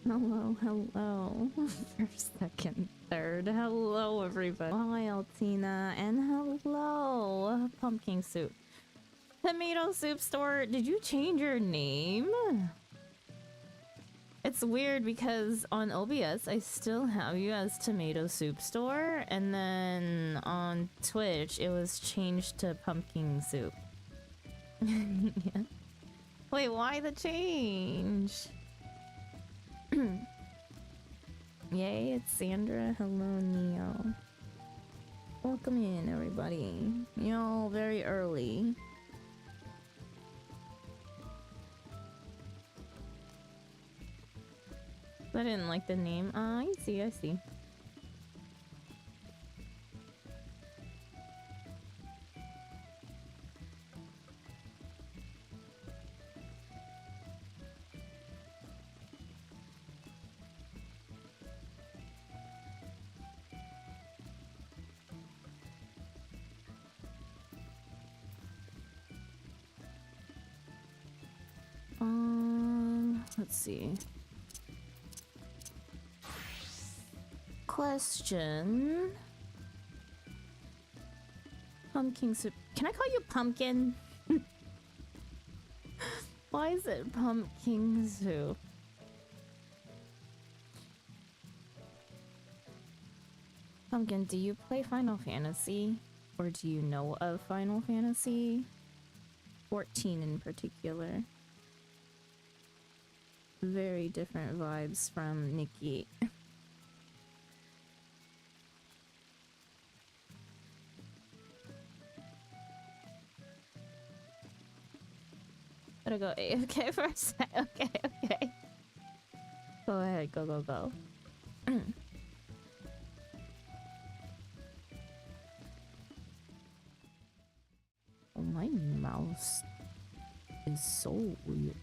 Hello, hello. First, second, third. Hello, everybody. Hi, Altina. And hello, Pumpkin Soup. Tomato Soup Store, did you change your name? It's weird because on OBS, I still have you as Tomato Soup Store. And then on Twitch, it was changed to Pumpkin Soup. Yeah. Wait, why the change? Yay, it's Sandra. Hello, Neo. Welcome in, everybody. You're very early. I didn't like the name. I see, I see. Let's see. Question. Pumpkin soup. Can I call you Pumpkin? Why is it pumpkin soup? Pumpkin, do you play Final Fantasy? Or do you know of Final Fantasy? 14 in particular. Very different vibes from Nikki. Gotta go AFK for a sec. Okay, okay. Go ahead, go, go, go. Oh, my mouse is so weird.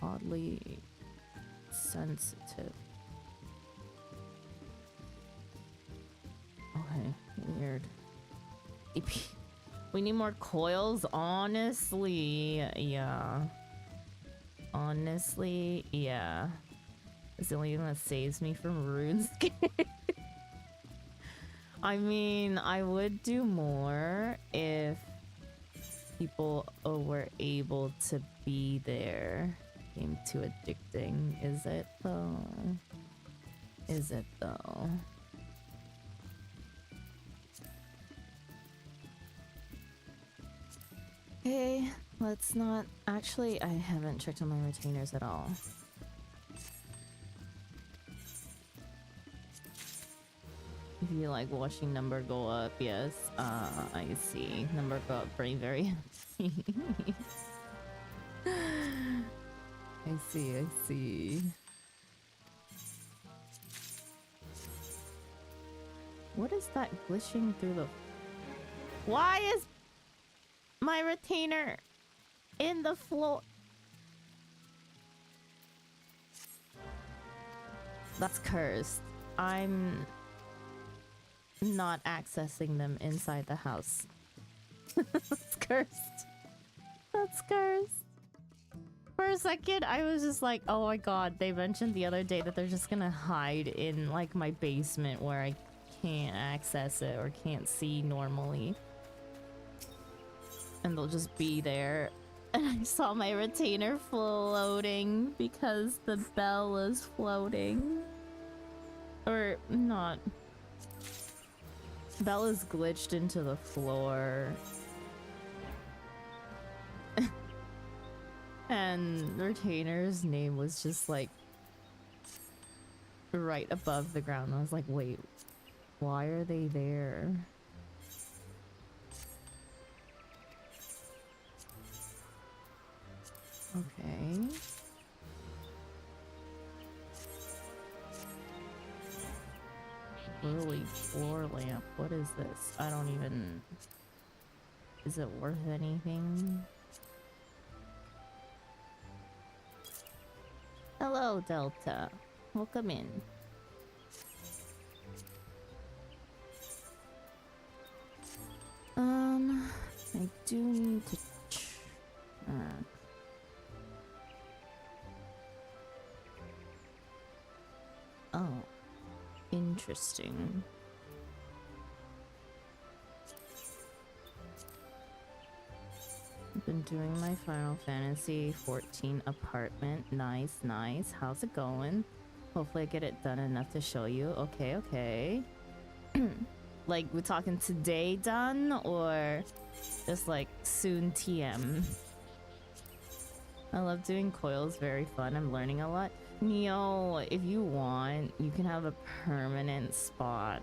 Oddly sensitive. Okay, weird. We need more coils, honestly. Yeah. Honestly, yeah. It's the only thing that saves me from RuneScape. I mean, I would do more if people were able to be there. Game too addicting. Is it though? Is it though? Okay, let's not. Actually, I haven't checked on my retainers at all. If you like watching number go up, yes. I see. Number go up very happy. I see, I see. What is that glitching through the... Why is my retainer in the floor? That's cursed. I'm not accessing them inside the house. That's cursed. That's cursed. For a second, I was just like, oh my god, they mentioned the other day that they're just gonna hide in, like, my basement where I can't access it or can't see normally. And they'll just be there. And I saw my retainer floating because the bell is floating. Or not. Bell is glitched into the floor. And retainer's name was just like right above the ground. I was like, wait, why are they there? Okay. Lily floor lamp. What is this? I don't even... Is it worth anything? Hello, Delta. Welcome in. I do need to check. Interesting. I've been doing my Final Fantasy 14 apartment. Nice, nice. How's it going? Hopefully I get it done enough to show you. Okay, okay. Like, we're talking today done, or just like soon TM? I love doing coils, very fun. I'm learning a lot. Neo, if you want, you can have a permanent spot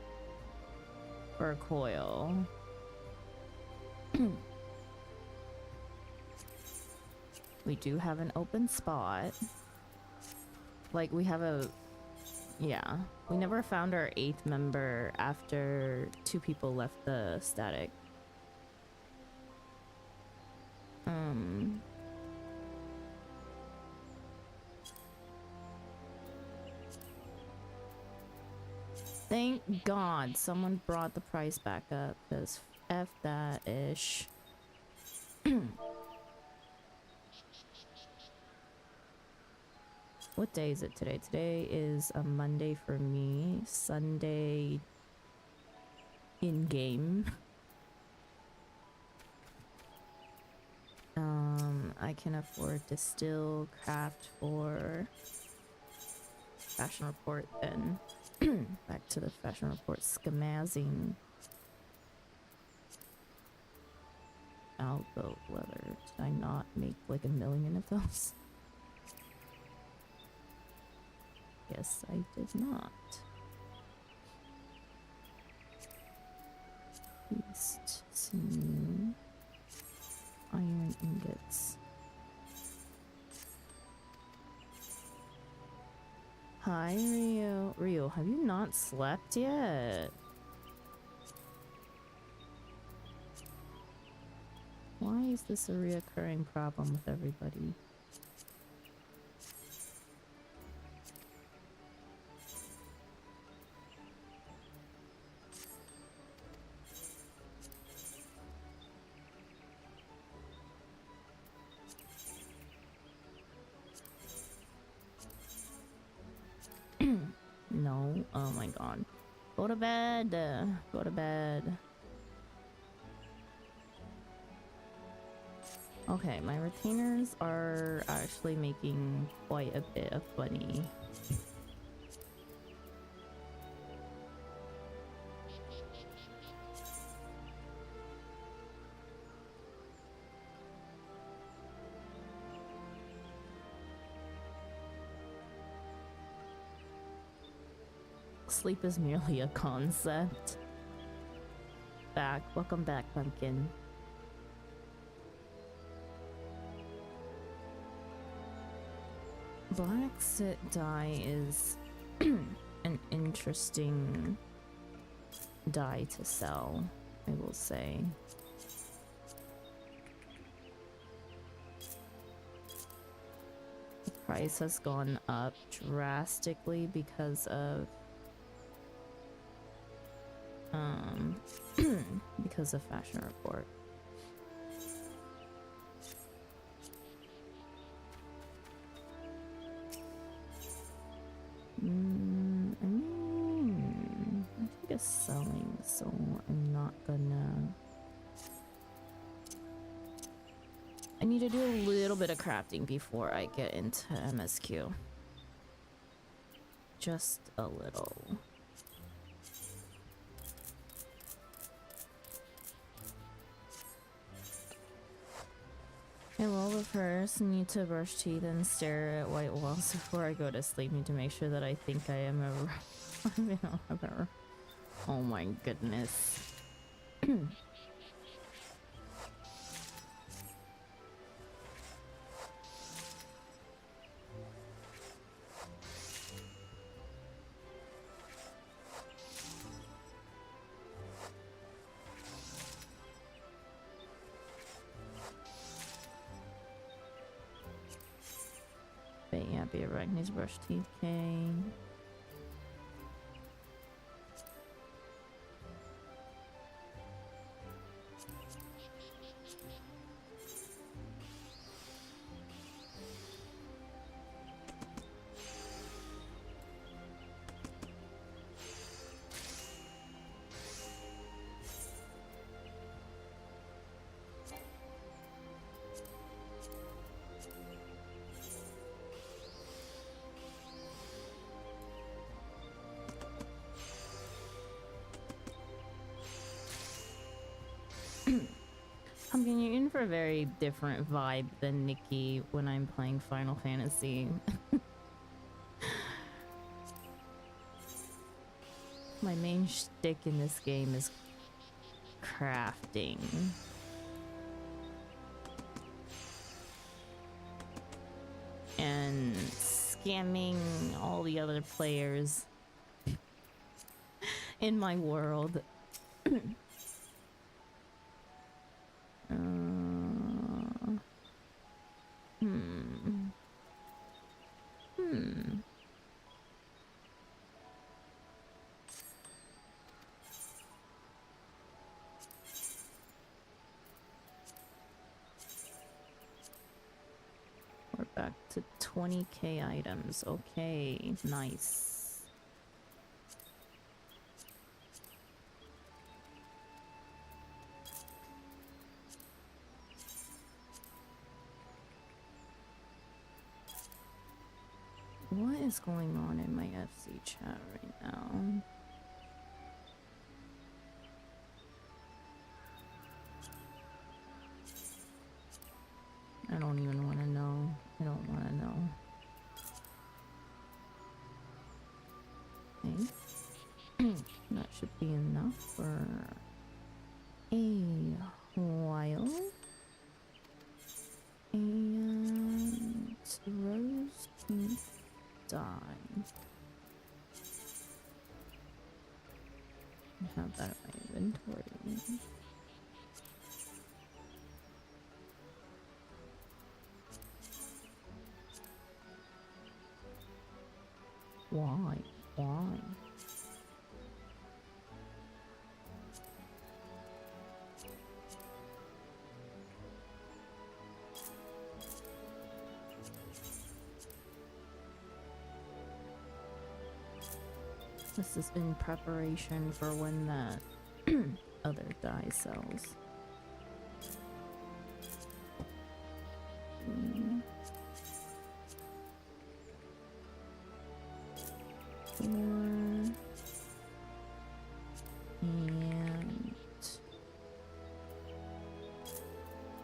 for a coil. We do have an open spot. Like, we have a... Yeah. We never found our 8th member after 2 people left the static. Thank God someone brought the price back up, because F that ish. What day is it today? Today is a Monday for me. Sunday in game. I can afford to still craft for fashion report then. Back to the fashion report schemazzing. Algo leather. Did I not make like 1 million of those? Yes, I did not. East, sinew, iron ingots. Hi, Rio. Rio, have you not slept yet? Why is this a reoccurring problem with everybody? No. Oh my god. Go to bed. Go to bed. Okay, my retainers are actually making quite a bit of money. Sleep is merely a concept. Welcome back, Pumpkin. Black sit dye is an interesting dye to sell, I will say. The price has gone up drastically because of because of fashion report. I mean, I think it's selling, so I'm not gonna... I need to do a little bit of crafting before I get into MSQ. Just a little. I will first need to brush teeth and stare at white walls before I go to sleep. Need to make sure that I think I am a... Oh my goodness. But yeah, be right. Needs to brush teeth. Okay. I'm getting in for a very different vibe than Nikki when I'm playing Final Fantasy. My main shtick in this game is crafting. And scamming all the other players in my world. We're back to 20k items. Okay, nice. What is going on in my FC chat right now? I don't even want to know. I don't want to know. Okay. That should be enough for a while. And rose pink dye. I have that in my inventory. Why? Why? This is in preparation for when that other dye sells. And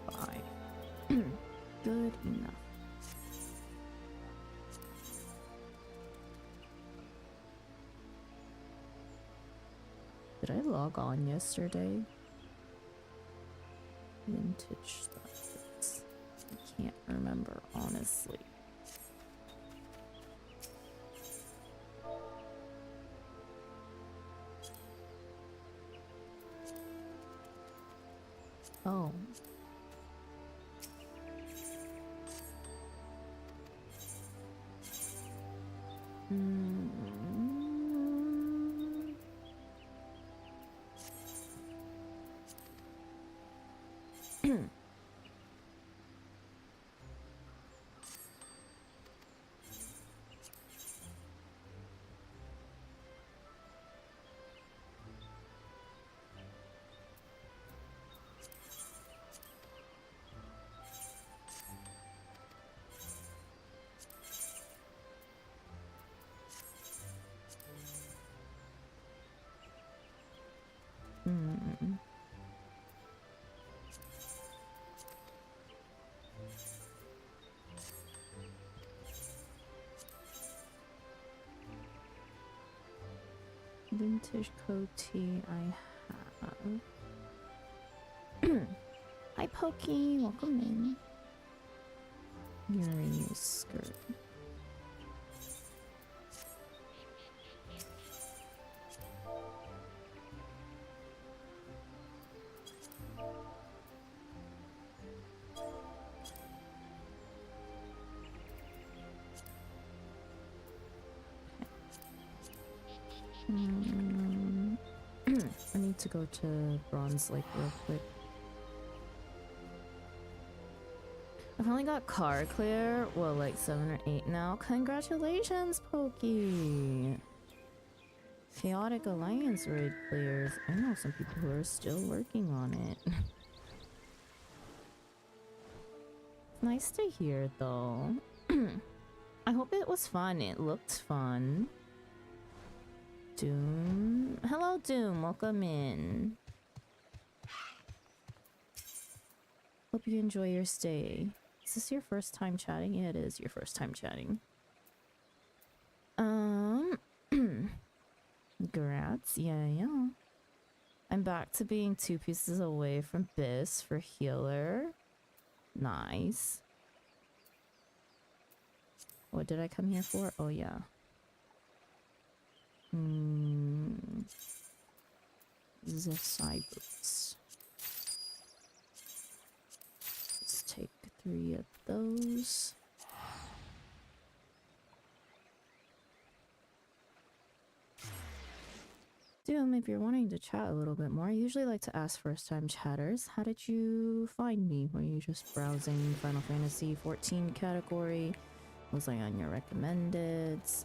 5. Good enough. Did I log on yesterday? Vintage stuff. I can't remember, honestly. Oh. Vintage coatee I have. Hi Pokey, welcome in. You're a new skirt. I need to go to Bronze Lake real quick. I've only got car clear, well, like 7 or 8 now. Congratulations, Pokey! Chaotic Alliance raid clears. I know some people who are still working on it. Nice to hear, though. I hope it was fun. It looked fun. Doom. Hello, Doom. Welcome in. Hope you enjoy your stay. Is this your first time chatting? Yeah, it is your first time chatting. Grats. Yeah. I'm back to being 2 pieces away from Biss for healer. Nice. What did I come here for? Oh, yeah. The side boots. Let's take 3 of those. Doom, if you're wanting to chat a little bit more, I usually like to ask first-time chatters, how did you find me? Were you just browsing Final Fantasy XIV category? Was I on your recommendeds?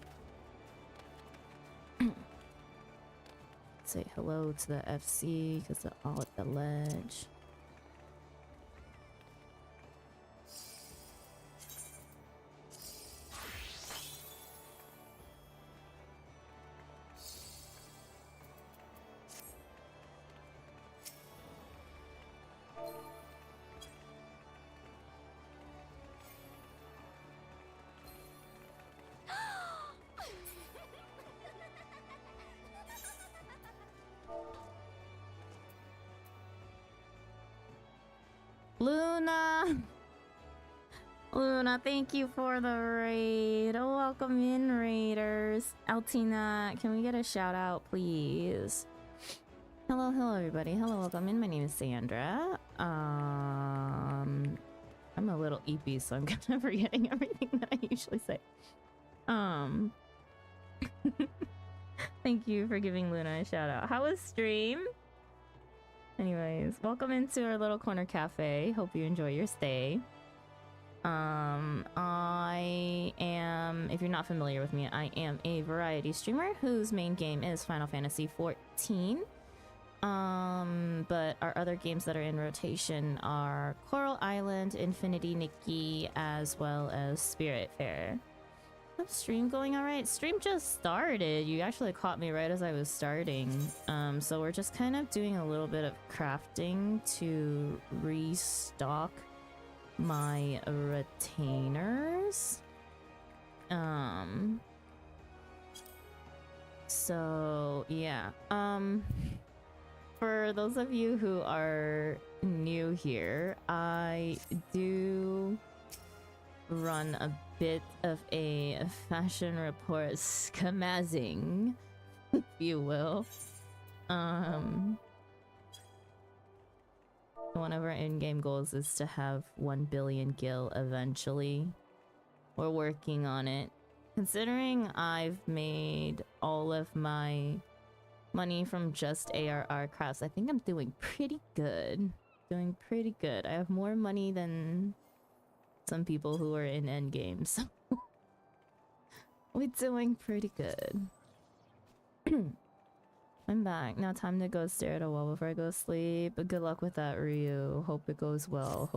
Say hello to the FC because they're all at the ledge. Luna, thank you for the raid. Oh, welcome in, raiders. Altina, can we get a shout out, please? Hello, everybody. Hello, welcome in. My name is Sandra. I'm a little eepy, so I'm kind of forgetting everything that I usually say. Thank you for giving Luna a shout out. How was stream? Anyways, welcome into our little corner cafe. Hope you enjoy your stay. I am, if you're not familiar with me, I am a variety streamer whose main game is Final Fantasy XIV. But our other games that are in rotation are Coral Island, Infinity Nikki, as well as Spiritfarer. How's stream going alright? Stream just started. You actually caught me right as I was starting. So we're just kind of doing a little bit of crafting to restock my retainers. So yeah. For those of you who are new here, I do run a bit of a fashion report schemazing, if you will. One of our in-game goals is to have 1 billion gil eventually. We're working on it. Considering I've made all of my money from just ARR crafts, I think I'm doing pretty good. I have more money than some people who are in endgame, so we're doing pretty good. I'm back. Now time to go stare at a wall before I go to sleep. But good luck with that, Ryu. Hope it goes well.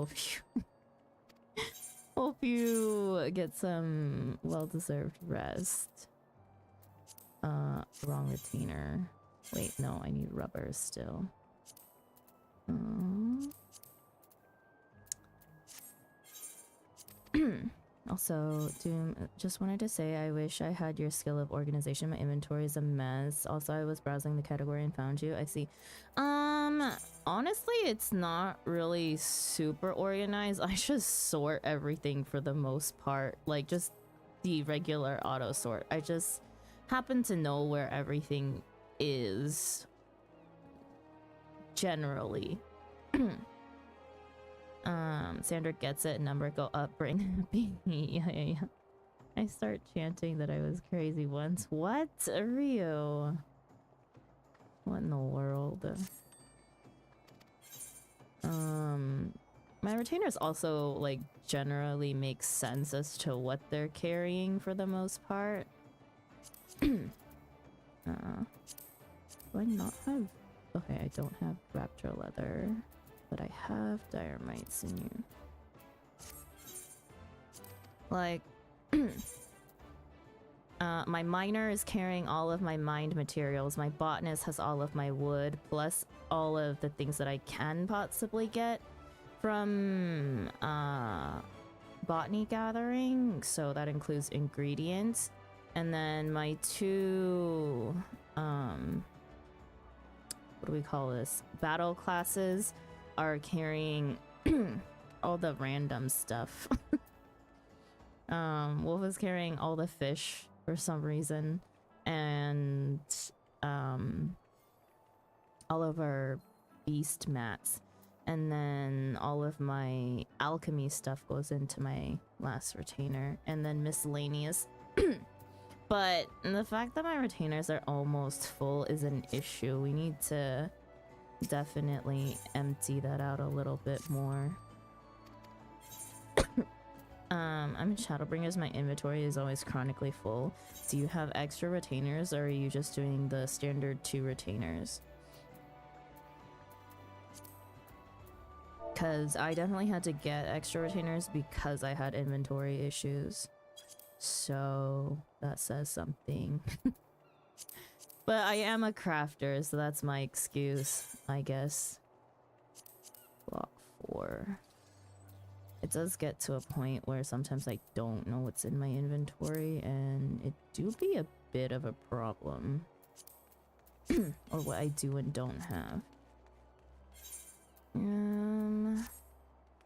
Hope you get some well-deserved rest. Wrong retainer. Wait, no, I need rubber still. Also, Doom, just wanted to say I wish I had your skill of organization. My inventory is a mess. Also, I was browsing the category and found you. I see. Honestly, it's not really super organized. I just sort everything for the most part. Like, just the regular auto sort. I just happen to know where everything is. Generally. Sandra gets it, number go up, bring yeah. I start chanting that I was crazy once. What? Rio? What in the world? My retainers also, like, generally make sense as to what they're carrying for the most part. Do I not have... Okay, I don't have raptor leather. But I have Dynamite Sinew. Like, my miner is carrying all of my mined materials. My botanist has all of my wood, plus all of the things that I can possibly get From botany gathering, so that includes ingredients, and then my two what do we call this, battle classes are carrying all the random stuff. Wolf is carrying all the fish for some reason, and all of our beast mats, and then all of my alchemy stuff goes into my last retainer, and then miscellaneous. But the fact that my retainers are almost full is an issue. We need to definitely empty that out a little bit more. I'm in Shadowbringers. My inventory is always chronically full. Do you have extra retainers, or are you just doing the standard 2 retainers? Because I definitely had to get extra retainers because I had inventory issues. So that says something. But I am a crafter, so that's my excuse, I guess. Block 4. It does get to a point where sometimes I don't know what's in my inventory, and it do be a bit of a problem. Or what I do and don't have.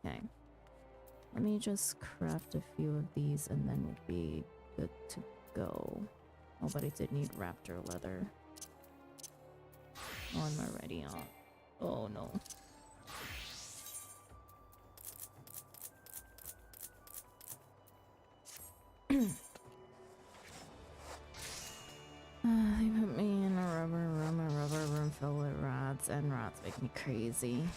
Okay. Let me just craft a few of these and then we'll be good to go. Oh, but I did need raptor leather. Oh, I'm already on. Oh no. They put me in a rubber room filled with rats, and rats make me crazy.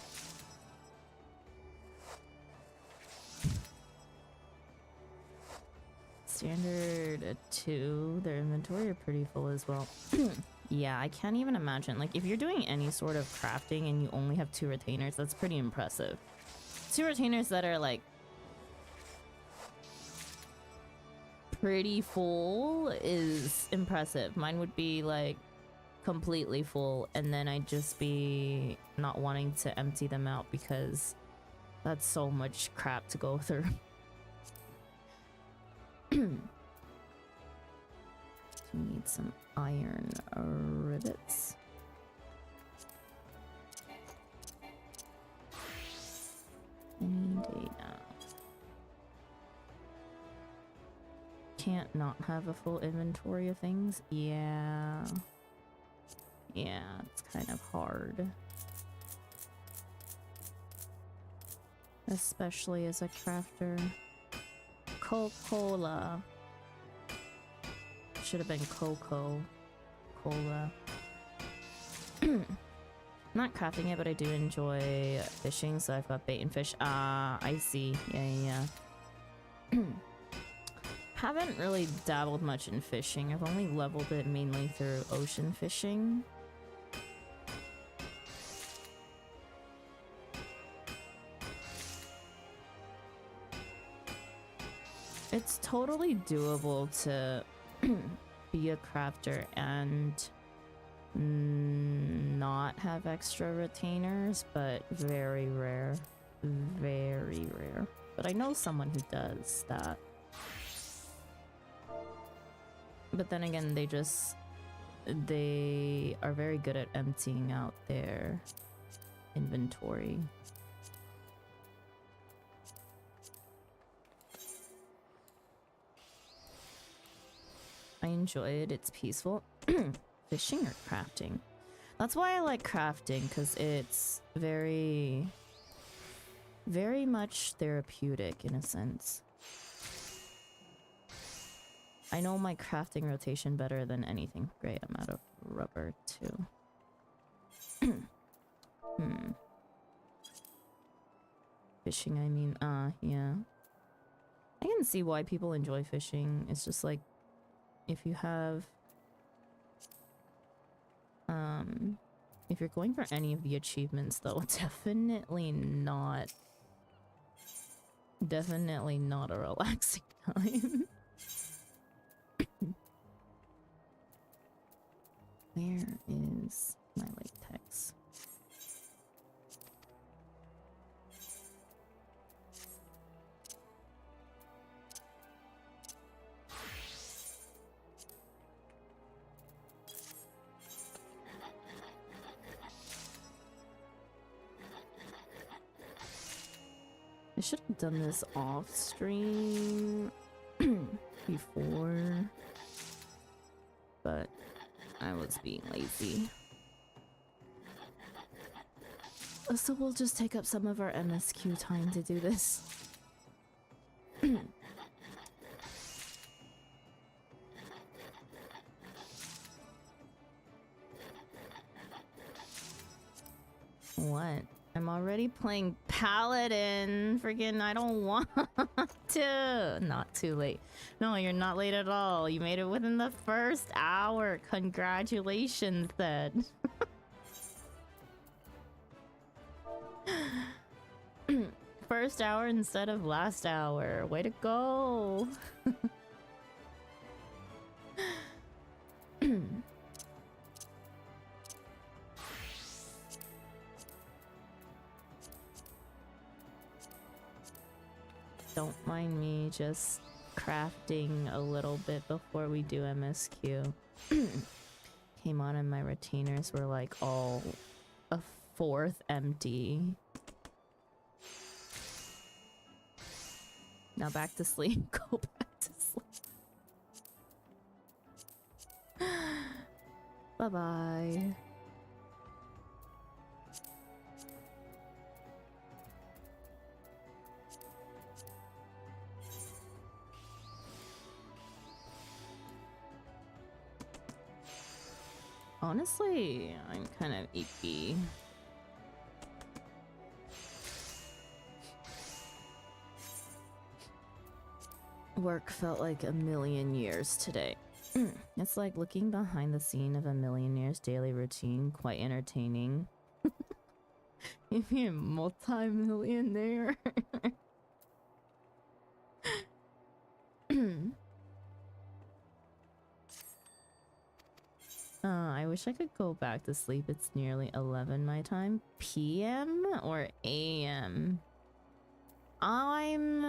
Standard 2, their inventory are pretty full as well. Yeah, I can't even imagine. Like, if you're doing any sort of crafting and you only have 2 retainers, that's pretty impressive. 2 retainers that are like pretty full is impressive. Mine would be like completely full, and then I'd just be not wanting to empty them out because that's so much crap to go through. You need some iron rivets. Any day now. Can't not have a full inventory of things. Yeah, it's kind of hard, especially as a crafter. Coca-Cola. Should have been Coca-Cola. Not crafting it, but I do enjoy fishing, so I've got bait and fish. Ah, I see. Yeah. Haven't really dabbled much in fishing. I've only leveled it mainly through ocean fishing. It's totally doable to be a crafter and not have extra retainers, but very rare. Very rare. But I know someone who does that. But then again, they are very good at emptying out their inventory. I enjoy it. It's peaceful. Fishing or crafting? That's why I like crafting, because it's very much therapeutic in a sense. I know my crafting rotation better than anything. Great, I'm out of rubber too. Fishing, I mean, yeah. I can see why people enjoy fishing. It's just like, if you have, if you're going for any of the achievements though, definitely not a relaxing time. Where is my latex? I should have done this off stream before, but I was being lazy. So we'll just take up some of our MSQ time to do this. What? I'm already playing Paladin. Friggin' I don't want to. Not too late. No, you're not late at all. You made it within the first hour. Congratulations, then. First hour instead of last hour. Way to go. Don't mind me just crafting a little bit before we do MSQ. Came on and my retainers were like all a fourth empty. Now back to sleep. Go back to sleep. Bye-bye. Honestly, I'm kind of icky. Work felt like a million years today. It's like looking behind the scene of a million years daily routine, quite entertaining. If you're a multi-millionaire. I wish I could go back to sleep. It's nearly 11 my time. PM or AM? I'm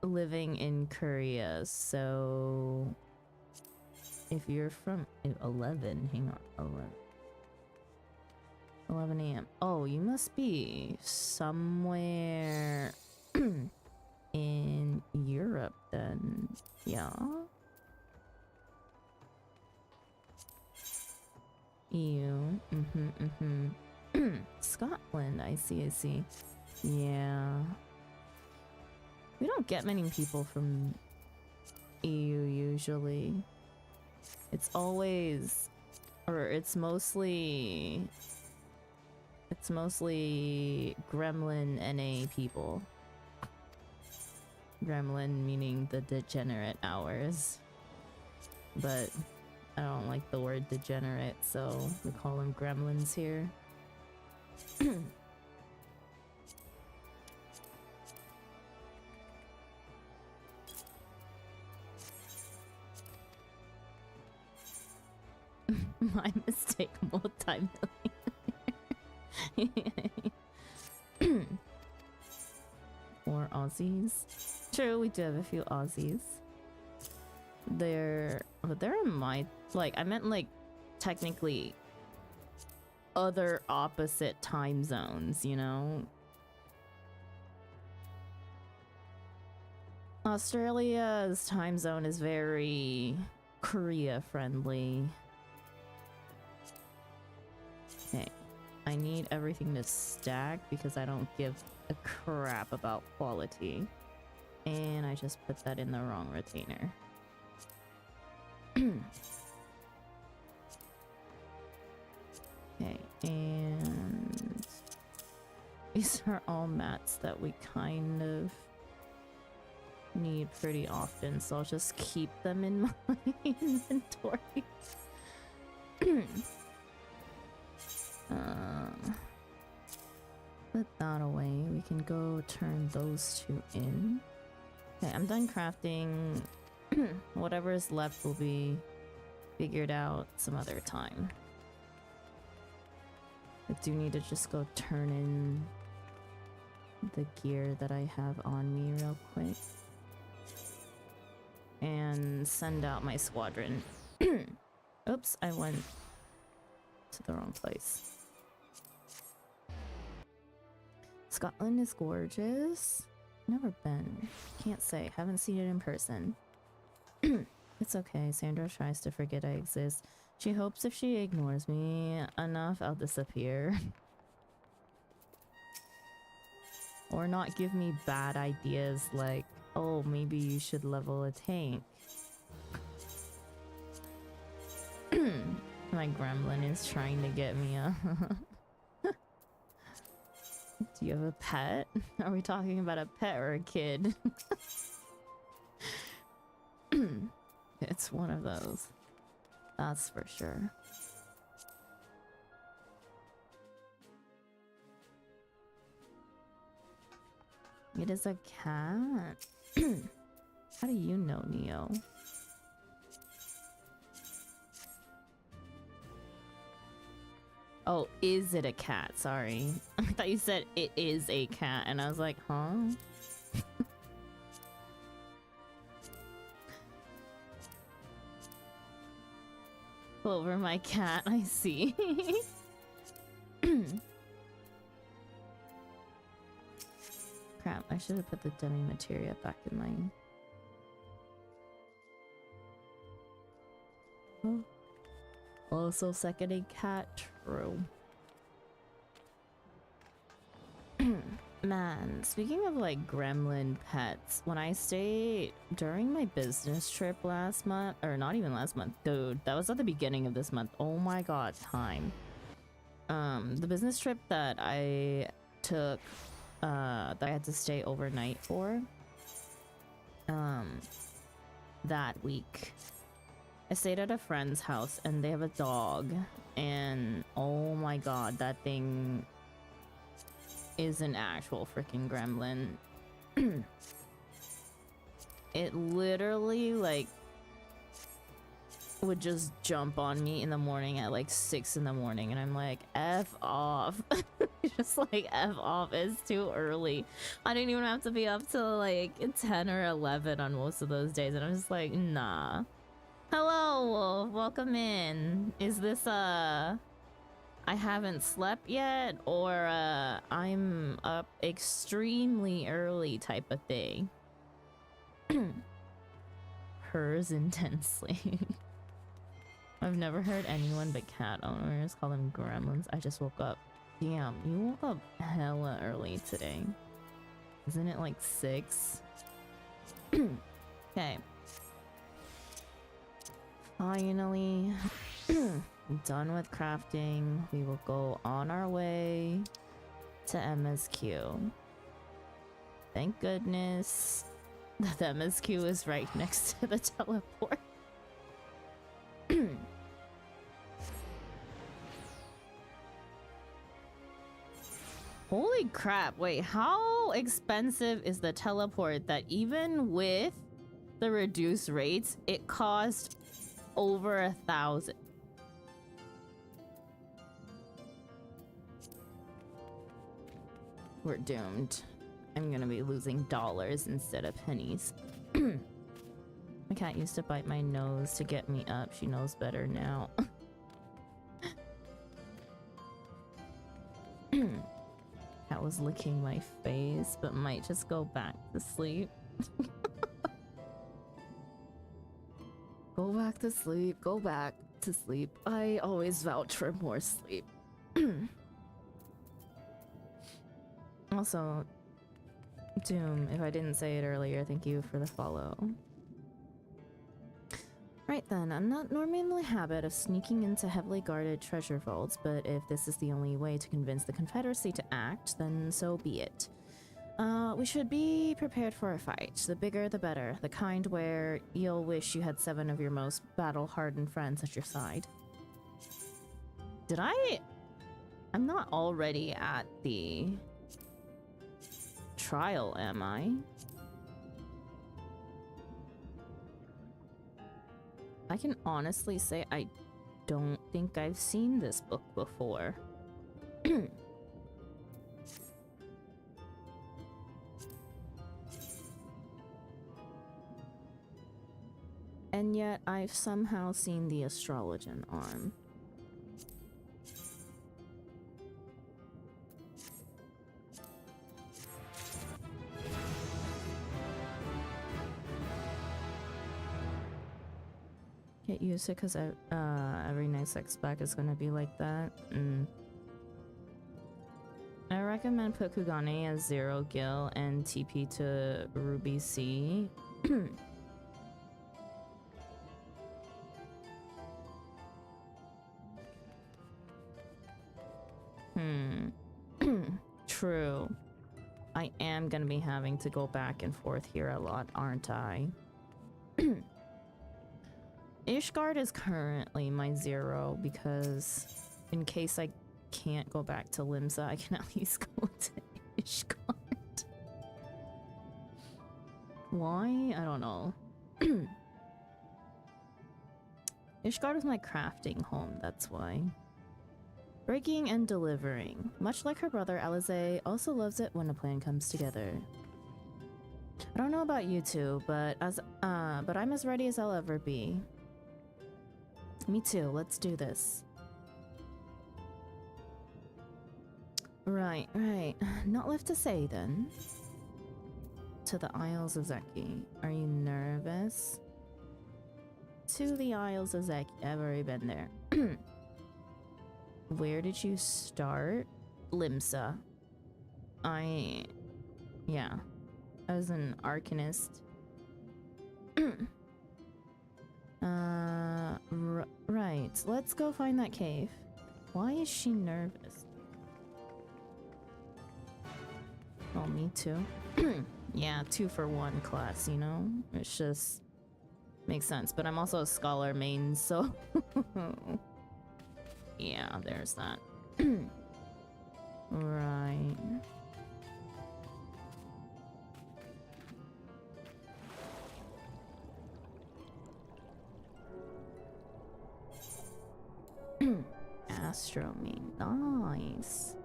living in Korea, so if you're from 11, hang on, 11 a.m. Oh, you must be somewhere in Europe then. Yeah. EU. Scotland, I see. Yeah. We don't get many people from EU usually. It's always, or it's mostly Gremlin NA people. Gremlin meaning the degenerate hours. But I don't like the word degenerate, so we call them gremlins here. My mistake, multi-millionaire. Or Aussies. True, we do have a few Aussies. But they're in my, like, I meant like technically other opposite time zones, you know? Australia's time zone is very Korea friendly. Okay, I need everything to stack because I don't give a crap about quality. And I just put that in the wrong retainer. Okay, and these are all mats that we kind of need pretty often, so I'll just keep them in my inventory. Put that away. We can go turn those two in. Okay, I'm done crafting. Whatever is left will be figured out some other time. I do need to just go turn in the gear that I have on me real quick. And send out my squadron. Oops, I went to the wrong place. Scotland is gorgeous. Never been. Can't say. Haven't seen it in person. It's okay. Sandra tries to forget I exist. She hopes if she ignores me enough, I'll disappear. Or not give me bad ideas like, oh, maybe you should level a tank. My gremlin is trying to get me a... Do you have a pet? Are we talking about a pet or a kid? It's one of those. That's for sure. It is a cat. How do you know, Neo? Oh, is it a cat? Sorry. I thought you said it is a cat, and I was like, huh? Over my cat, I see. Crap, I should have put the dummy materia back in my... Oh. Also seconding cat, true. Man, speaking of like gremlin pets, when I stayed during my business trip last month, or not even last month, dude, that was at the beginning of this month. Oh my god, time. The business trip that I took, that I had to stay overnight for, that week. I stayed at a friend's house and they have a dog, and oh my god, that thing is an actual freaking gremlin. It literally like would just jump on me in the morning at like 6 in the morning, and I'm like, F off. Just like, F off, it's too early. I didn't even have to be up till like 10 or 11 on most of those days, and I'm just like, nah. Hello, Wolf. Welcome in. Is this I haven't slept yet, or I'm up extremely early type of thing? Hers intensely. I've never heard anyone but cat owners call them gremlins. I just woke up. Damn, you woke up hella early today. Isn't it like 6? Okay. Finally, done with crafting. We will go on our way to MSQ. Thank goodness that the MSQ is right next to the teleport. Holy crap, wait, how expensive is the teleport that even with the reduced rates, it cost over 1,000? We're doomed. I'm gonna be losing dollars instead of pennies. My cat used to bite my nose to get me up. She knows better now. Cat was licking my face, but might just go back to sleep. Go back to sleep. Go back to sleep. I always vouch for more sleep. Also, Doom, if I didn't say it earlier, thank you for the follow. Right then, I'm not normally in the habit of sneaking into heavily guarded treasure vaults, but if this is the only way to convince the Confederacy to act, then so be it. We should be prepared for a fight. The bigger, the better. The kind where you'll wish you had 7 of your most battle-hardened friends at your side. Did I... I'm not already at the... trial, am I? I can honestly say I don't think I've seen this book before. And yet I've somehow seen the Astrologian arm. Get used to it because every next X-Pack is gonna be like that. I recommend put Kugane as 0 Gil and TP to Ruby C. True. I am gonna be having to go back and forth here a lot, aren't I? Ishgard is currently my 0 because in case I can't go back to Limsa, I can at least go to Ishgard. Why? I don't know. Ishgard is my crafting home, that's why. Breaking and delivering. Much like her brother, Alize also loves it when a plan comes together. I don't know about you two, but I'm as ready as I'll ever be. Me too, let's do this. Right. Not left to say then. To the Isles of Zeki. Are you nervous? To the Isles of Zeki. I've already been there. Where did you start? Limsa. Yeah. I was an Arcanist. Right. Let's go find that cave. Why is she nervous? Oh, me too. Yeah, 2-for-1 class, you know? It's just... makes sense. But I'm also a scholar main, so... yeah, there's that. Right. Astro main. Nice.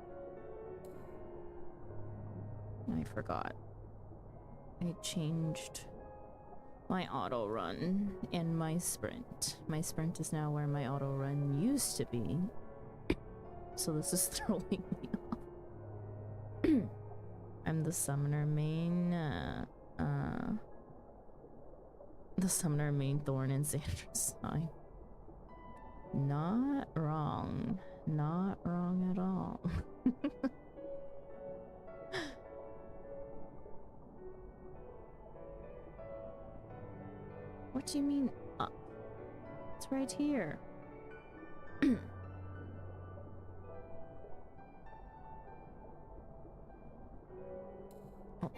I forgot. I changed my auto run and my sprint. My sprint is now where my auto run used to be. So this is throwing me off. I'm the summoner main. The summoner main thorn in Xander's side. Not wrong. Not wrong at all. What do you mean up? It's right here. Oh.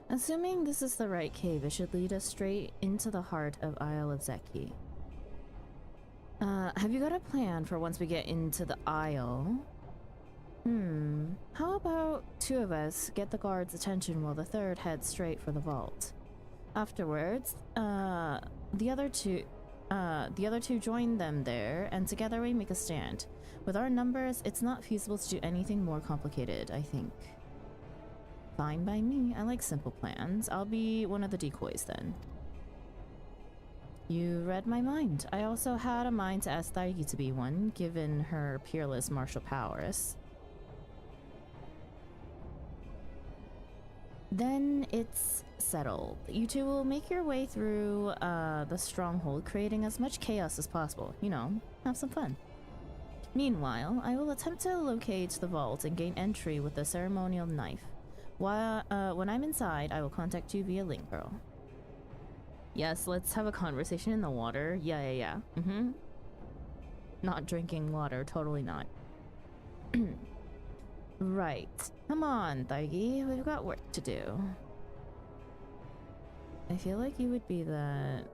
Assuming this is the right cave, it should lead us straight into the heart of Isle of Zeki. Have you got a plan for once we get into the Isle? How about 2 of us get the guard's attention while the 3rd heads straight for the vault? Afterwards, the other two join them there, and together we make a stand. With our numbers, it's not feasible to do anything more complicated, I think. Fine by me. I like simple plans. I'll be one of the decoys then. You read my mind. I also had a mind to ask Daigi to be one, given her peerless martial powers. Then it's settled. You two will make your way through the stronghold, creating as much chaos as possible. You know, have some fun. Meanwhile, I will attempt to locate the vault and gain entry with the ceremonial knife. When I'm inside, I will contact you via link, girl. Yes, let's have a conversation in the water. Yeah. Not drinking water, totally not. Right. Come on, Daigi, we've got work to do. I feel like you would be that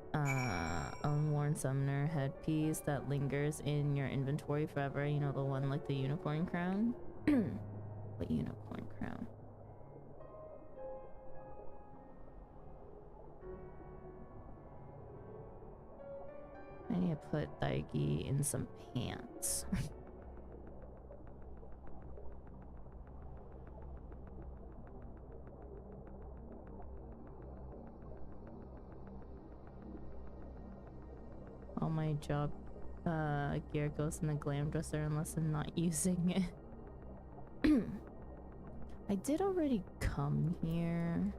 unworn summoner headpiece that lingers in your inventory forever. You know, the one like the unicorn crown? What unicorn crown? I need to put Daigi in some pants. All my job gear goes in the glam dresser unless I'm not using it. I did already come here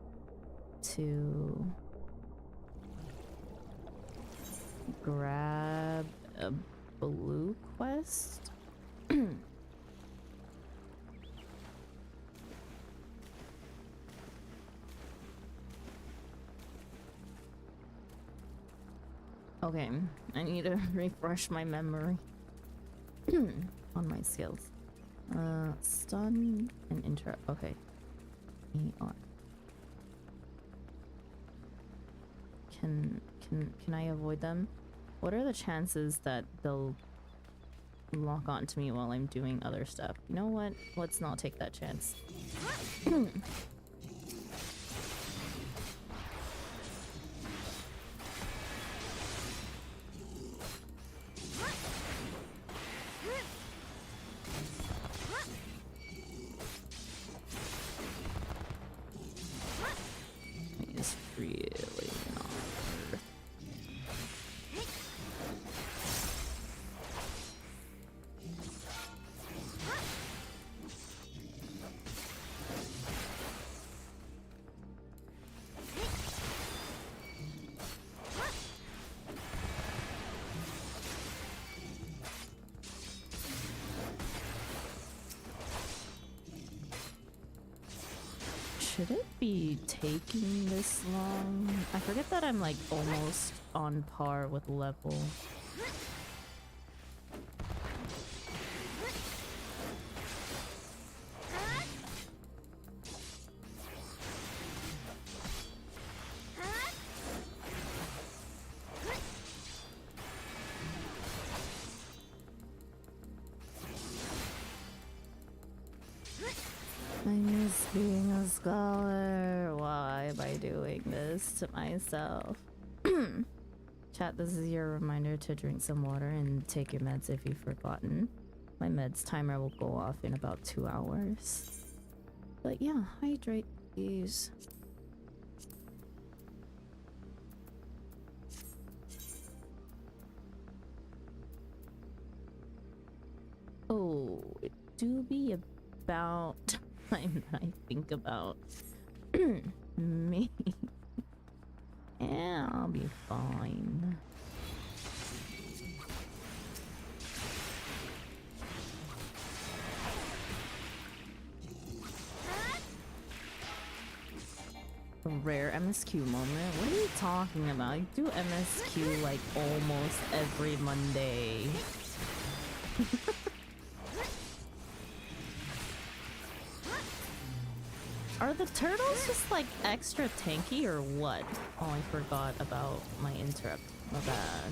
to grab a blue quest. Okay, I need to refresh my memory on my skills. Stun and interrupt. Okay. ER. Can I avoid them? What are the chances that they'll lock onto me while I'm doing other stuff? You know what? Let's not take that chance. It's really not worth. Should it be taking this long? I forget that I'm like almost on par with level. I miss being a scholar. Why am I doing this to myself? Chat, this is your reminder to drink some water and take your meds if you've forgotten. My meds timer will go off in about 2 hours. But yeah, hydrate, please. Oh, it do be about time that I think about me. Yeah, I'll be fine. A rare MSQ moment? What are you talking about? I do MSQ like almost every Monday. Are the turtles just like extra tanky or what? Oh, I forgot about my interrupt. My bad.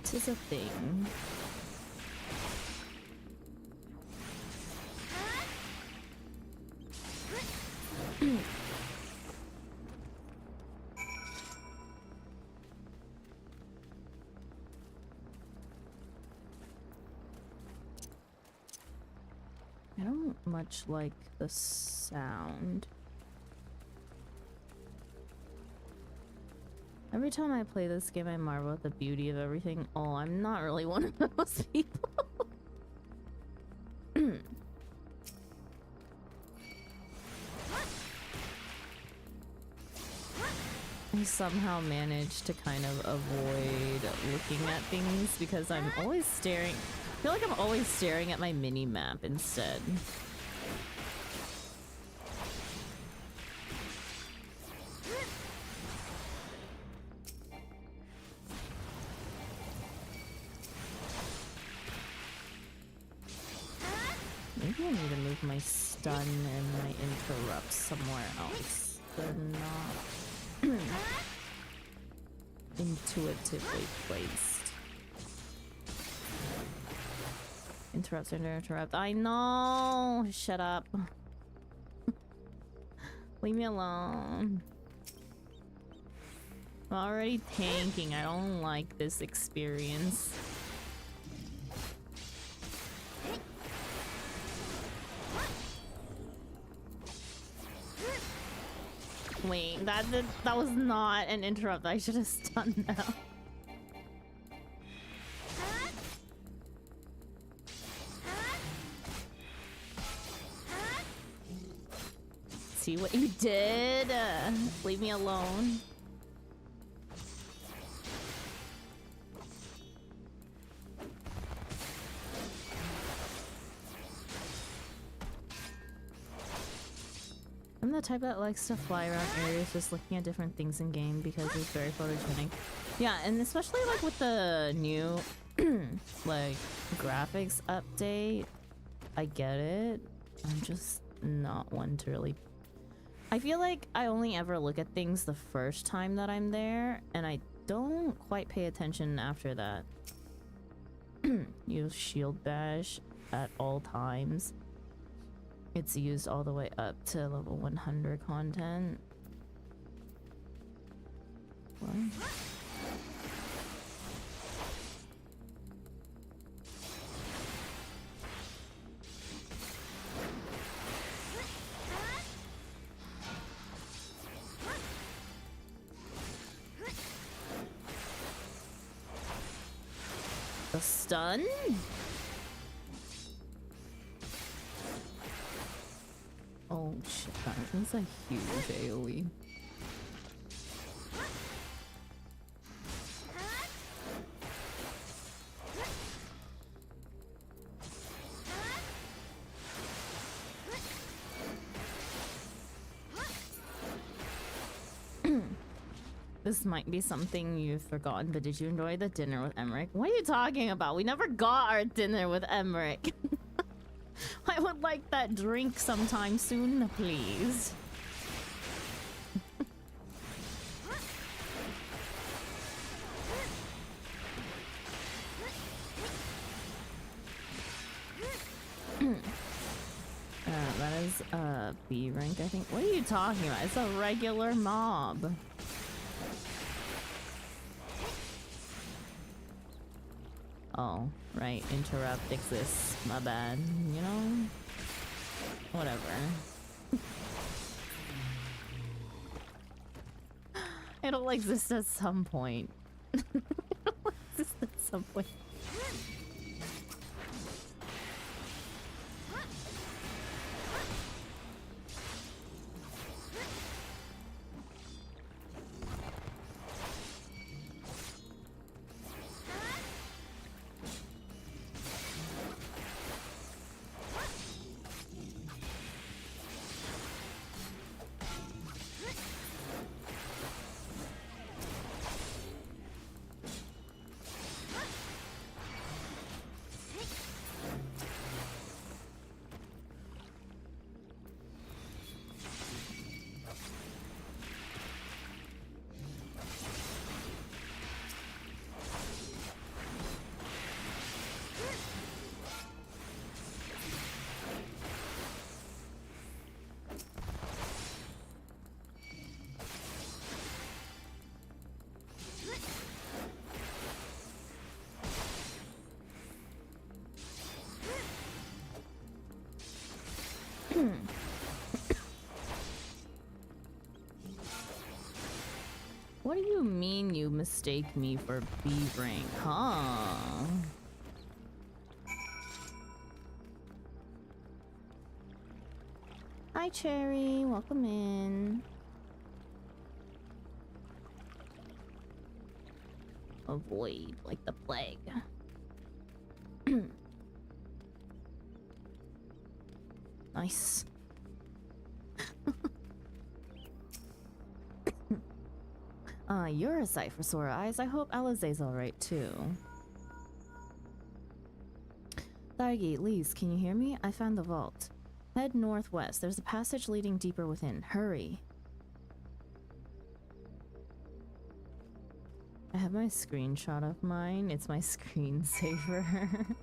Tis a thing. I don't much like the sound. Every time I play this game, I marvel at the beauty of everything. Oh, I'm not really one of those people. I somehow manage to kind of avoid looking at things because I'm always staring. I feel like I'm always staring at my mini map instead. Maybe I need to move my stun and my interrupt somewhere else. They're not intuitively placed. Interrupt. I know! Shut up. Leave me alone. I'm already tanking. I don't like this experience. Wait, that was not an interrupt. I should have stunned now. See what you did? Leave me alone. I'm the type that likes to fly around areas just looking at different things in game because it's very photogenic. Yeah, and especially like with the new like graphics update, I get it. I'm just not one to really... I feel like I only ever look at things the first time that I'm there, and I don't quite pay attention after that. Use shield bash at all times. It's used all the way up to level 100 content. What? The stun? Oh shit, that's a huge AoE. This might be something you've forgotten, but did you enjoy the dinner with Emmerich? What are you talking about? We never got our dinner with Emmerich. I would like that drink sometime soon, please. That is B rank, I think. What are you talking about? It's a regular mob. Oh, right. Interrupt exists. My bad. You know? Whatever. It'll exist at some point. It'll exist at some point. What do you mean you mistake me for B rank, huh? Hi, Cherry. Welcome in. Avoid like the plague. Nice. You're a sight for sore eyes. I hope Alizé's alright too. Stargate, Lise, can you hear me? I found the vault. Head northwest. There's a passage leading deeper within. Hurry. I have my screenshot of mine. It's my screensaver.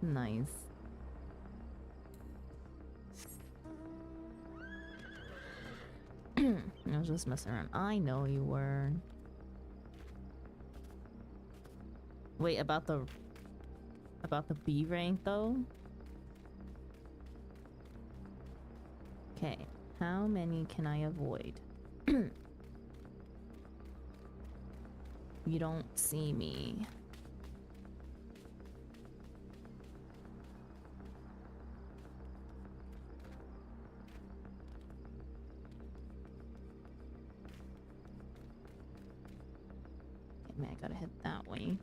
Nice. I was just messing around. I know you were. Wait, about the B rank though? Okay. How many can I avoid? You don't see me. Okay, man, I gotta head that way.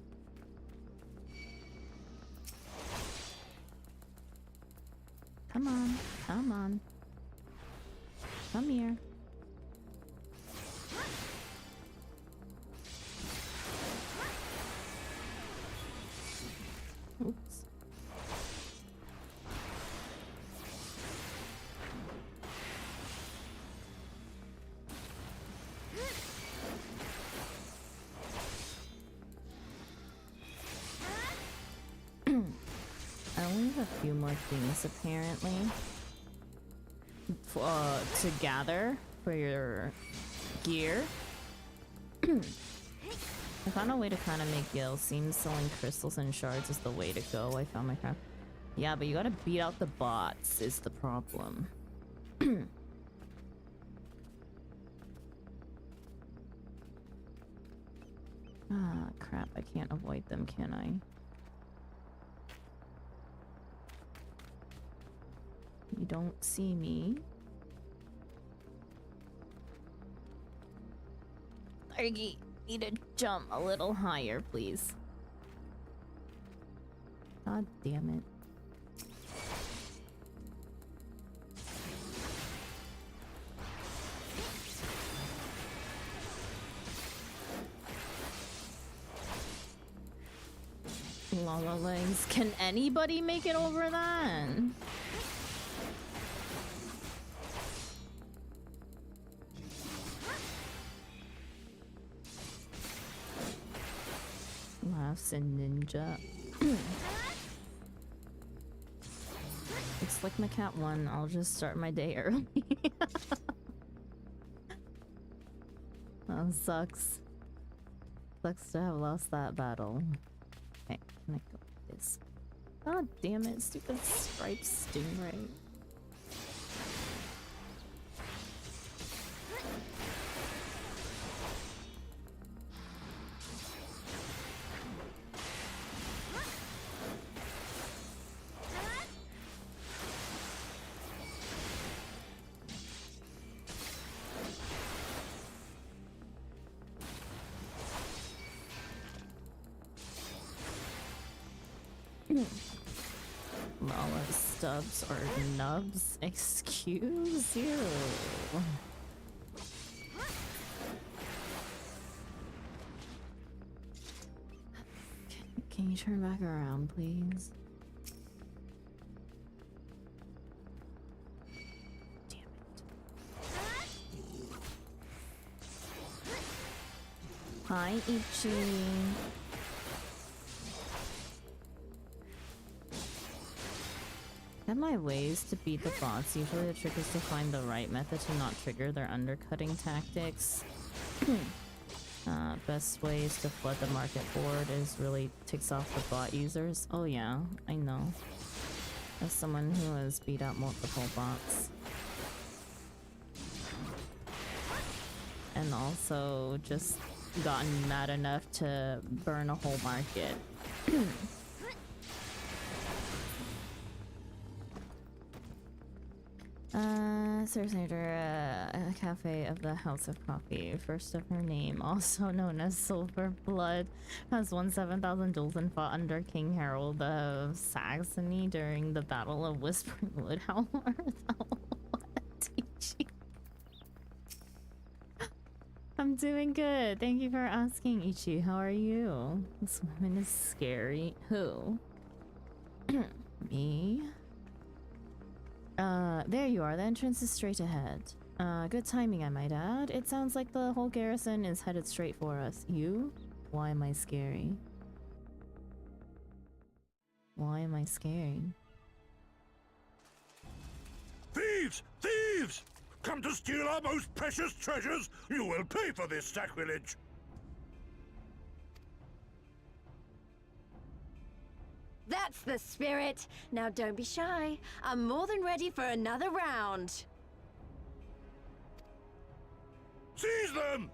Come on, come on. Come here. Oops. I only have a few more things apparently to gather for your gear. I found a way to kind of make Gale seem selling crystals and shards is the way to go. I found my craft. Yeah, but you gotta beat out the bots is the problem. Ah, crap. I can't avoid them, can I? You don't see me. Argy, need to jump a little higher, please. God damn it. Lava legs. Can anybody make it over that? Laughs and ninja. It's like my cat one. I'll just start my day early. That sucks. Sucks to have lost that battle. Okay, can I go with this? God damn it, stupid striped stingray. Lala stubs or nubs? Excuse you. Can you turn back around, please? Damn it. Hi, Ichi. I have my ways to beat the bots. Usually the trick is to find the right method to not trigger their undercutting tactics. Best way is to flood the market board is really ticks off the bot users. Oh yeah, I know. As someone who has beat out multiple bots. And also just gotten mad enough to burn a whole market. Service manager, a cafe of the House of Coffee, first of her name, also known as Silver Blood, has won 7,000 duels and fought under King Harold of Saxony during the Battle of Whispering Wood. How are thou? I'm doing good. Thank you for asking, Ichi. How are you? This woman is scary. Who? Me? There you are. The entrance is straight ahead. Good timing, I might add. It sounds like the whole garrison is headed straight for us. You? Why am I scary? Why am I scary? Thieves! Thieves! Come to steal our most precious treasures? You will pay for this sacrilege! That's the spirit! Now don't be shy. I'm more than ready for another round. Seize them!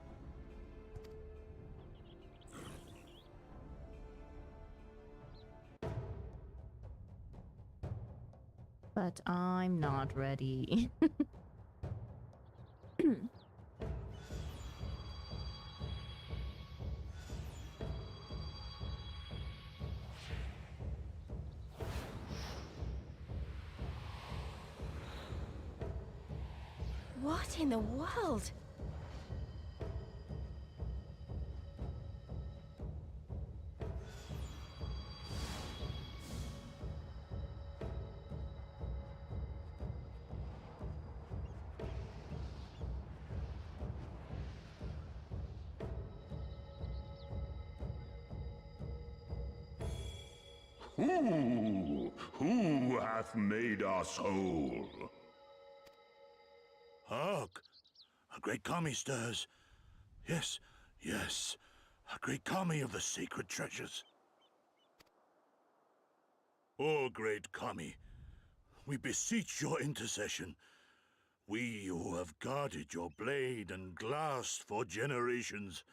But I'm not ready. What in the world? Who hath made us whole? Hark! A great kami stirs. Yes, yes, a great kami of the sacred treasures. O great kami, we beseech your intercession. We who have guarded your blade and glass for generations,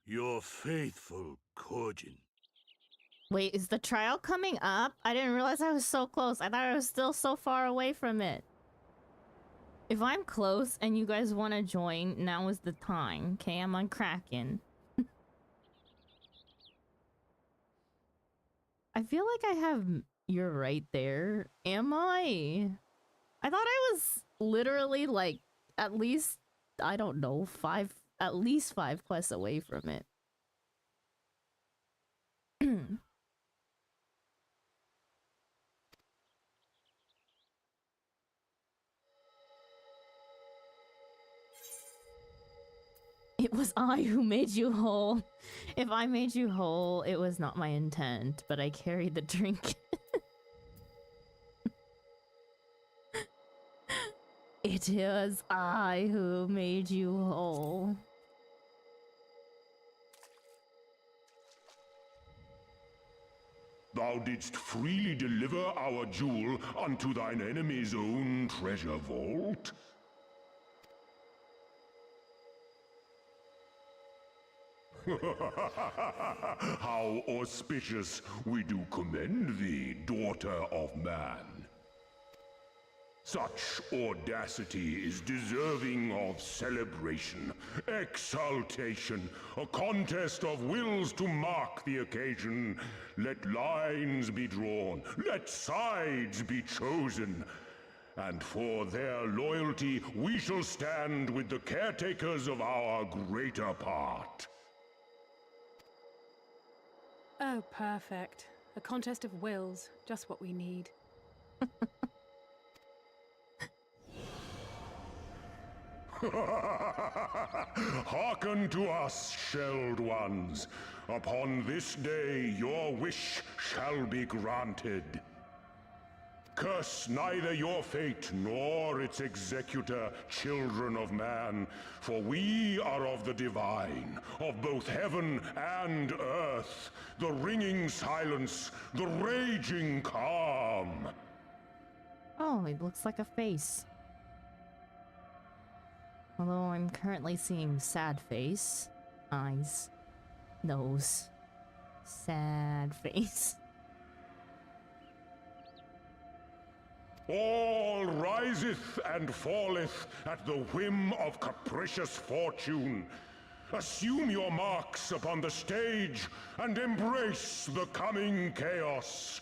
your faithful Korjin. Wait, is the trial coming up? I didn't realize I was so close. I thought I was still so far away from it. If I'm close and you guys want to join, now is the time. Okay, I'm on Kraken. I feel like I have... You're right there. Am I? I thought I was literally like at least, I don't know, at least 5 quests away from it. It was I who made you whole. If I made you whole, it was not my intent, but I carried the drink. It was I who made you whole. Thou didst freely deliver our jewel unto thine enemy's own treasure vault? How auspicious we do commend thee, daughter of man. Such audacity is deserving of celebration, exaltation, a contest of wills to mark the occasion. Let lines be drawn, let sides be chosen, and for their loyalty we shall stand with the caretakers of our greater part. Oh, perfect. A contest of wills, just what we need. Hearken to us, shelled ones. Upon this day your wish shall be granted. Curse neither your fate nor its executor, children of man, for we are of the divine, of both heaven and earth, the ringing silence, the raging calm. Oh, it looks like a face. Although I'm currently seeing sad face, eyes, nose, sad face. All riseth and falleth at the whim of capricious fortune. Assume your marks upon the stage and embrace the coming chaos.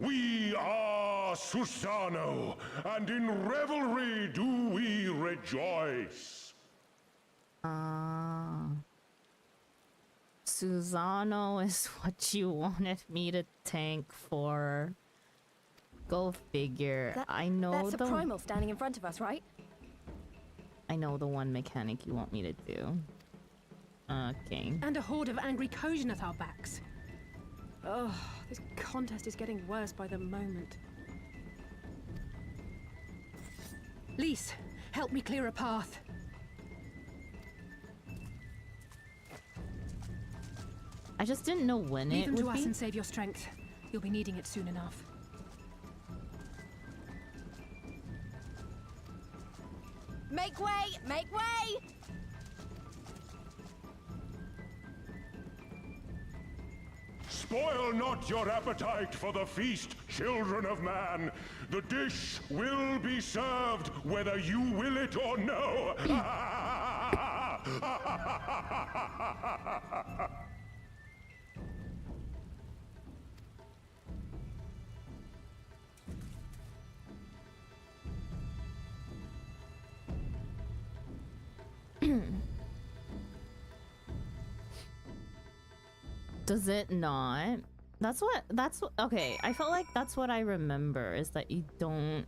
We are Susano, and in revelry do we rejoice. Ah. Susano is what you wanted me to tank for. Go figure. I know That's a primal standing in front of us, right? I know the one mechanic you want me to do. Okay. And a horde of angry Kojin at our backs. Oh, this contest is getting worse by the moment. Lise, help me clear a path. I just didn't know when Leave it them would to us be. and save your strength. You'll be needing it soon enough. Make way! Make way! Spoil not your appetite for the feast, children of man. The dish will be served whether you will it or no. Does it not? That's what, okay, I felt like that's what I remember, is that you don't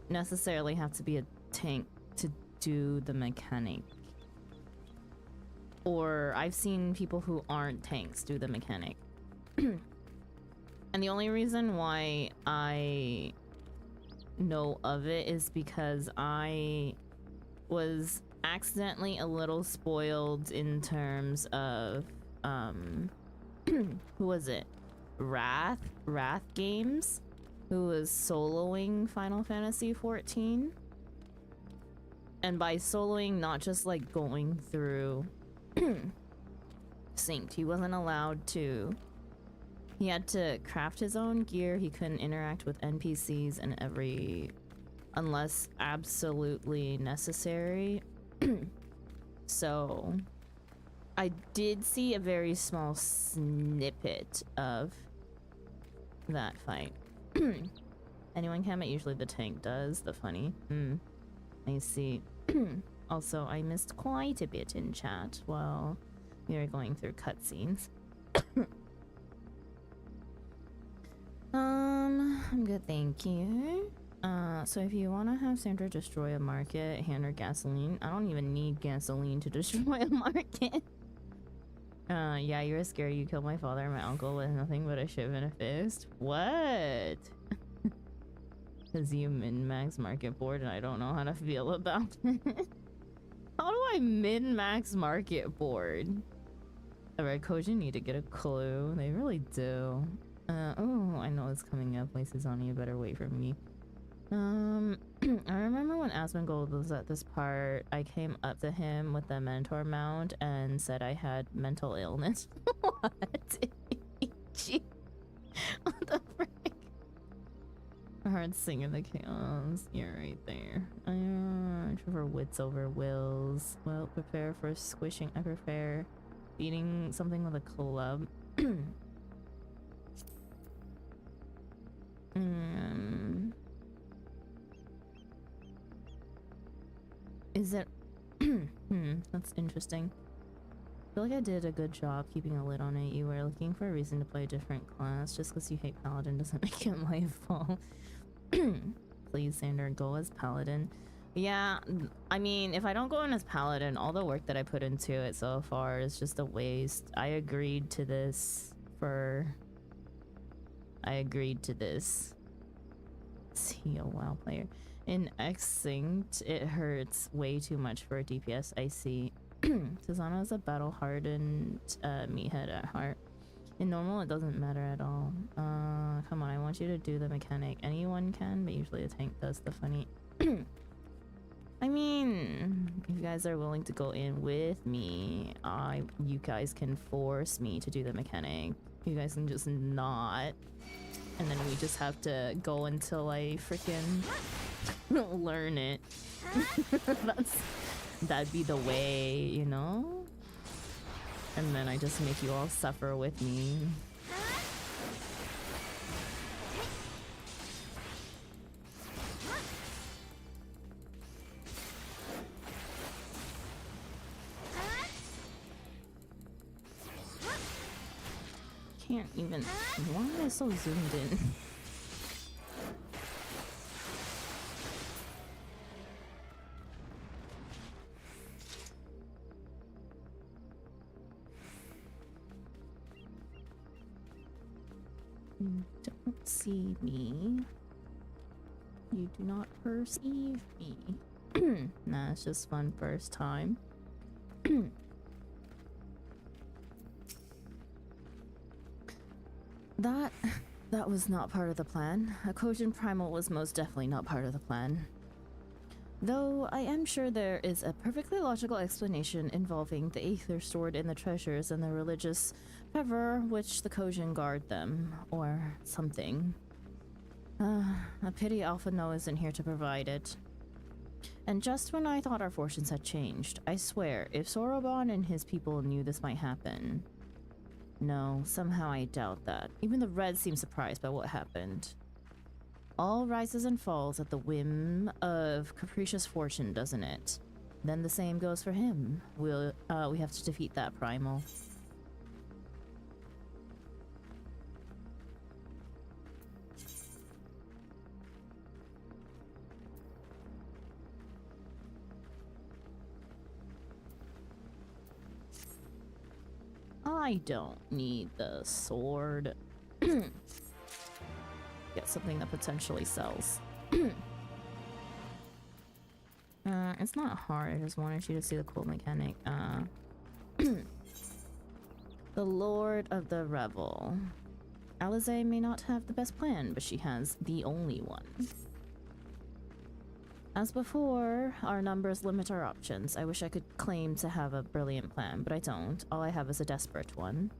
necessarily have to be a tank to do the mechanic. Or I've seen people who aren't tanks do the mechanic. And the only reason why I know of it is because I was accidentally a little spoiled in terms of who was it? Wrath Games, who was soloing Final Fantasy XIV. And by soloing, not just like going through synced. He wasn't allowed to. He had to craft his own gear. He couldn't interact with NPCs and unless absolutely necessary. So I did see a very small snippet of that fight. Anyone can, but usually the tank does. The funny. I see. Also, I missed quite a bit in chat while we were going through cutscenes. I'm good, thank you. So if you want to have Sandra destroy a market, hand her gasoline. I don't even need gasoline to destroy a market. Yeah, you were scary. You killed my father and my uncle with nothing but a shiv and a fist. What? Because you min-max market board and I don't know how to feel about it. How do I min-max market board? Alright, Koji need to get a clue. They really do. Oh, I know it's coming up. Places on you better wait for me. I remember when Asmongold was at this part, I came up to him with the mentor mount and said I had mental illness. What? Gee. What the frick? I heard singing the chaos. You're right there. I prefer wits over wills. Well, prepare for squishing. I prefer beating something with a club. Is it? That's interesting. I feel like I did a good job keeping a lid on it. You were looking for a reason to play a different class. Just because you hate Paladin doesn't make it my fault. Please, Sander, go as Paladin. Yeah, I mean, if I don't go in as Paladin, all the work that I put into it so far is just a waste. I agreed to this. Is he a WoW player? In Extinct, it hurts way too much for a DPS. I see. Susanna is a battle-hardened meathead at heart. In normal, it doesn't matter at all. Come on, I want you to do the mechanic. Anyone can, but usually a tank does the funny. I mean, if you guys are willing to go in with me, you guys can force me to do the mechanic. You guys can just not. And then we just have to go until I freaking learn it. That'd be the way, you know? And then I just make you all suffer with me. can't even. Why am I so zoomed in? You don't see me. You do not perceive me. Nah, it's just fun first time. That was not part of the plan. A Kojin Primal was most definitely not part of the plan. Though I am sure there is a perfectly logical explanation involving the aether stored in the treasures and the religious fervor which the Kojin guard them, or something. A pity Alpha No isn't here to provide it. And just when I thought our fortunes had changed, I swear, if Soroban and his people knew this might happen. No, somehow I doubt that. Even the Reds seem surprised by what happened. All rises and falls at the whim of capricious fortune, doesn't it? Then the same goes for him. We have to defeat that primal. I don't need the sword. Get something that potentially sells. It's not hard, I just wanted you to see the cool mechanic. The Lord of the Revel. Alize may not have the best plan, but she has the only one. As before, our numbers limit our options. I wish I could claim to have a brilliant plan, but I don't. All I have is a desperate one.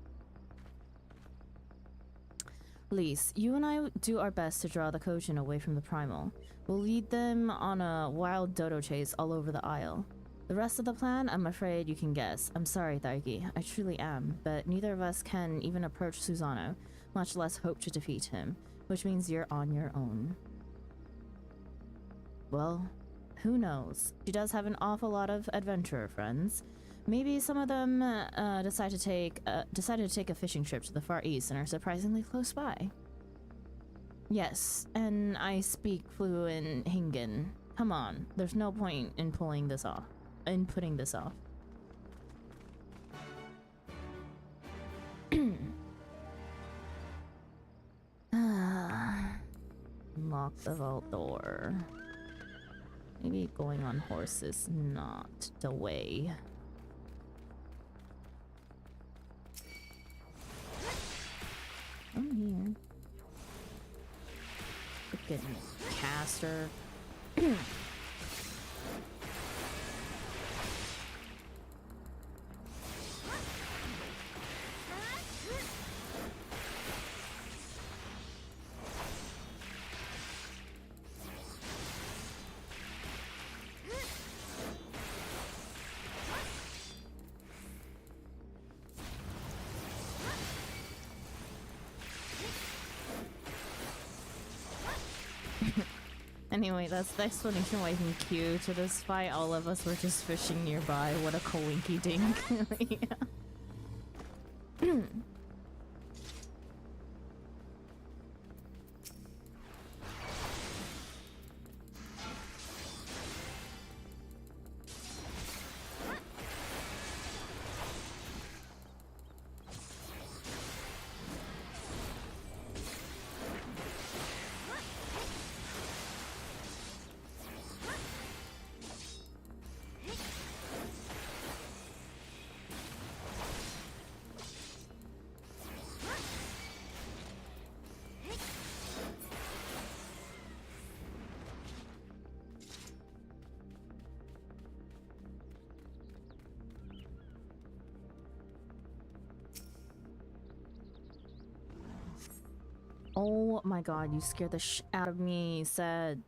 Lise, you and I do our best to draw the Kojin away from the Primal. We'll lead them on a wild dodo chase all over the Isle. The rest of the plan, I'm afraid you can guess. I'm sorry, Thargi. I truly am, but neither of us can even approach Susano, much less hope to defeat him, which means you're on your own. Well, who knows? She does have an awful lot of adventurer friends. Maybe some of them decided to take a fishing trip to the Far East and are surprisingly close by. Yes, and I speak fluent Hingan. Come on, there's no point in putting this off. Lock the vault door. Maybe going on horse is not the way. I'm here. Freaking caster. Anyway, that's the explanation why in queue to this fight. All of us were just fishing nearby. What a coinky dink. Yeah. Oh my god, you scared the sh out of me, said.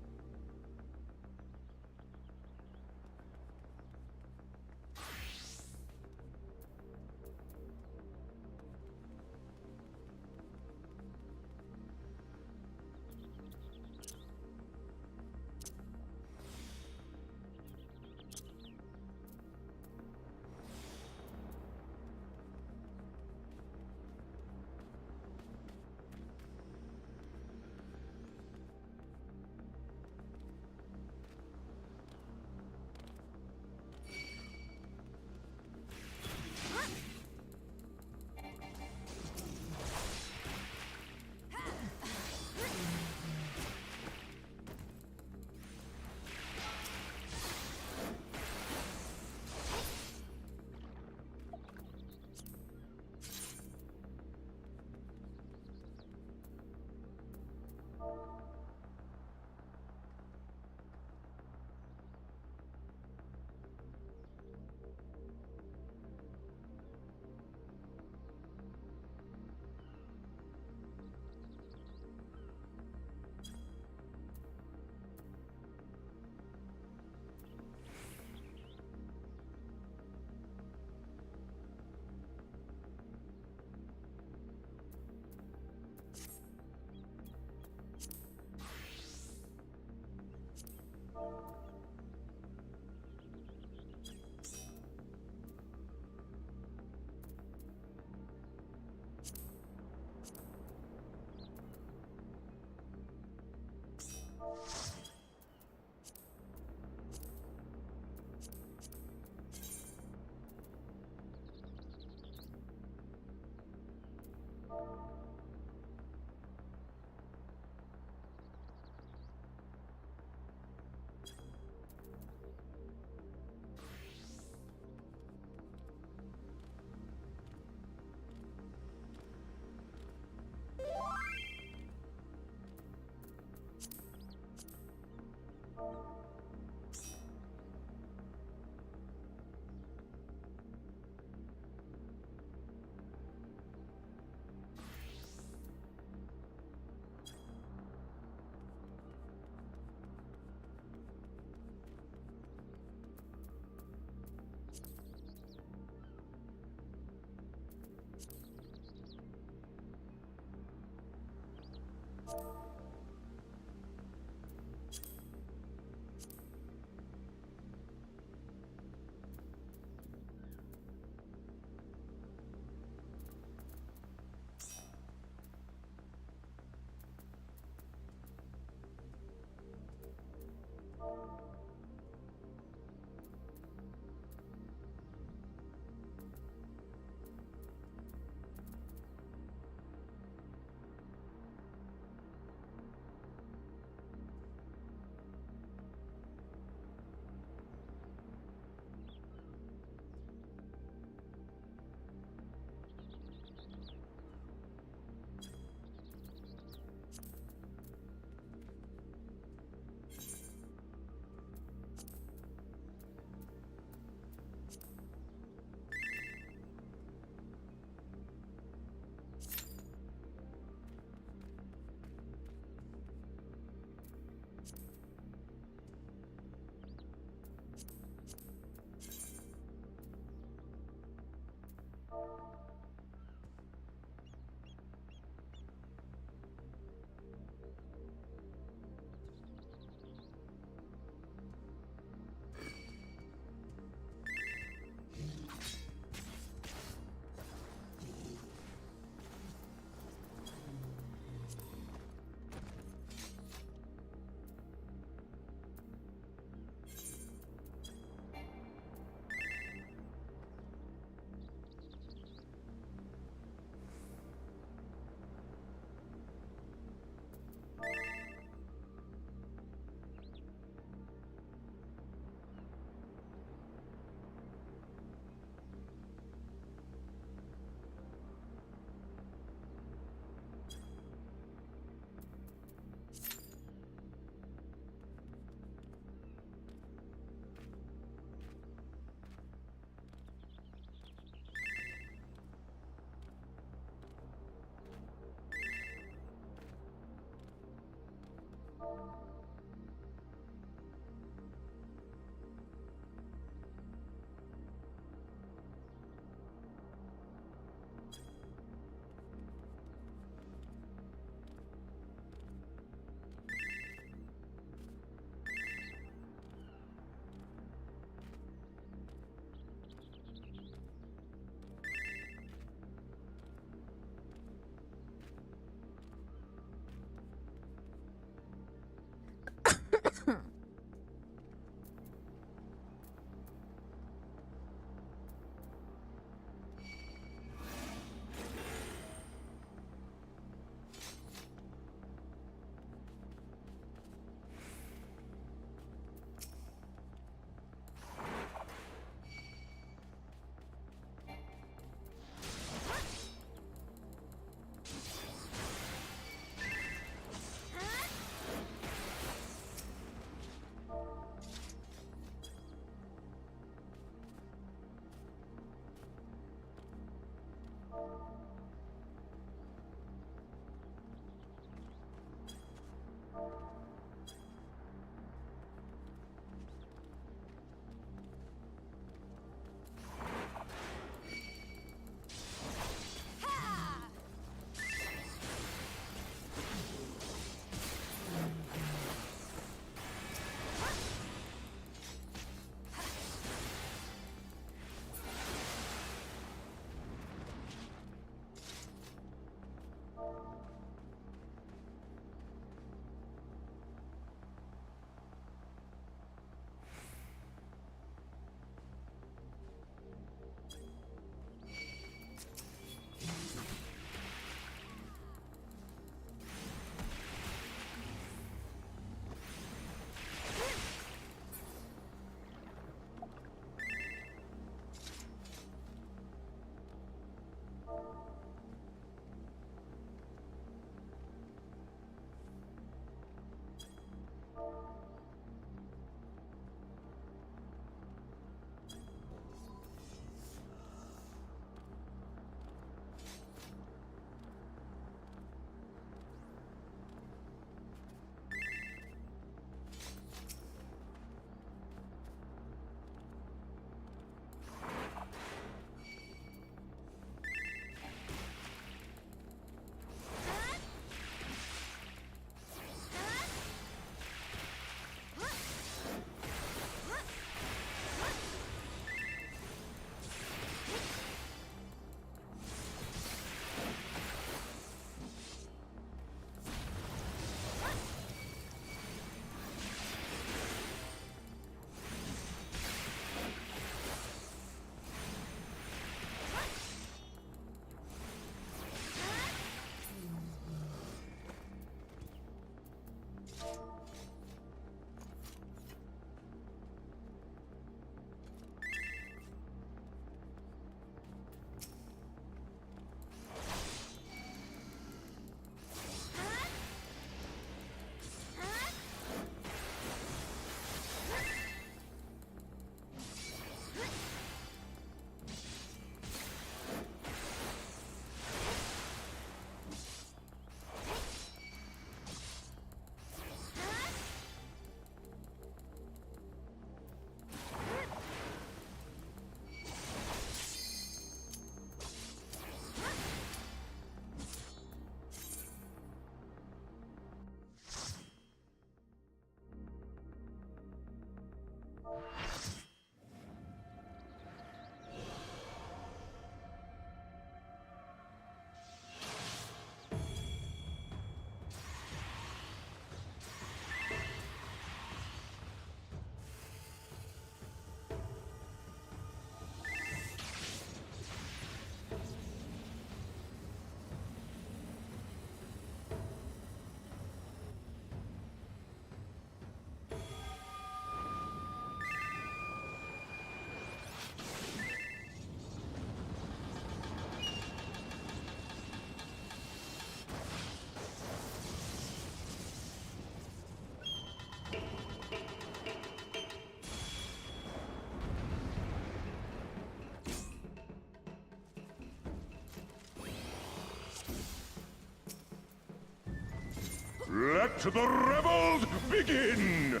Let the revels begin!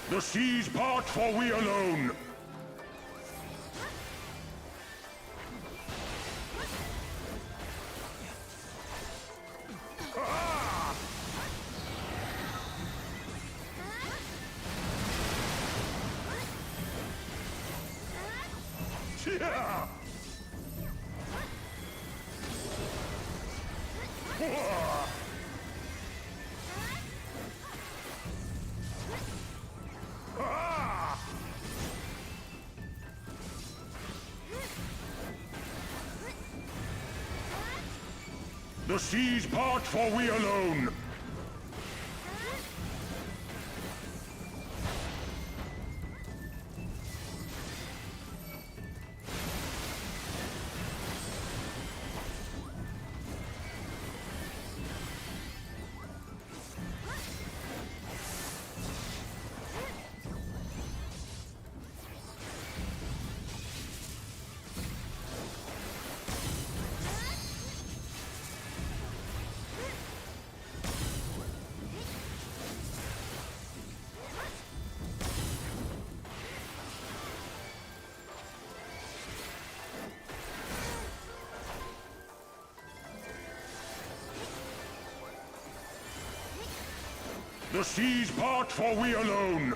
The seas part, for we alone. Yeah! The seas part, for we alone. The seas part, for we alone.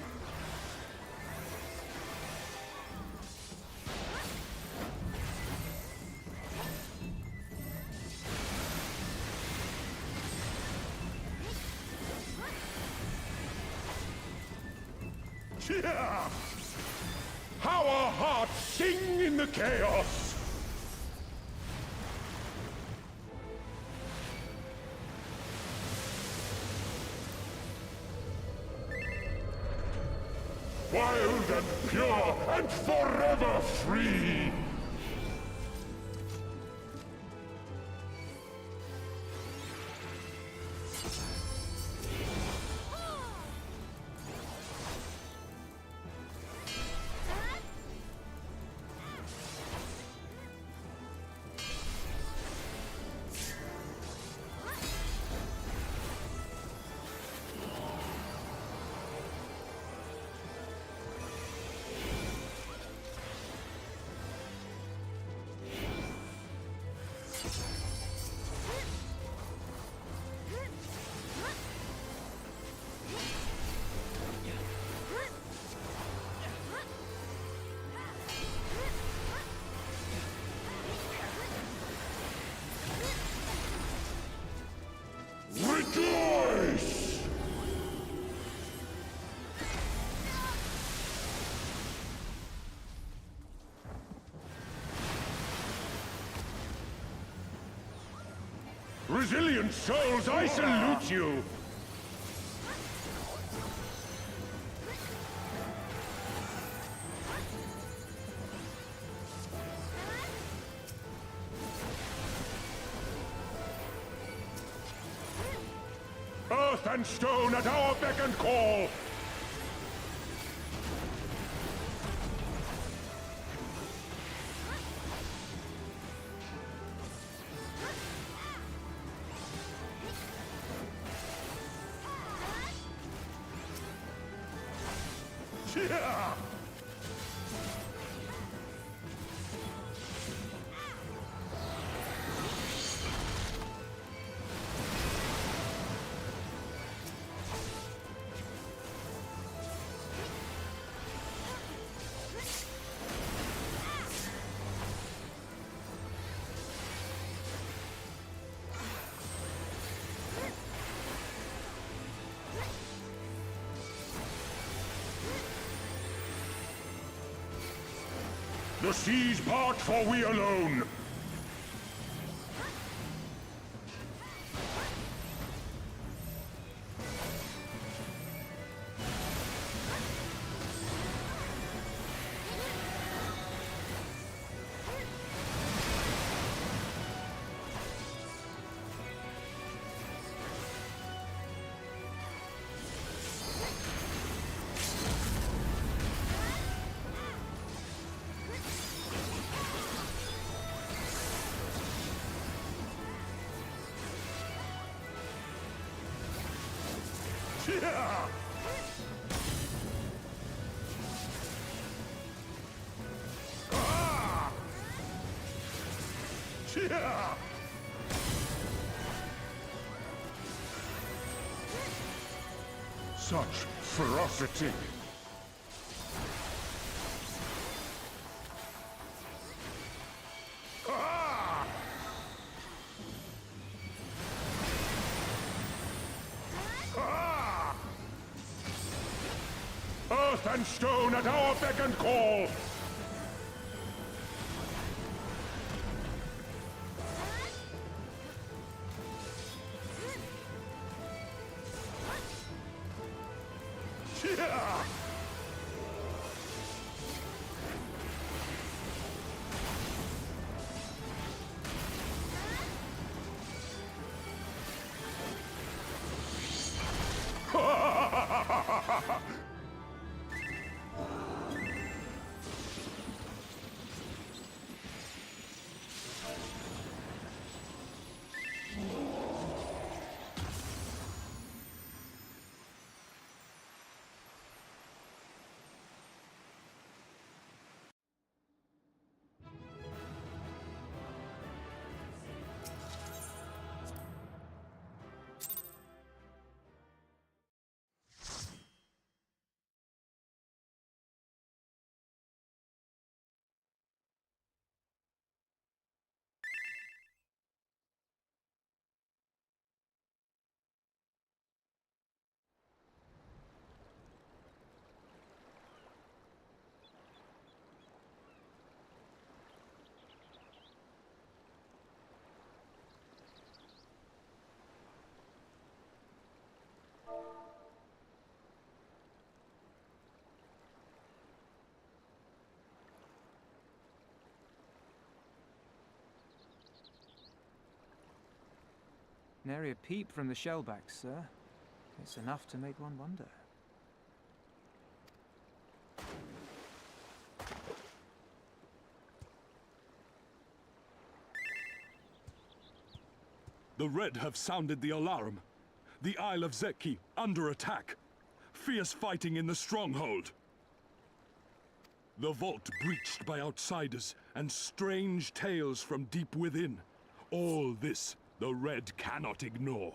Yeah! How our hearts sing in the chaos! Wild and pure and forever free! Rejoice! Resilient souls, I salute you! Earth and stone at our beck and call! Yeah! The seas part for we alone. Yeah! Ah! Yeah! Such ferocity. Ah! Ah! Earth and stone at our beck and call! Yeah! Nary a peep from the shellbacks, sir. It's enough to make one wonder. The Red have sounded the alarm. The Isle of Zeki under attack. Fierce fighting in the stronghold. The vault breached by outsiders and strange tales from deep within. All this the Red cannot ignore.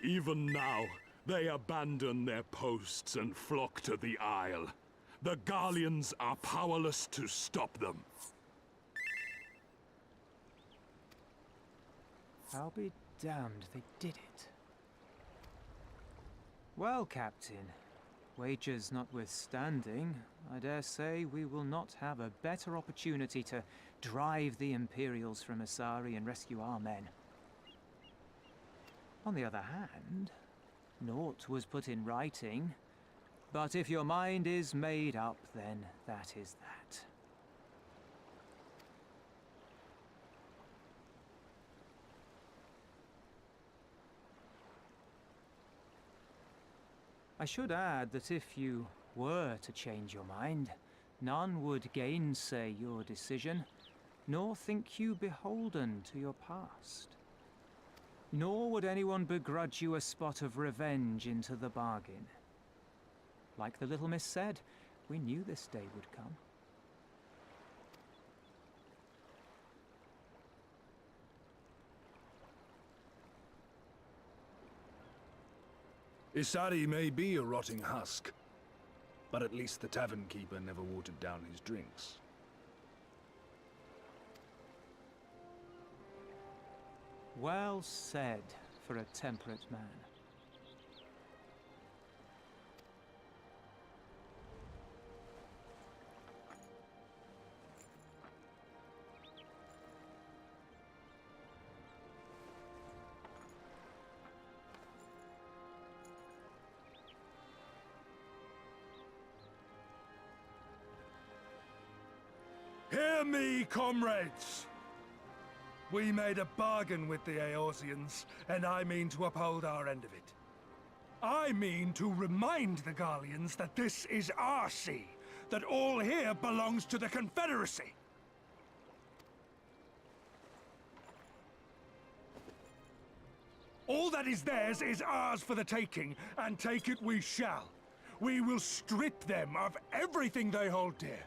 Even now, they abandon their posts and flock to the Isle. The Garleans are powerless to stop them. I'll be damned they did it. Well, Captain, wagers notwithstanding, I dare say we will not have a better opportunity to drive the Imperials from Asari and rescue our men. On the other hand, naught was put in writing, but if your mind is made up, then that is that. I should add that if you were to change your mind, none would gainsay your decision, nor think you beholden to your past. Nor would anyone begrudge you a spot of revenge into the bargain. Like the little miss said, we knew this day would come. Isari may be a rotting husk, but at least the tavern keeper never watered down his drinks. Well said for a temperate man. Hear me, comrades! We made a bargain with the Eorzeans, and I mean to uphold our end of it. I mean to remind the Garleans that this is our sea, that all here belongs to the Confederacy. All that is theirs is ours for the taking, and take it we shall. We will strip them of everything they hold dear.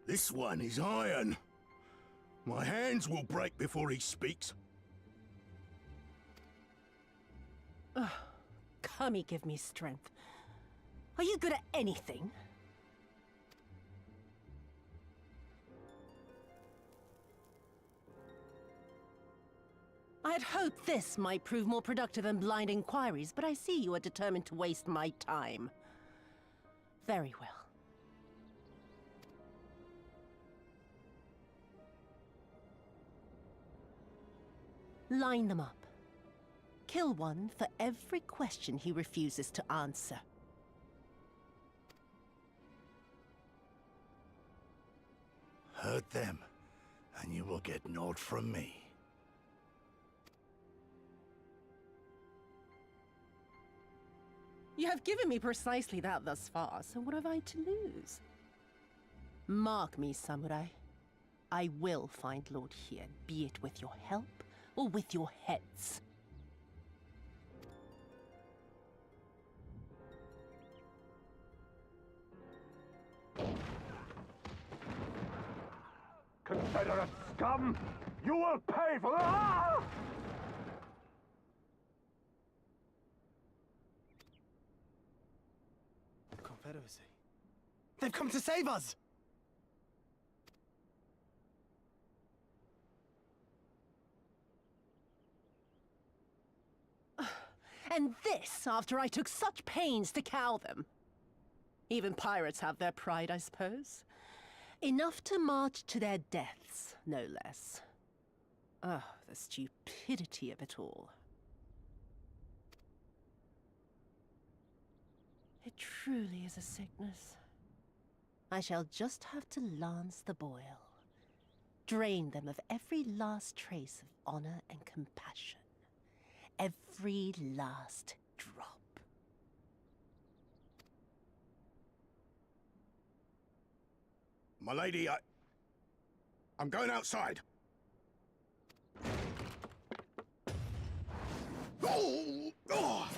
This one is iron. My hands will break before he speaks. Kami, give me strength. Are you good at anything? I had hoped this might prove more productive than blind inquiries, but I see you are determined to waste my time. Very well. Line them up. Kill one for every question he refuses to answer. Hurt them, and you will get naught from me. You have given me precisely that thus far, so what have I to lose? Mark me, samurai. I will find Lord Hien, be it with your help or with your heads. Confederate scum! You will pay for that! Confederacy. They've come to save us! And this after I took such pains to cow them. Even pirates have their pride, I suppose. Enough to march to their deaths, no less. Oh, the stupidity of it all. It truly is a sickness. I shall just have to lance the boil. Drain them of every last trace of honor and compassion. Every last drop. My lady, I'm going outside. Oh! Oh!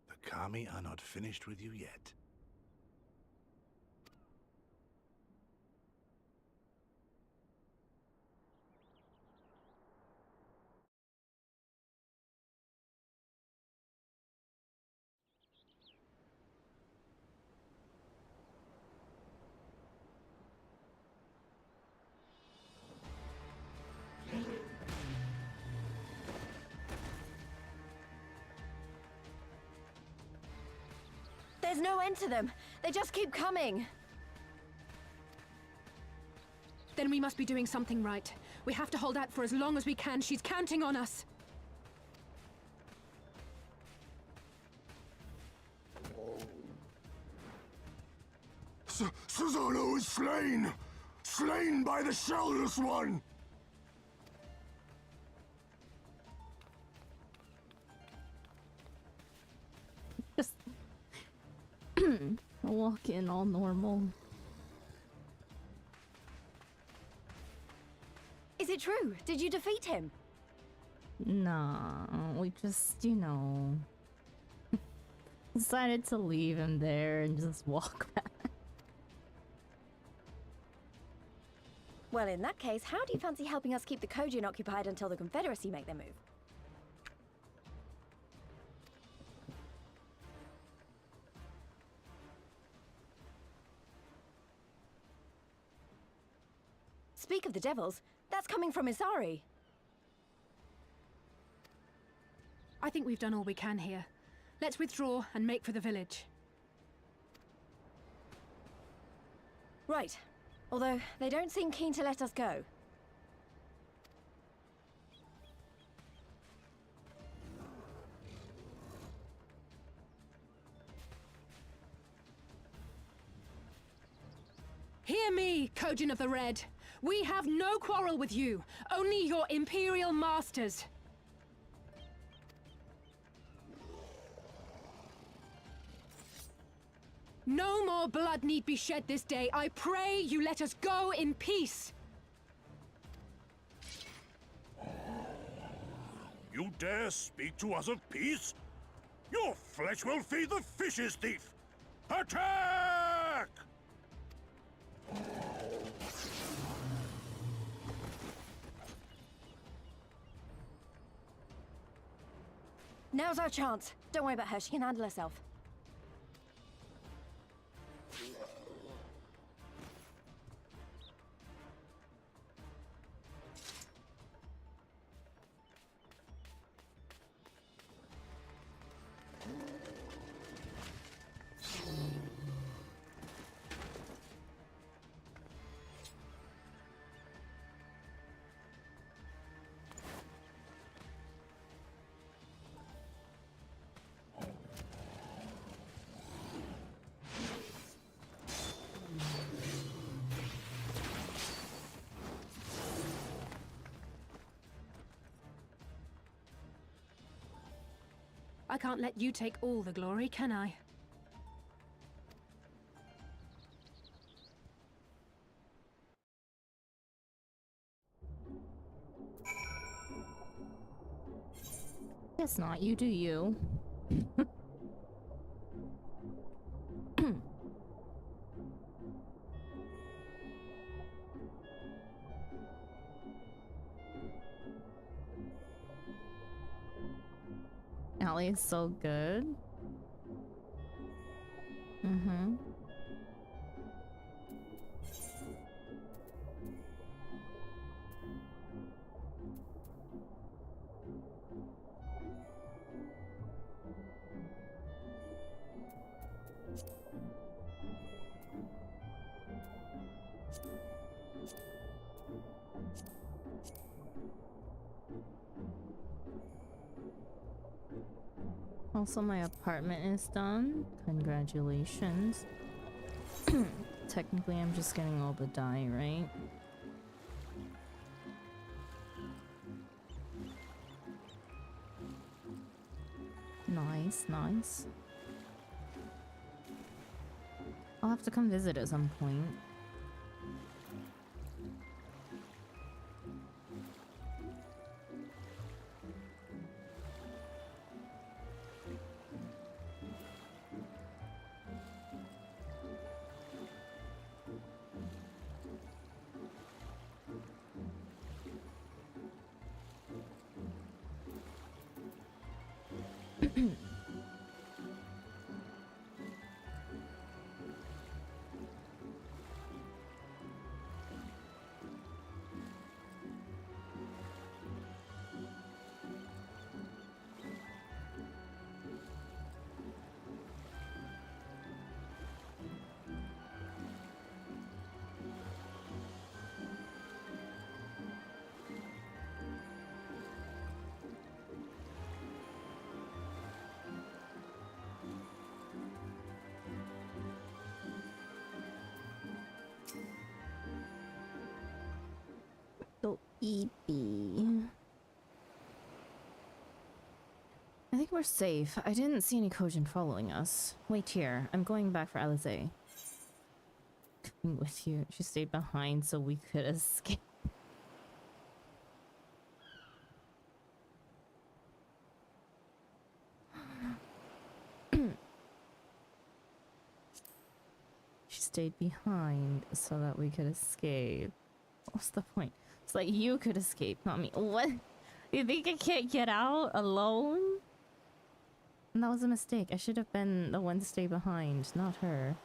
The Kami are not finished with you yet. There's no end to them. They just keep coming. Then we must be doing something right. We have to hold out for as long as we can. She's counting on us. Susano is slain! Slain by the Shellless One! Just walk in all normal. Is it true? Did you defeat him? Nah, we just, decided to leave him there and just walk back. Well, in that case, how do you fancy helping us keep the Kojin occupied until the Confederacy make their move? Speak of the devils, that's coming from Isari. I think we've done all we can here. Let's withdraw and make for the village. Right. Although, they don't seem keen to let us go. Hear me, Kojin of the Red. We have no quarrel with you, only your Imperial masters. No more blood need be shed this day. I pray you let us go in peace. You dare speak to us of peace? Your flesh will feed the fishes, thief! Attack! Now's our chance. Don't worry about her, she can handle herself. I can't let you take all the glory, can I? Guess not. You do you. Allie is so good. Mm-hmm. Also, my apartment is done. Congratulations. Technically, I'm just getting all the dye, right? Nice, nice. I'll have to come visit at some point. So eepy. I think we're safe. I didn't see any Kojin following us. Wait here. I'm going back for Alizé. Coming with you. She stayed behind so we could escape. She stayed behind so that we could escape. What's the point? It's like you could escape, not me. What? You think I can't get out alone? And that was a mistake. I should have been the one to stay behind, not her.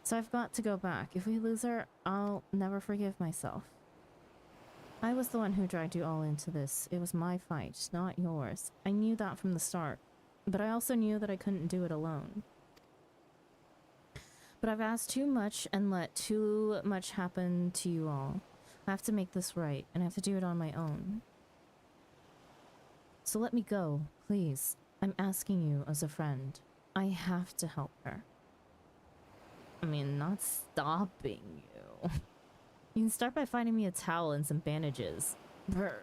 So I've got to go back. If we lose her, I'll never forgive myself. I was the one who dragged you all into this. It was my fight, not yours. I knew that from the start. But I also knew that I couldn't do it alone. But I've asked too much and let too much happen to you all. I have to make this right, and I have to do it on my own. So let me go, please. I'm asking you as a friend. I have to help her. I mean, not stopping you. You can start by finding me a towel and some bandages. Brr.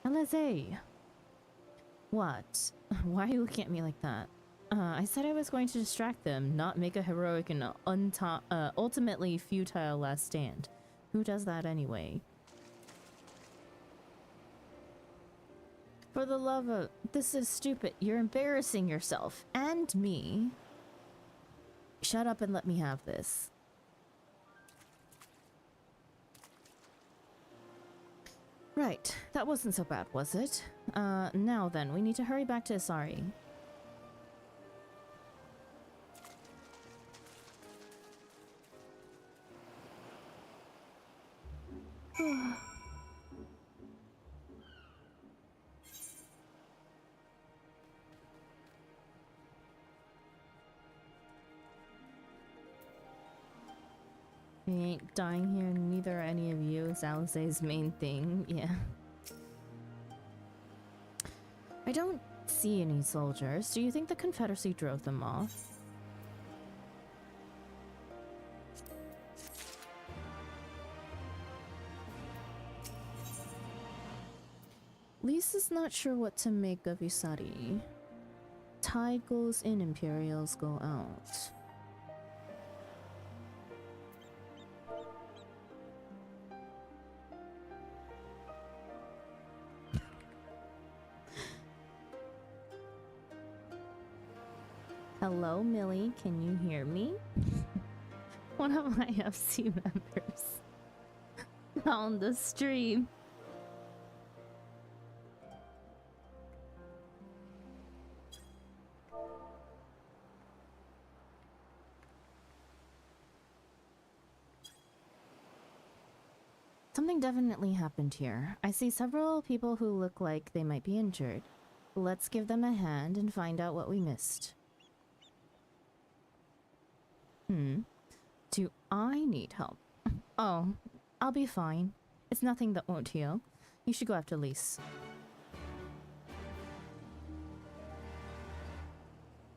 Alize. What? Why are you looking at me like that? I said I was going to distract them, not make a heroic and ultimately futile last stand. Who does that anyway? For the love of... This is stupid. You're embarrassing yourself. And me. Shut up and let me have this. Right. That wasn't so bad, was it? Now then, we need to hurry back to Asari. I ain't dying here, neither are any of you. Is Alize's main thing. Yeah. I don't see any soldiers. Do you think the Confederacy drove them off? Lisa's not sure what to make of Usari. Tide goes in, Imperials go out. Hello, Millie. Can you hear me? One of my FC members on the stream. Something definitely happened here. I see several people who look like they might be injured. Let's give them a hand and find out what we missed. Do I need help? Oh, I'll be fine. It's nothing that won't heal. You should go after Lise.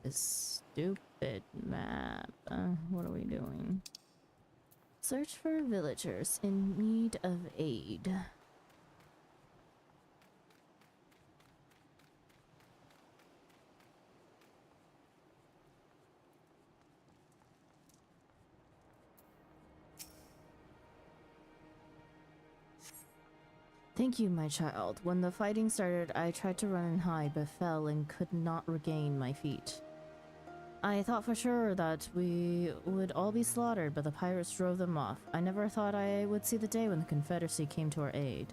This stupid map. What are we doing? Search for villagers in need of aid. Thank you, my child. When the fighting started, I tried to run and hide, but fell and could not regain my feet. I thought for sure that we would all be slaughtered, but the pirates drove them off. I never thought I would see the day when the Confederacy came to our aid.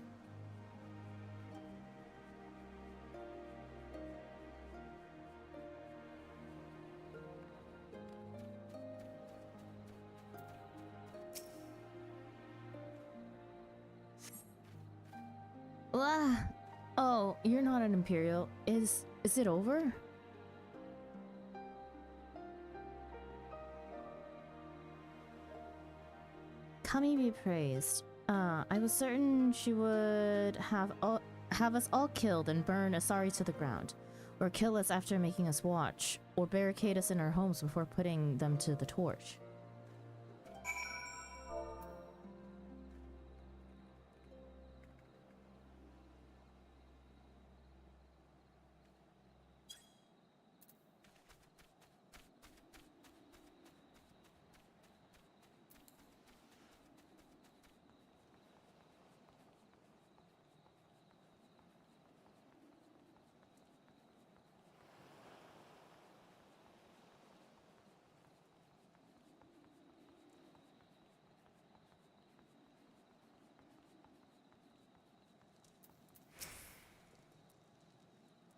Oh, you're not an Imperial. Is it over? Kami be praised. I was certain she would have us all killed and burn Asari to the ground, or kill us after making us watch, or barricade us in our homes before putting them to the torch.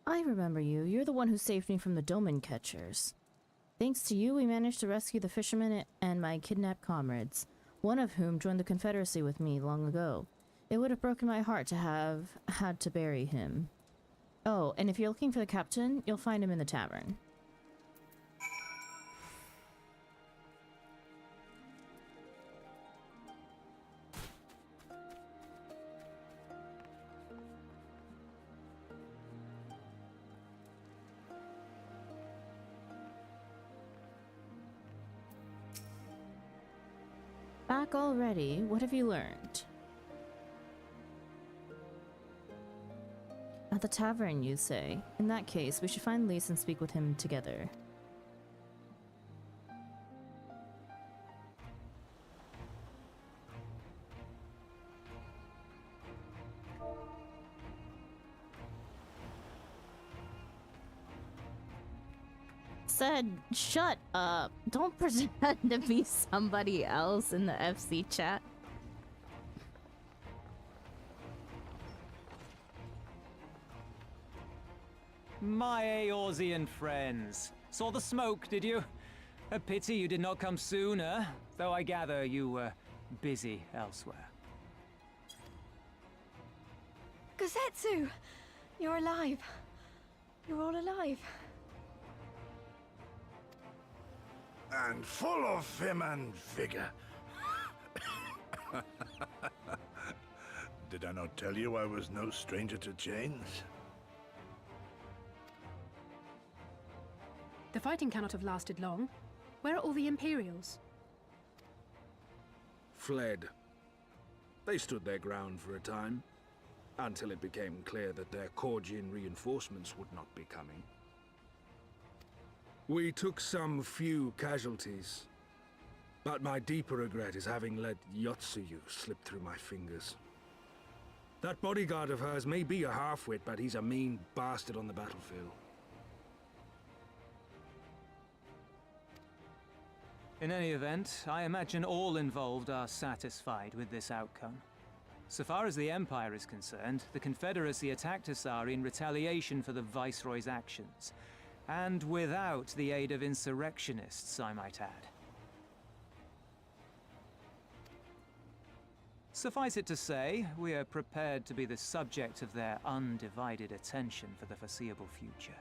I remember you. You're the one who saved me from the Doman catchers. Thanks to you, we managed to rescue the fisherman and my kidnapped comrades, one of whom joined the Confederacy with me long ago. It would have broken my heart to have had to bury him. Oh, and if you're looking for the captain, you'll find him in the tavern. Back already? What have you learned? At the tavern, you say? In that case, we should find Lys and speak with him together. Said, shut up. Don't pretend to be somebody else in the FC chat. My Eorzean friends. Saw the smoke, did you? A pity you did not come sooner, though I gather you were busy elsewhere. Gosetsu! You're alive. You're all alive. And full of vim and vigor. Did I not tell you I was no stranger to chains? The fighting cannot have lasted long. Where are all the Imperials? Fled. They stood their ground for a time, until it became clear that their Korgian reinforcements would not be coming. We took some few casualties, but my deeper regret is having let Yotsuyu slip through my fingers. That bodyguard of hers may be a half-wit, but he's a mean bastard on the battlefield. In any event, I imagine all involved are satisfied with this outcome. So far as the Empire is concerned, the Confederacy attacked Asari in retaliation for the Viceroy's actions. And without the aid of insurrectionists, I might add. Suffice it to say, we are prepared to be the subject of their undivided attention for the foreseeable future.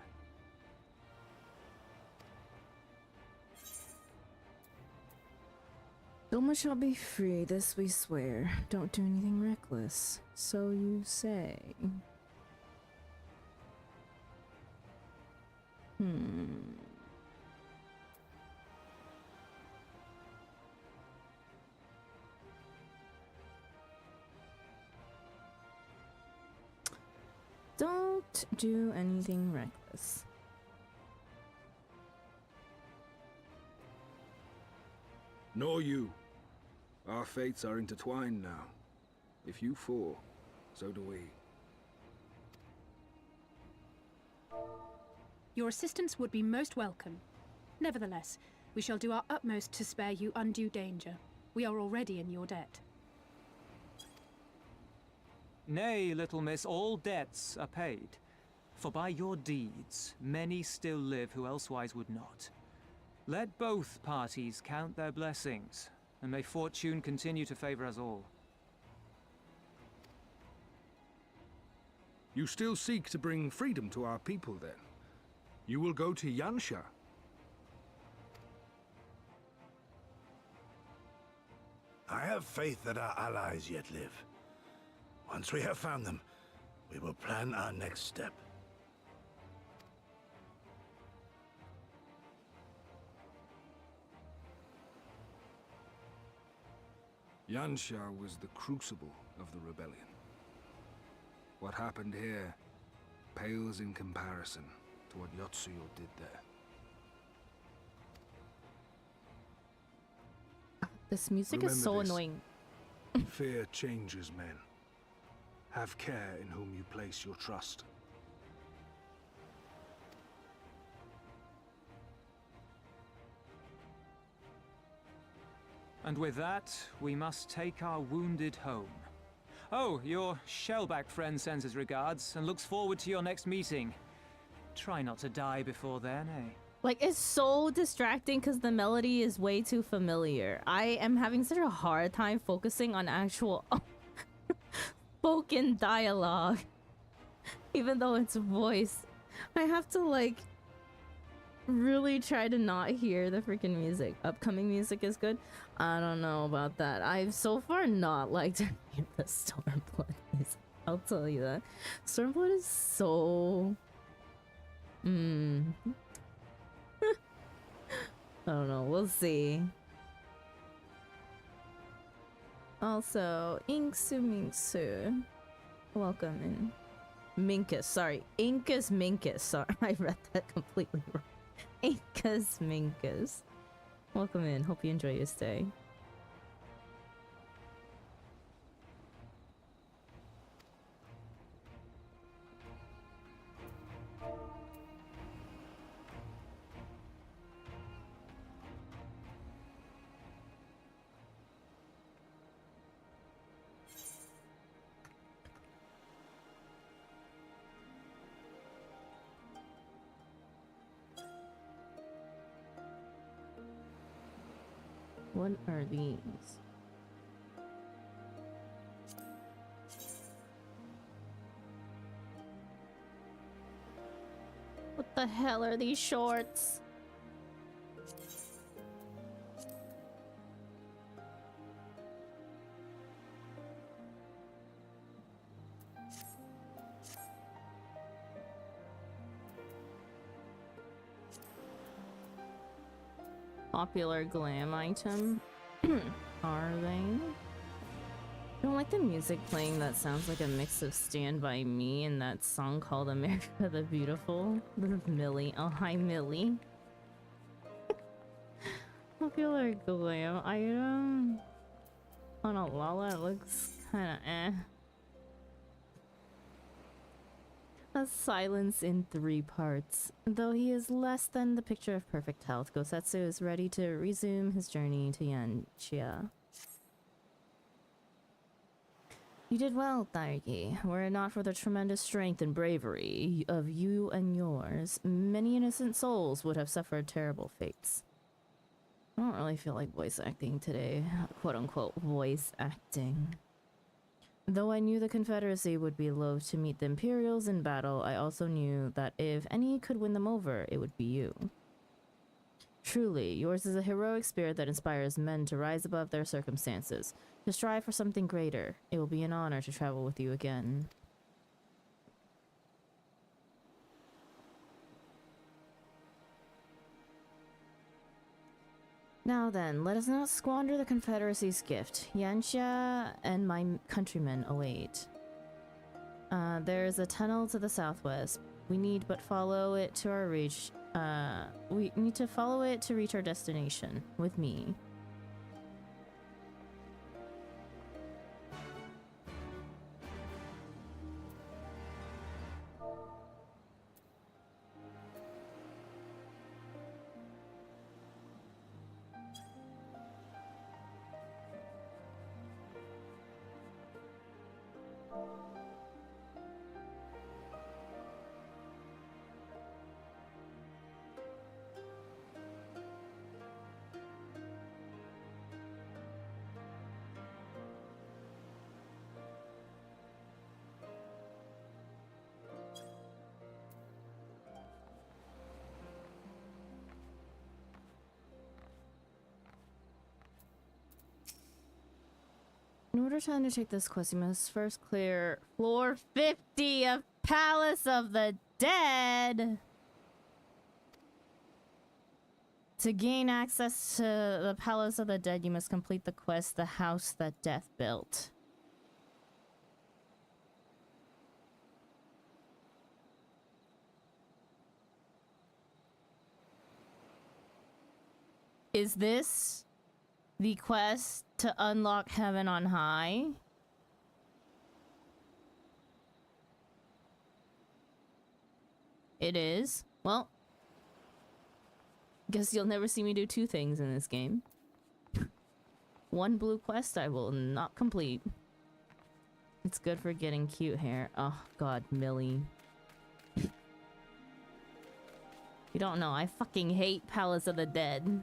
Doma shall be free, this we swear. Don't do anything reckless. So you say. Don't do anything reckless. Nor you. Our fates are intertwined now. If you fall, so do we. Your assistance would be most welcome. Nevertheless, we shall do our utmost to spare you undue danger. We are already in your debt. Nay, little miss, all debts are paid. For by your deeds, many still live who elsewise would not. Let both parties count their blessings, and may fortune continue to favor us all. You still seek to bring freedom to our people, then? You will go to Yansha. I have faith that our allies yet live. Once we have found them, we will plan our next step. Yansha was the crucible of the rebellion. What happened here pales in comparison to what Yotsuyu did there. This music is so annoying. Fear changes men. Have care in whom you place your trust. And with that, we must take our wounded home. Oh, your shellback friend sends his regards and looks forward to your next meeting. Try not to die before then, eh? Like, it's so distracting because the melody is way too familiar. I am having such a hard time focusing on actual spoken dialogue. Even though it's voice. I have to, like, really try to not hear the freaking music. Upcoming music is good. I don't know about that. I've so far not liked any of the Stormblood music. I'll tell you that. Stormblood is so... I don't know, we'll see. Also, Inksu Minksu. Welcome in. Minkus, sorry. Inkus Minkus. Sorry, I read that completely wrong. Inkus Minkus. Welcome in. Hope you enjoy your stay. What are these? What the hell are these shorts? Popular glam item. Are they? I don't like the music playing that sounds like a mix of Stand By Me and that song called America the Beautiful. Millie. Oh, hi, Millie. Popular glam item. On a Lala, it looks kinda eh. A silence in 3 parts. Though he is less than the picture of perfect health, Gosetsu is ready to resume his journey to Yanxia. You did well, Daigi. Were it not for the tremendous strength and bravery of you and yours, many innocent souls would have suffered terrible fates. I don't really feel like voice acting today. Quote-unquote voice acting. Though I knew the Confederacy would be loath to meet the Imperials in battle, I also knew that if any could win them over, it would be you. Truly, yours is a heroic spirit that inspires men to rise above their circumstances, to strive for something greater. It will be an honor to travel with you again. Now then, let us not squander the Confederacy's gift. Yanxia and my countrymen await. There is a tunnel to the southwest. We need but follow it to our reach. We need to follow it to reach our destination. With me. In order to undertake this quest, you must first clear floor 50 of Palace of the Dead. To gain access to the Palace of the Dead, you must complete the quest, The House That Death Built. Is this the quest to unlock Heaven on High? It is. Well, guess you'll never see me do 2 things in this game. 1 blue quest I will not complete. It's good for getting cute hair. Oh god, Millie. You don't know, I fucking hate Palace of the Dead.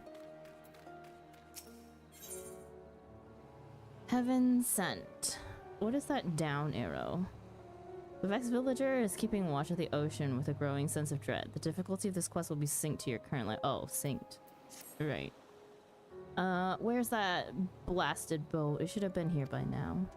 Heaven Sent. What is that down arrow? The Vex villager is keeping watch of the ocean with a growing sense of dread. The difficulty of this quest will be synced to your current life. Oh, synced. Right. Where's that blasted boat? It should have been here by now.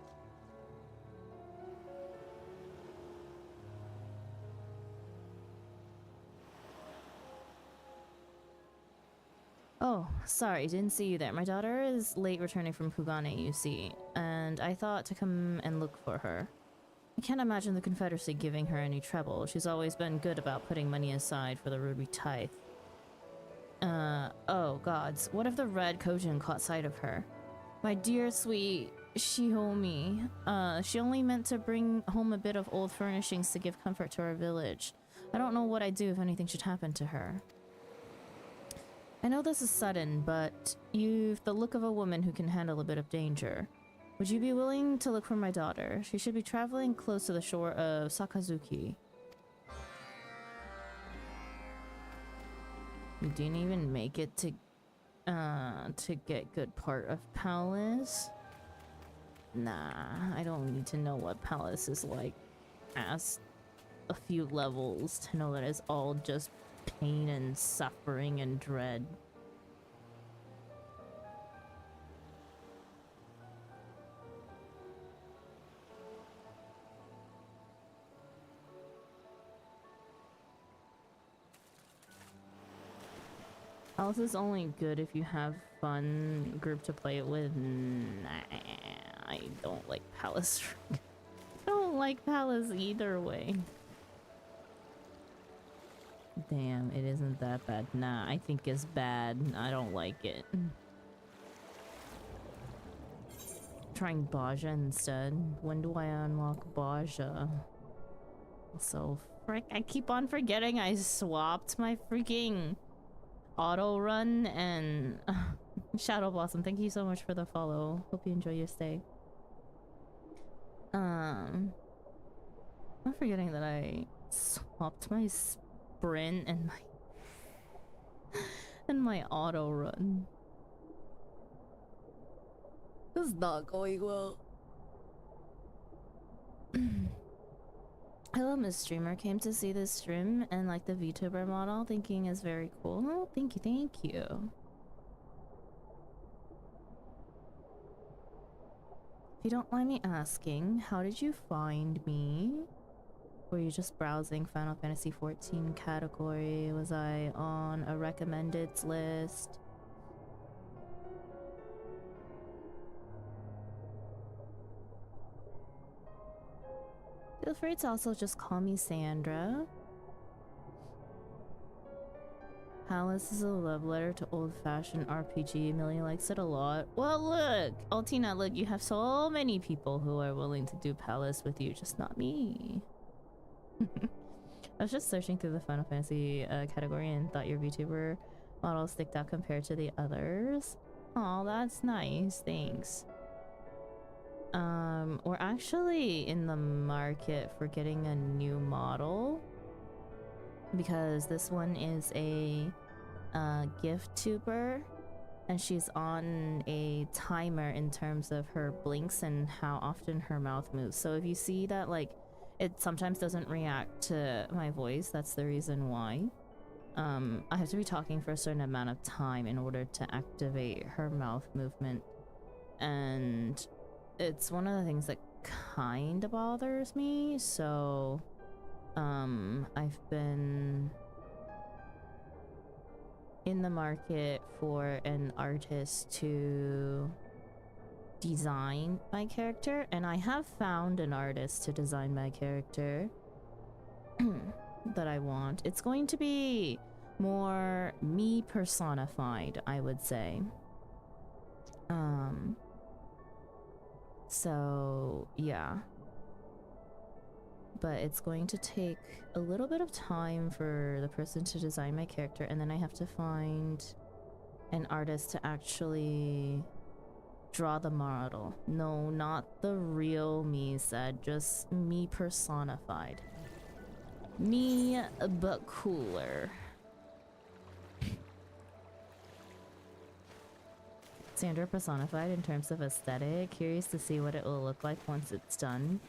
Oh, sorry, didn't see you there. My daughter is late returning from Kugane, you see, and I thought to come and look for her. I can't imagine the Confederacy giving her any trouble. She's always been good about putting money aside for the Ruby Tithe. Oh gods, what if the Red Kojin caught sight of her? My dear sweet Shihomi, she only meant to bring home a bit of old furnishings to give comfort to our village. I don't know what I'd do if anything should happen to her. I know this is sudden, but you've the look of a woman who can handle a bit of danger. Would you be willing to look for my daughter? She should be traveling close to the shore of Sakazuki. You didn't even make it to get good part of Palace? Nah, I don't need to know what Palace is like past a few levels to know that it's all just pain and suffering and dread. Palace is only good if you have fun group to play it with. Nah, I don't like Palace. I don't like Palace either way. Damn, it isn't that bad. Nah, I think it's bad. I don't like it. Trying Baja instead. When do I unlock Baja? So, frick, I keep on forgetting I swapped my freaking auto run and Shadow Blossom, thank you so much for the follow. Hope you enjoy your stay. I'm forgetting that I swapped my sprint and my auto run. This is not going well. Hello, Miss Streamer. Came to see this stream and like the VTuber model, thinking is very cool. Oh, thank you, thank you. If you don't mind me asking, how did you find me? Were you just browsing Final Fantasy XIV category? Was I on a recommended list? Feel free to also just call me Sandra. Palace is a love letter to old-fashioned RPG. Millie likes it a lot. Well, look! Altina, look, you have so many people who are willing to do Palace with you, just not me. I was just searching through the Final Fantasy category and thought your VTuber model sticked out compared to the others. Oh, that's nice. Thanks. We're actually in the market for getting a new model because this one is a gift tuber and she's on a timer in terms of her blinks and how often her mouth moves. So if you see that like it sometimes doesn't react to my voice, that's the reason why. I have to be talking for a certain amount of time in order to activate her mouth movement, and it's one of the things that kind of bothers me. So I've been in the market for an artist to design my character, and I have found an artist to design my character that I want. It's going to be more me personified, I would say. So yeah, but it's going to take a little bit of time for the person to design my character, and then I have to find an artist to actually draw the model. No, not the real me said, just me personified. Me, but cooler. Sandra personified in terms of aesthetic. Curious to see what it will look like once it's done.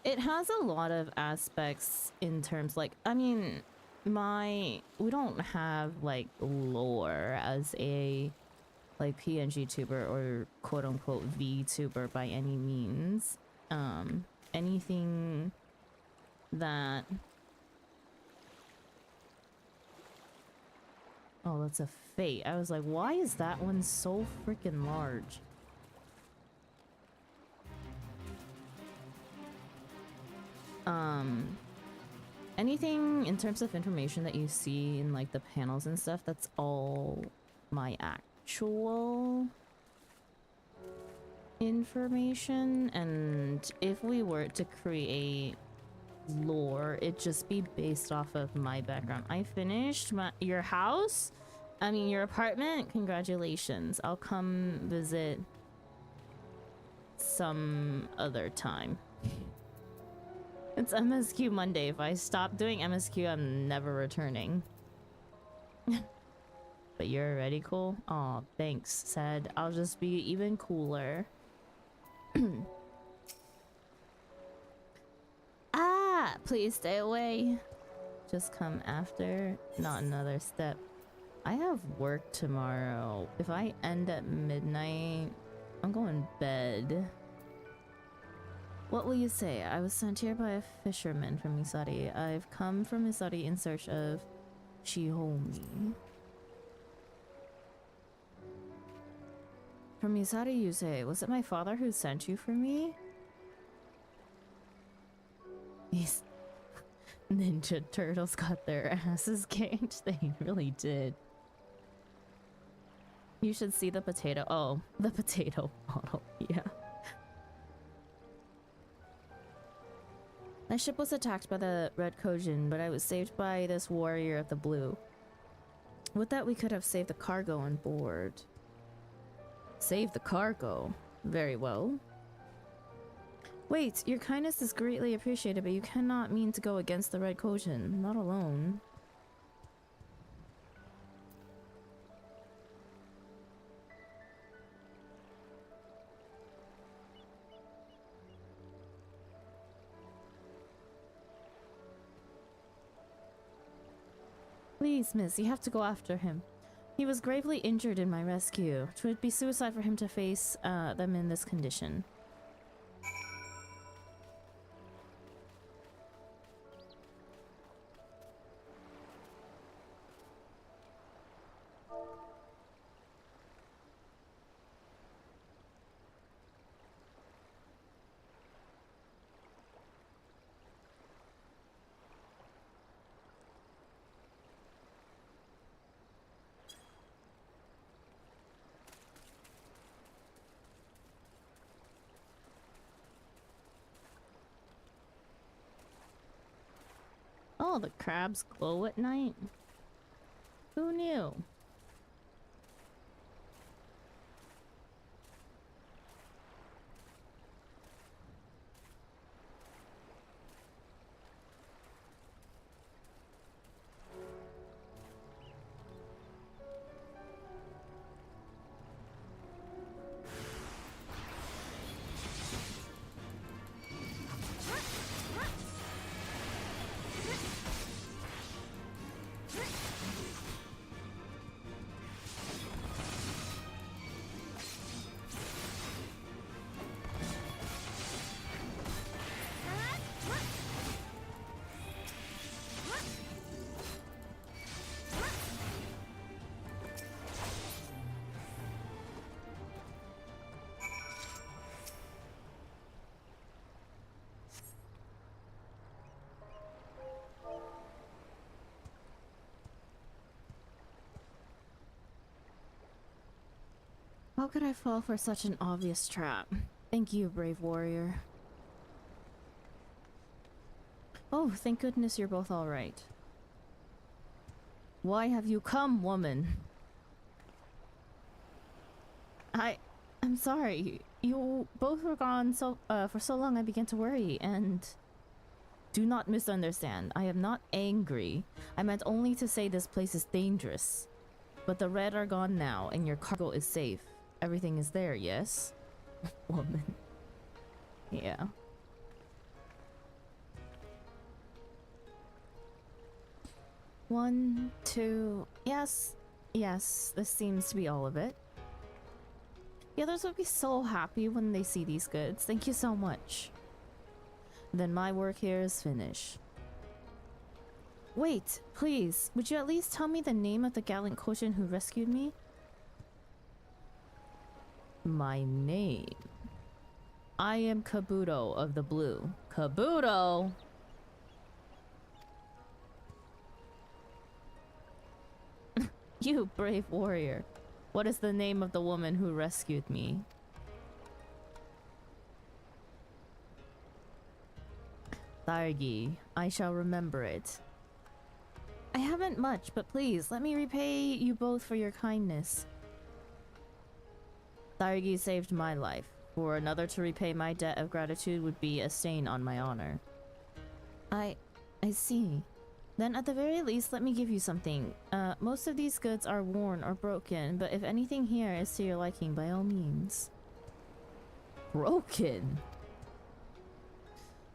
It has a lot of aspects in terms like, I mean, we don't have like lore as a like PNG tuber or quote unquote VTuber by any means. Anything that... Oh, that's a fate. I was like, why is that one so freaking large? Anything in terms of information that you see in like the panels and stuff, that's all my actual information. And if we were to create lore, it'd just be based off of my background. I finished your house? I mean, your apartment? Congratulations. I'll come visit some other time. It's MSQ Monday. If I stop doing MSQ, I'm never returning. But you're already cool? Aw, thanks, said. I'll just be even cooler. Ah, please stay away. Just come after. Not another step. I have work tomorrow. If I end at midnight, I'm going to bed. What will you say? I was sent here by a fisherman from Misari. I've come from Misari in search of Shihomi. From Misari, you say. Was it my father who sent you for me? These Ninja Turtles got their asses kicked. They really did. You should see the potato. Oh, the potato bottle. Yeah. My ship was attacked by the Red Kojin, but I was saved by this warrior of the blue. With that, we could have saved the cargo on board. Save the cargo? Very well. Wait, your kindness is greatly appreciated, but you cannot mean to go against the Red Kojin. Not alone. Please, miss, you have to go after him. He was gravely injured in my rescue. It would be suicide for him to face them in this condition. Oh, the crabs glow at night? Who knew? How could I fall for such an obvious trap? Thank you, brave warrior. Oh, thank goodness you're both all right. Why have you come, woman? I'm sorry. You both were gone for so long I began to worry, and... Do not misunderstand. I am not angry. I meant only to say this place is dangerous. But the red are gone now, and your cargo is safe. Everything is there, yes? Woman. Yeah. One, two... Yes. Yes, this seems to be all of it. The others would be so happy when they see these goods. Thank you so much. Then my work here is finished. Wait, please, would you at least tell me the name of the gallant Kojin who rescued me? My name? I am Kabuto of the Blue. Kabuto? You brave warrior. What is the name of the woman who rescued me? Thargi. I shall remember it. I haven't much, but please, let me repay you both for your kindness. Thargi saved my life. For another to repay my debt of gratitude would be a stain on my honor. I see. Then at the very least, let me give you something. Most of these goods are worn or broken, but if anything here is to your liking, by all means. Broken?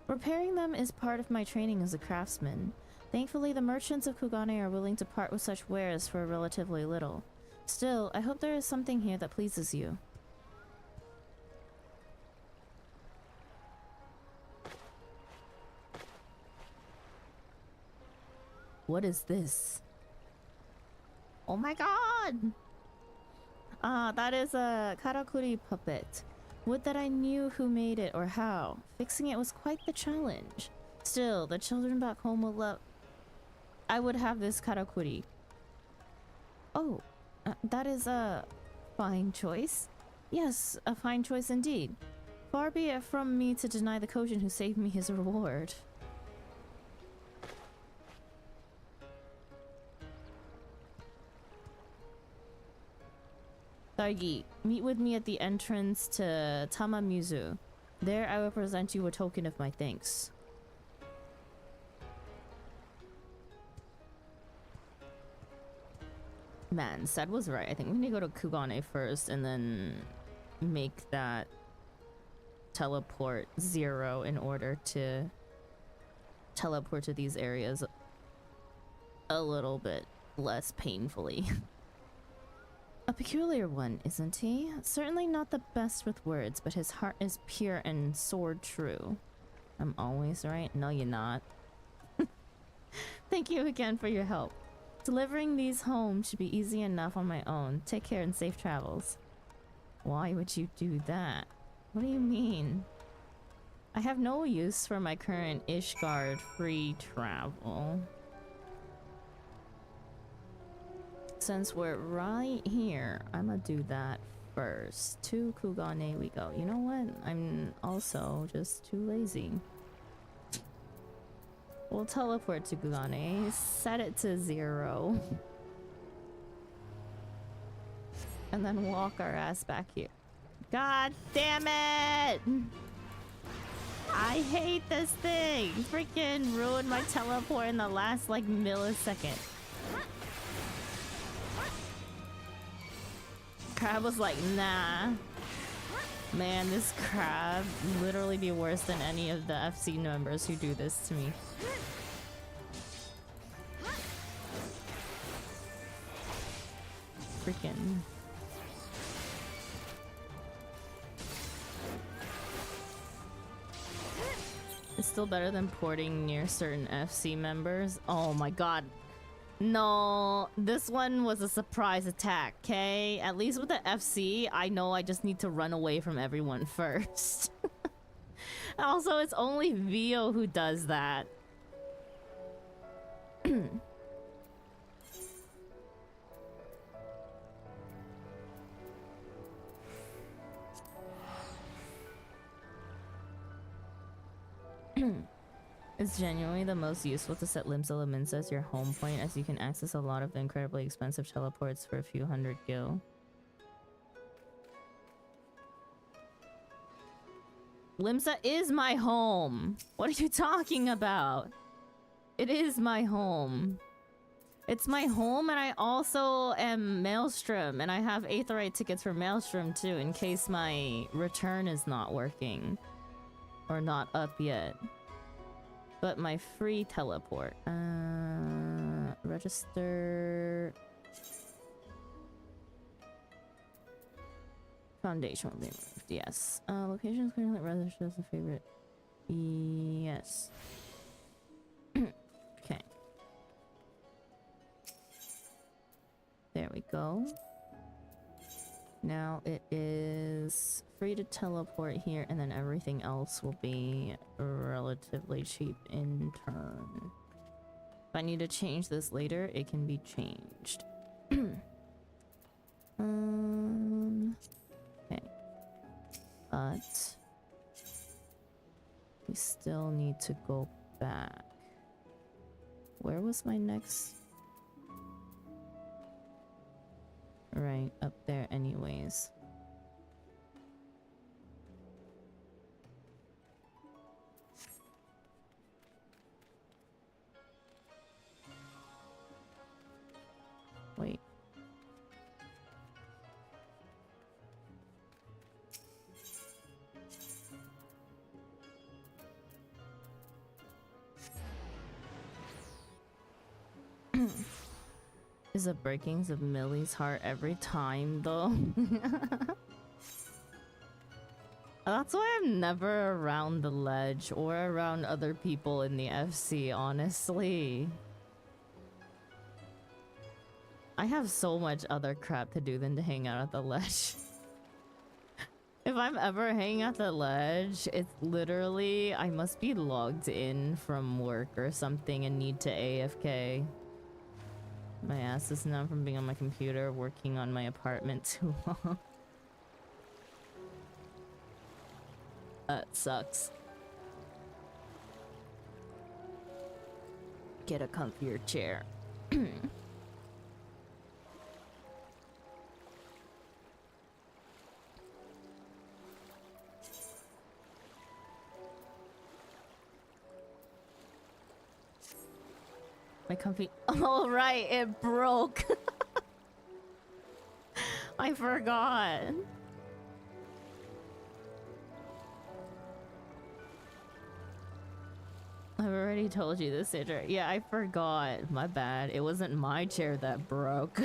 Repairing them is part of my training as a craftsman. Thankfully, the merchants of Kugane are willing to part with such wares for relatively little. Still, I hope there is something here that pleases you. What is this? Oh my god! That is a karakuri puppet. Would that I knew who made it or how. Fixing it was quite the challenge. Still, the children back home will love... I would have this karakuri. Oh, that is a fine choice. Yes, a fine choice indeed. Far be it from me to deny the Kojin who saved me his reward. Thargi, meet with me at the entrance to Tamamizu. There I will present you a token of my thanks. Man, Sed was right. I think we need to go to Kugane first and then make that teleport 0 in order to teleport to these areas a little bit less painfully. A peculiar one, isn't he? Certainly not the best with words, but his heart is pure and sword true. I'm always right? No, you're not. Thank you again for your help. Delivering these home should be easy enough on my own. Take care and safe travels. Why would you do that? What do you mean? I have no use for my current Ishgard free travel. Since we're right here, I'm gonna do that first. To Kugane we go. You know what? I'm also just too lazy. We'll teleport to Kugane, set it to 0. And then walk our ass back here. God damn it! I hate this thing! Freaking ruined my teleport in the last, like, millisecond. Crab was like, nah. Man, this crab literally be worse than any of the FC members who do this to me. Freaking. It's still better than porting near certain FC members. Oh my god. No, this one was a surprise attack, okay? At least with the FC, I know I just need to run away from everyone first. Also, it's only Vio who does that. It's genuinely the most useful to set Limsa Laminsa as your home point, as you can access a lot of the incredibly expensive teleports for a few hundred gil. Limsa is my home! What are you talking about? It is my home. It's my home, and I also am Maelstrom, and I have Aetheryte tickets for Maelstrom too, in case my return is not working. Or not up yet. But my free teleport. Register... Foundation will be moved, yes. Location is currently registered as a favorite. Yes. Okay. There we go. Now it is free to teleport here, and then everything else will be relatively cheap in turn. If I need to change this later, it can be changed. Okay. But we still need to go back. Where was my next? Right, up there anyways. Wait. Is the breakings of Millie's heart every time, though? That's why I'm never around the ledge or around other people in the FC, honestly. I have so much other crap to do than to hang out at the ledge. If I'm ever hanging at the ledge, it's literally I must be logged in from work or something and need to AFK. My ass is numb from being on my computer working on my apartment too long. That sucks. Get a comfier chair. My comfy. Oh, right, it broke. I forgot. I've already told you this, Sidra. Yeah, I forgot. My bad. It wasn't my chair that broke.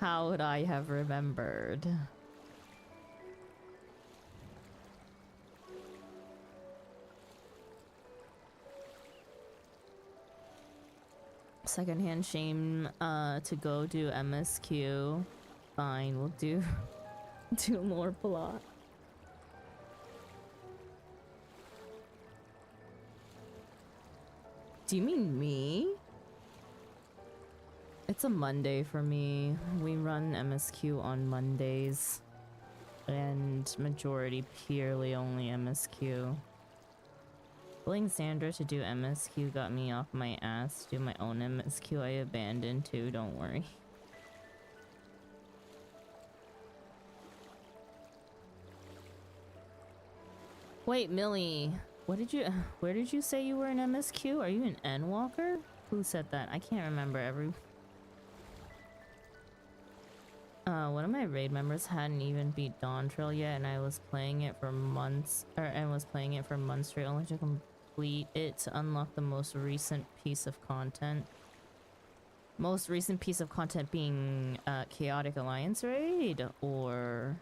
How would I have remembered? Secondhand shame to go do MSQ. Fine, we'll do 2 more plot. Do you mean me? It's a Monday for me. We run MSQ on Mondays. And majority purely only MSQ. Pulling Sandra to do MSQ got me off my ass to do my own MSQ I abandoned too, don't worry. Wait, Millie, where did you say you were in MSQ? Are you an Endwalker? Who said that? I can't remember one of my raid members hadn't even beat Dawn Trail yet, and I was playing it for months, straight, only to complete it to unlock the most recent piece of content. Most recent piece of content being Chaotic Alliance raid, or...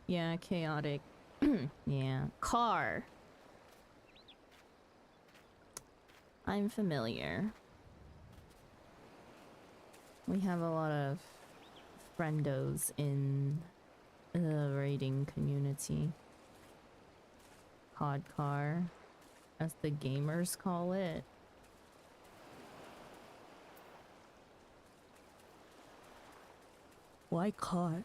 Yeah, Chaotic. Yeah. Car. I'm familiar. We have a lot of friendos in the raiding community. COD car, as the gamers call it. Why car?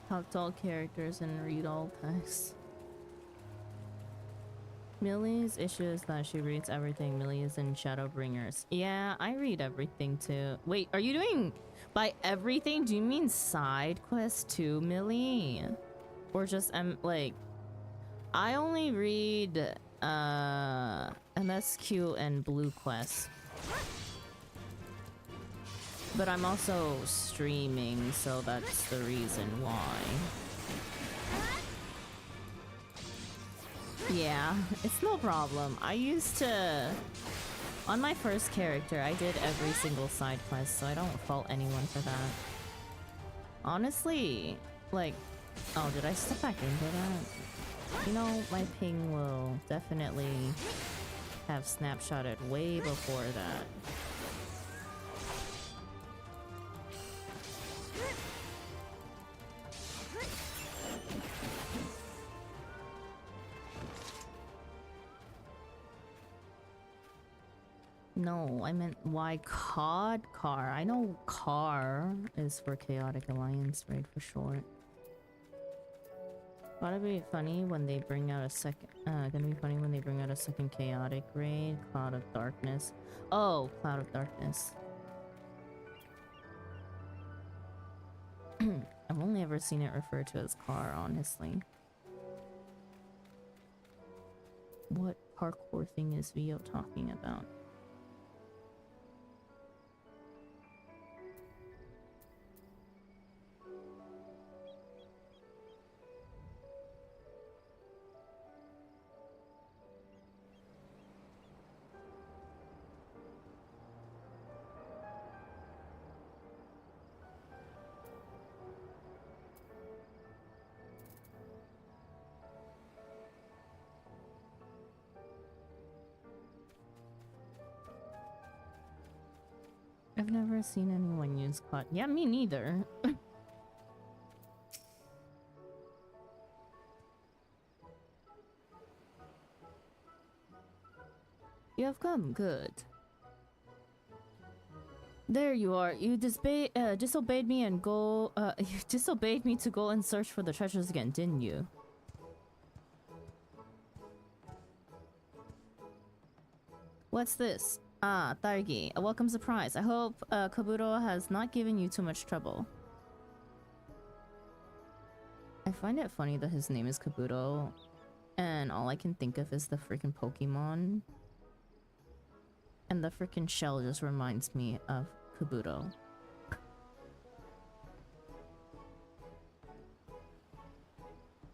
Talk to all characters and read all text. Millie's issue is that she reads everything. Millie is in Shadowbringers. Yeah, I read everything too. Wait, are you doing by everything? Do you mean side quests too, Millie? Or just like I only read MSQ and Blue Quest. But I'm also streaming, so that's the reason why. Yeah, it's no problem. I used to... On my first character, I did every single side quest, so I don't fault anyone for that. Honestly, like... Oh, did I step back into that? You know, my ping will definitely have snapshotted way before that. No, I meant why COD car. I know car is for Chaotic Alliance raid for short. Gonna be funny when they bring out a second. Gonna be funny when they bring out a second Chaotic raid, Cloud of Darkness. Oh, Cloud of Darkness. I've only ever seen it referred to as car, honestly. What parkour thing is Vio talking about? I've never seen anyone use COD. Yeah, me neither. You have come, good. There you are. You disobeyed me and go. You disobeyed me to go and search for the treasures again, didn't you? What's this? Ah, Targi, a welcome surprise. I hope Kabuto has not given you too much trouble. I find it funny that his name is Kabuto, and all I can think of is the freaking Pokemon. And the freaking shell just reminds me of Kabuto.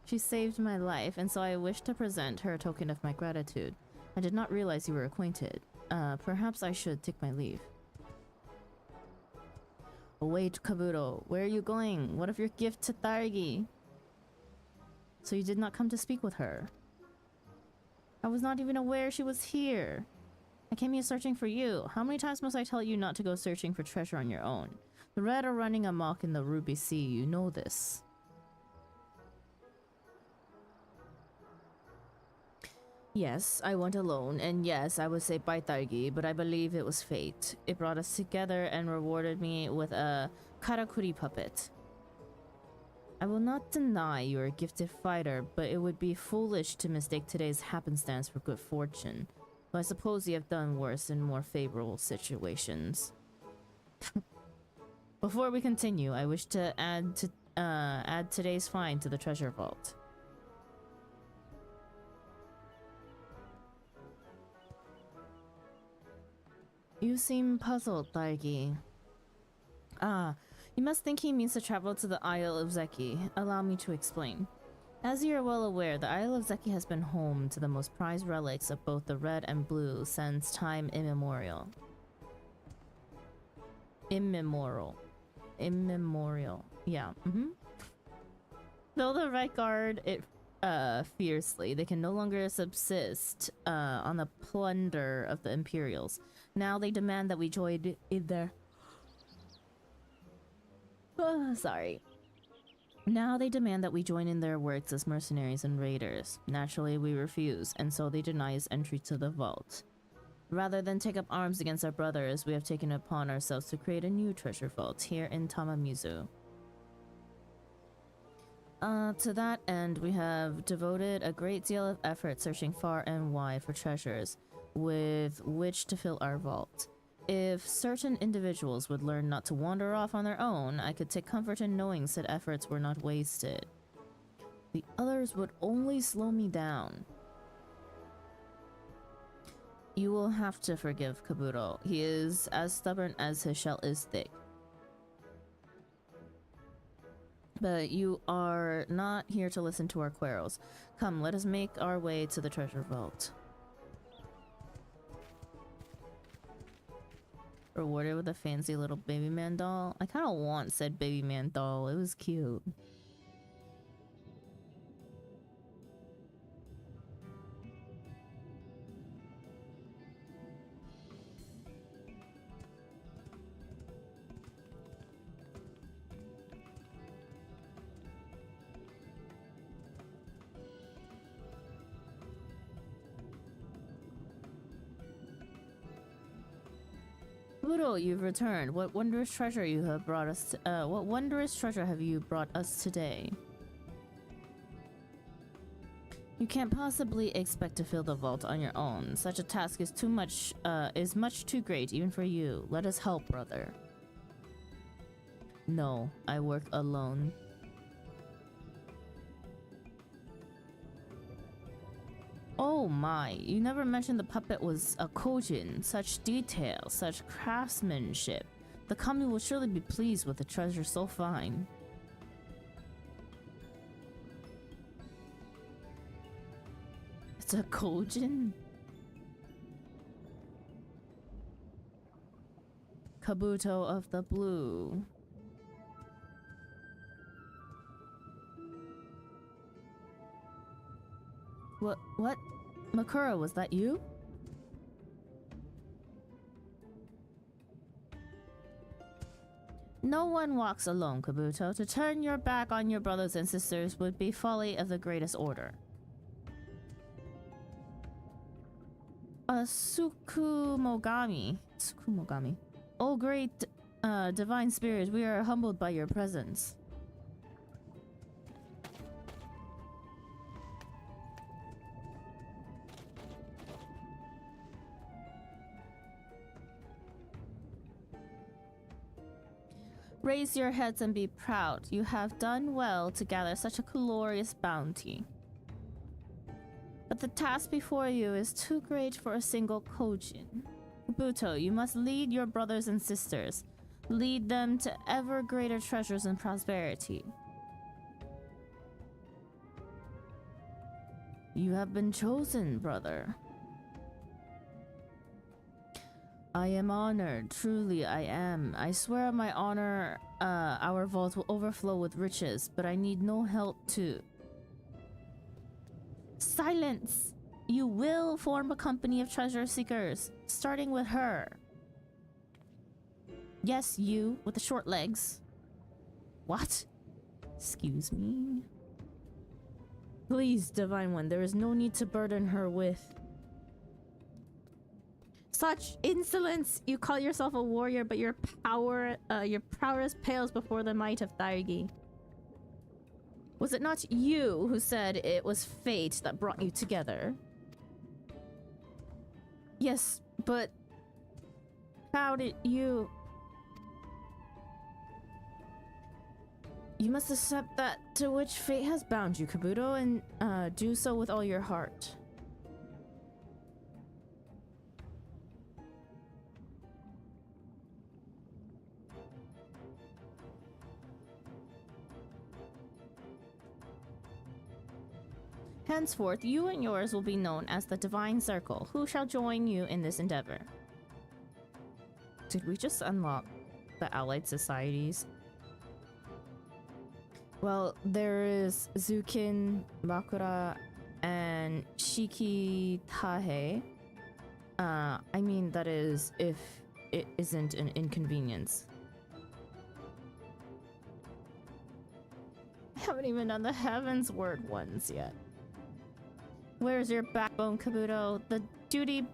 She saved my life, and so I wish to present her a token of my gratitude. I did not realize you were acquainted. Perhaps I should take my leave. Oh, wait, Kabuto, where are you going? What of your gift to Targi? So you did not come to speak with her? I was not even aware she was here. I came here searching for you. How many times must I tell you not to go searching for treasure on your own? The Red are running amok in the Ruby Sea, you know this. Yes, I went alone, and yes, I was saved by Targi, but I believe it was fate. It brought us together and rewarded me with a karakuri puppet. I will not deny you're a gifted fighter, but it would be foolish to mistake today's happenstance for good fortune. Though I suppose you have done worse in more favorable situations. Before we continue, I wish to add today's find to the treasure vault. You seem puzzled, Targi. Ah, you must think he means to travel to the Isle of Zeki. Allow me to explain. As you are well aware, the Isle of Zeki has been home to the most prized relics of both the red and blue since time immemorial. Immemorial. Yeah. Though the Red guard it fiercely, they can no longer subsist on the plunder of the Imperials. Now they demand that we join in their... sorry. Now they demand that we join in their works as mercenaries and raiders. Naturally, we refuse, and so they deny us entry to the vault. Rather than take up arms against our brothers, we have taken it upon ourselves to create a new treasure vault here in Tamamizu. To that end, we have devoted a great deal of effort searching far and wide for treasures with which to fill our vault. If certain individuals would learn not to wander off on their own, I could take comfort in knowing said efforts were not wasted. The others would only slow me down. You will have to forgive Kabuto. He is as stubborn as his shell is thick. But you are not here to listen to our quarrels. Come, let us make our way to the treasure vault. Rewarded with a fancy little baby man doll. I kind of want said baby man doll. It was cute. Kabuto, you've returned. What wondrous treasure you have brought us? What wondrous treasure have you brought us today? You can't possibly expect to fill the vault on your own. Such a task is much too great even for you. Let us help, brother. No, I work alone. Oh my, you never mentioned the puppet was a Kojin. Such detail, such craftsmanship. The kami will surely be pleased with a treasure so fine. It's a Kojin? Kabuto of the Blue. What? Makura, was that you? No one walks alone, Kabuto. To turn your back on your brothers and sisters would be folly of the greatest order. Sukumogami. Oh great divine spirit, we are humbled by your presence. Raise your heads and be proud. You have done well to gather such a glorious bounty. But the task before you is too great for a single Kojin. Kabuto, you must lead your brothers and sisters. Lead them to ever greater treasures and prosperity. You have been chosen, brother. I am honored, truly I am. I swear on my honor, our vault will overflow with riches, but I need no help to... Silence! You will form a company of treasure seekers, starting with her. Yes, you, with the short legs. What? Excuse me? Please, Divine One, there is no need to burden her with... Such insolence! You call yourself a warrior, but your prowess pales before the might of Daigi. Was it not you who said it was fate that brought you together? Yes, but how did you... You must accept that to which fate has bound you, Kabuto, and do so with all your heart. Henceforth, you and yours will be known as the Divine Circle. Who shall join you in this endeavor? Did we just unlock the allied societies? Well, there is Zukin, Bakura, and Shikitahe. I mean, that is if it isn't an inconvenience. I haven't even done the Heaven's Word ones yet. Where's your backbone, Kabuto? The duty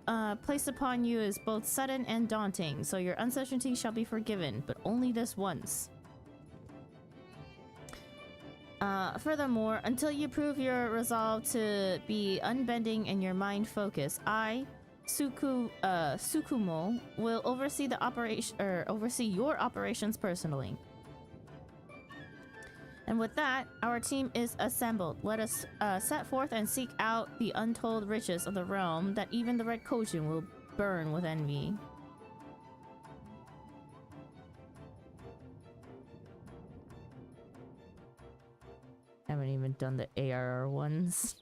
placed upon you is both sudden and daunting, so your uncertainty shall be forgiven, but only this once. Furthermore, until you prove your resolve to be unbending and your mind focused, I, Sukumo, will oversee the operation oversee your operations personally. And with that, our team is assembled. Let us set forth and seek out the untold riches of the realm that even the Red Kojin will burn with envy. Haven't even done the ARR ones.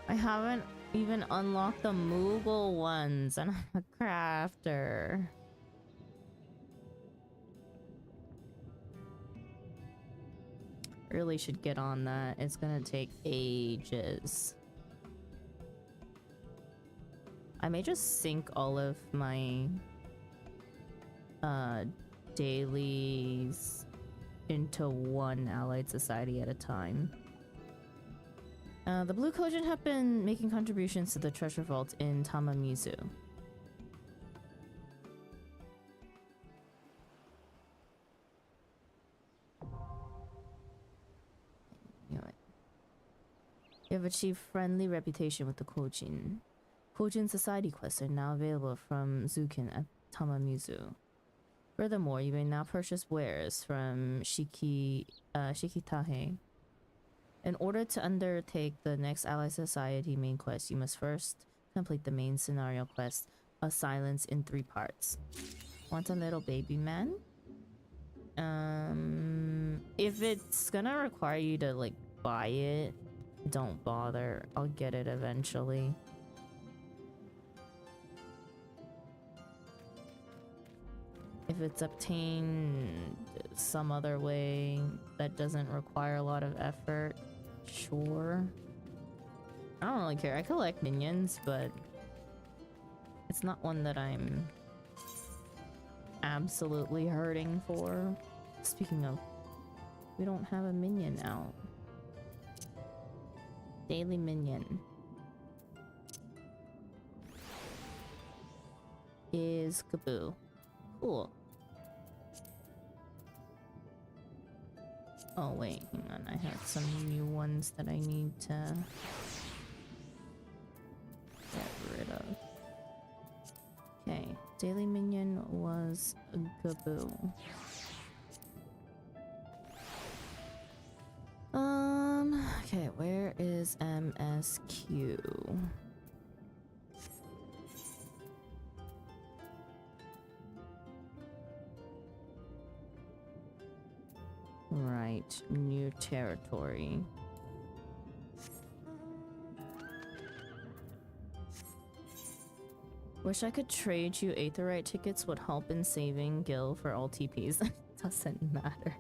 I haven't even unlocked the Moogle ones, and I'm a crafter. Really should get on that. It's gonna take ages. I may just sync all of my dailies into one allied society at a time. The Blue Kojin have been making contributions to the treasure vault in Tamamizu. You have achieved friendly reputation with the Kojin. Kojin society quests are now available from Zukin at Tamamizu. Furthermore, you may now purchase wares from Shikitahe. In order to undertake the next Allied Society main quest, you must first complete the main scenario quest, A Silence in 3 parts. Want a little baby man? If it's gonna require you to, like, buy it, don't bother. I'll get it eventually. If it's obtained some other way that doesn't require a lot of effort, sure. I don't really care. I collect minions, but it's not one that I'm absolutely hurting for. Speaking of, we don't have a minion out. Daily minion is Kaboo. Cool. Oh wait, hang on. I have some new ones that I need to get rid of. Okay, daily minion was Gaboo. Okay, where is MSQ? Right, new territory. Wish I could trade you Aetherite tickets, would help in saving Gil for all TPs. Doesn't matter.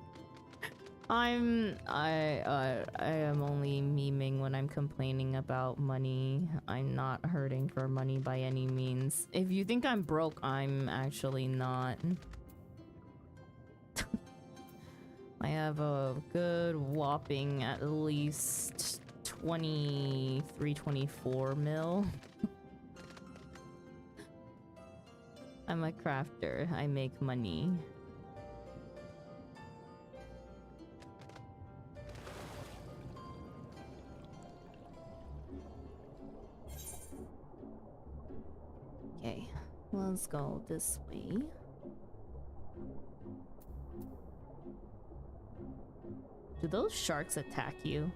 I am only memeing when I'm complaining about money. I'm not hurting for money by any means. If you think I'm broke, I'm actually not. I have a good whopping at least 23-24 mil. I'm a crafter. I make money. Okay, let's go this way. Do those sharks attack you?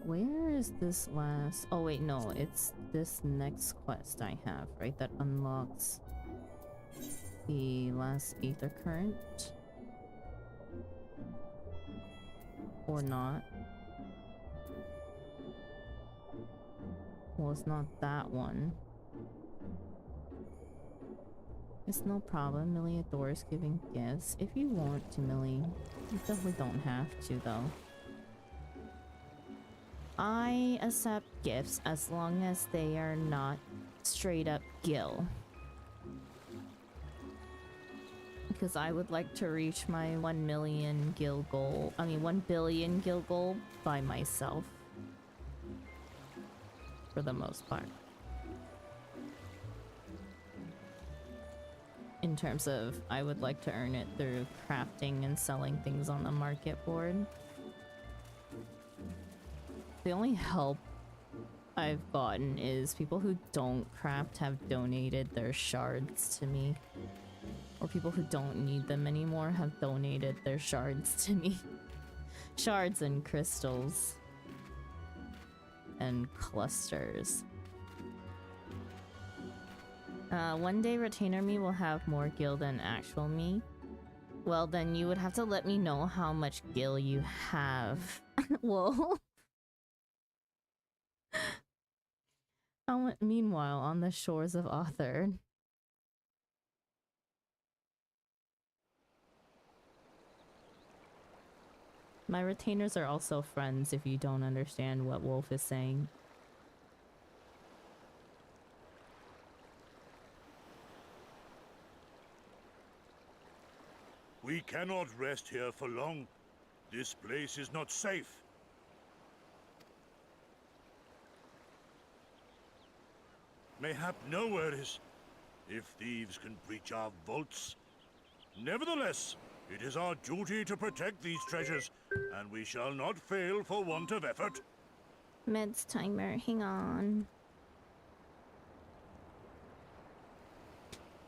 Where is this last? Oh wait, no, it's this next quest I have, right? That unlocks the last ether current. Or not. Well, it's not that one. It's no problem. Millie adores giving gifts. If you want to, Millie. You definitely don't have to, though. I accept gifts as long as they are not straight up Gil. because I would like to reach my 1 million gil goal. I mean, 1 billion gil goal by myself. For the most part. In terms of, I would like to earn it through crafting and selling things on the market board. The only help I've gotten is people who don't craft have donated their shards to me. Or people who don't need them anymore have donated their shards to me. Shards and crystals. And clusters. One day retainer me will have more gil than actual me. Well, then you would have to let me know how much gil you have. Whoa. Meanwhile, on the shores of Author. My retainers are also friends if you don't understand what Wolf is saying. We cannot rest here for long. This place is not safe. Mayhap nowhere is, if thieves can breach our vaults. Nevertheless, it is our duty to protect these treasures, and we shall not fail for want of effort. Meds timer, hang on.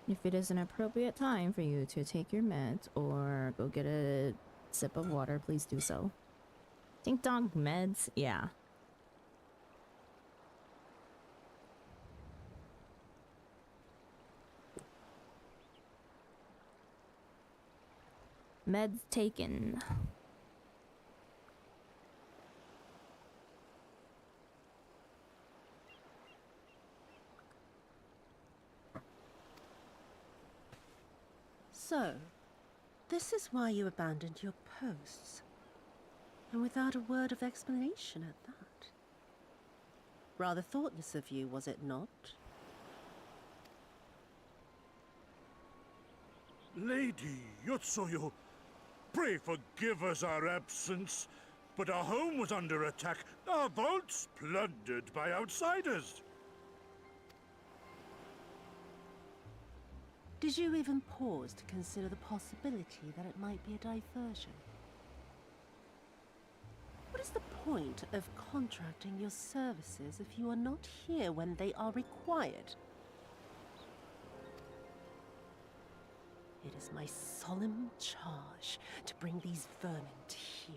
If it is an appropriate time for you to take your meds or go get a sip of water, please do so. Dink dong meds? Yeah. Meds taken. So, this is why you abandoned your posts. And without a word of explanation at that. Rather thoughtless of you, was it not? Lady Yotsuyo, pray forgive us our absence, but our home was under attack, our vaults plundered by outsiders. Did you even pause to consider the possibility that it might be a diversion? What is the point of contracting your services if you are not here when they are required? It is my solemn charge to bring these vermin to heel.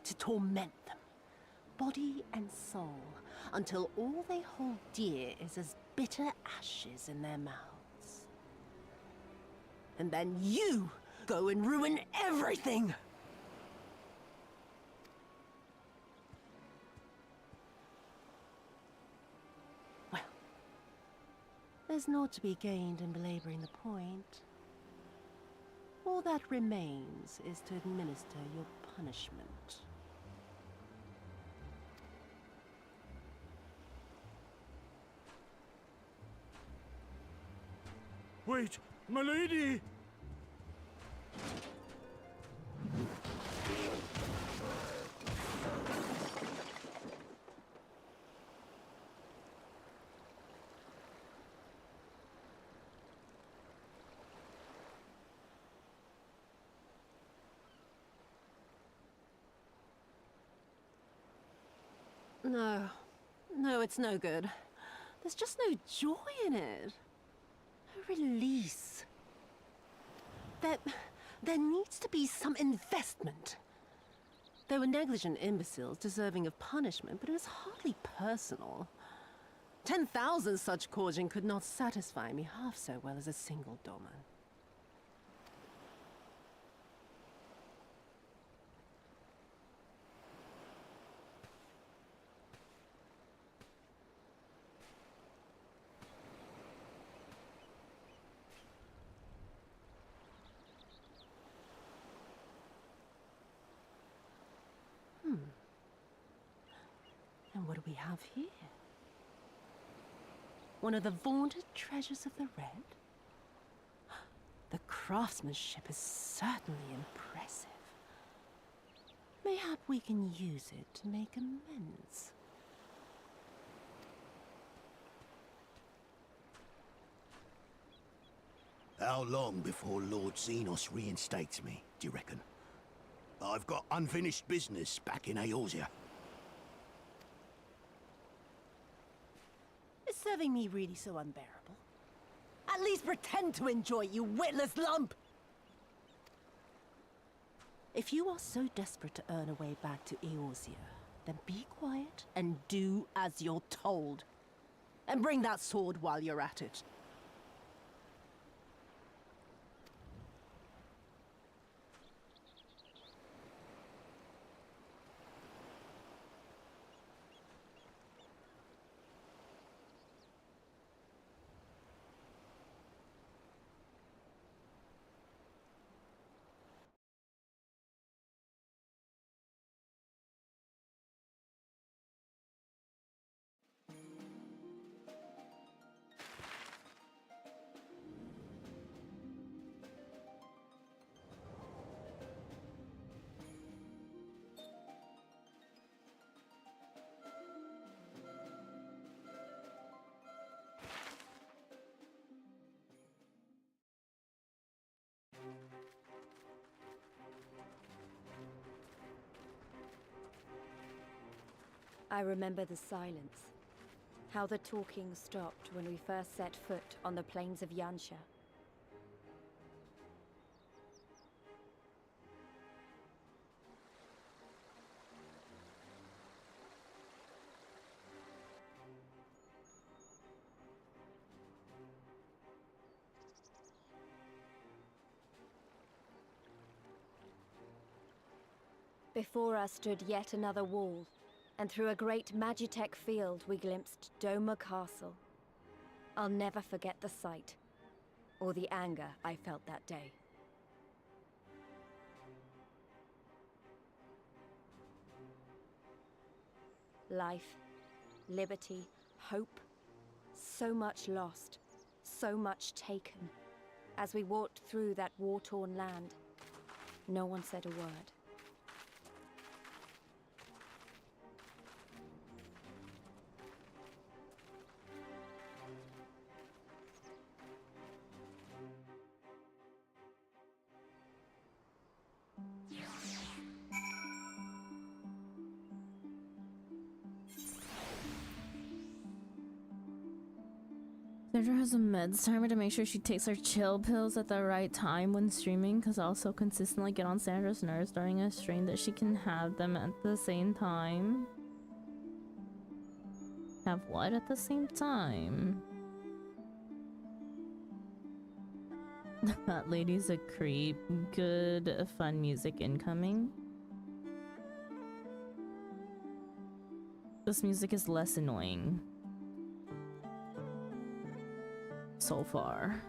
To torment them, body and soul, until all they hold dear is as bitter ashes in their mouths. And then you go and ruin everything! Well, there's naught to be gained in belaboring the point. All that remains is to administer your punishment. Wait, my lady! No, it's no good. There's just no joy in it. No release. There needs to be some investment. They were negligent imbeciles deserving of punishment, but it was hardly personal. 10,000 such caution could not satisfy me half so well as a single domain. And what do we have here? One of the vaunted treasures of the Red? The craftsmanship is certainly impressive. Mayhap we can use it to make amends. How long before Lord Xenos reinstates me, do you reckon? I've got unfinished business back in Eorzea. Is serving me really so unbearable? At least pretend to enjoy, you witless lump! If you are so desperate to earn a way back to Eorzea, then be quiet and do as you're told. And bring that sword while you're at it. I remember the silence. How the talking stopped when we first set foot on the plains of Yansha. Before us stood yet another wall, and through a great Magitech field we glimpsed Doma Castle. I'll never forget the sight, or the anger I felt that day. Life, liberty, hope, so much lost, so much taken. As we walked through that war-torn land, no one said a word. Sandra has a meds timer to make sure she takes her chill pills at the right time when streaming, because I'll also consistently get on Sandra's nerves during a stream that she can have them at the same time. Have what at the same time? That lady's a creep. Good, fun music incoming. This music is less annoying. So far.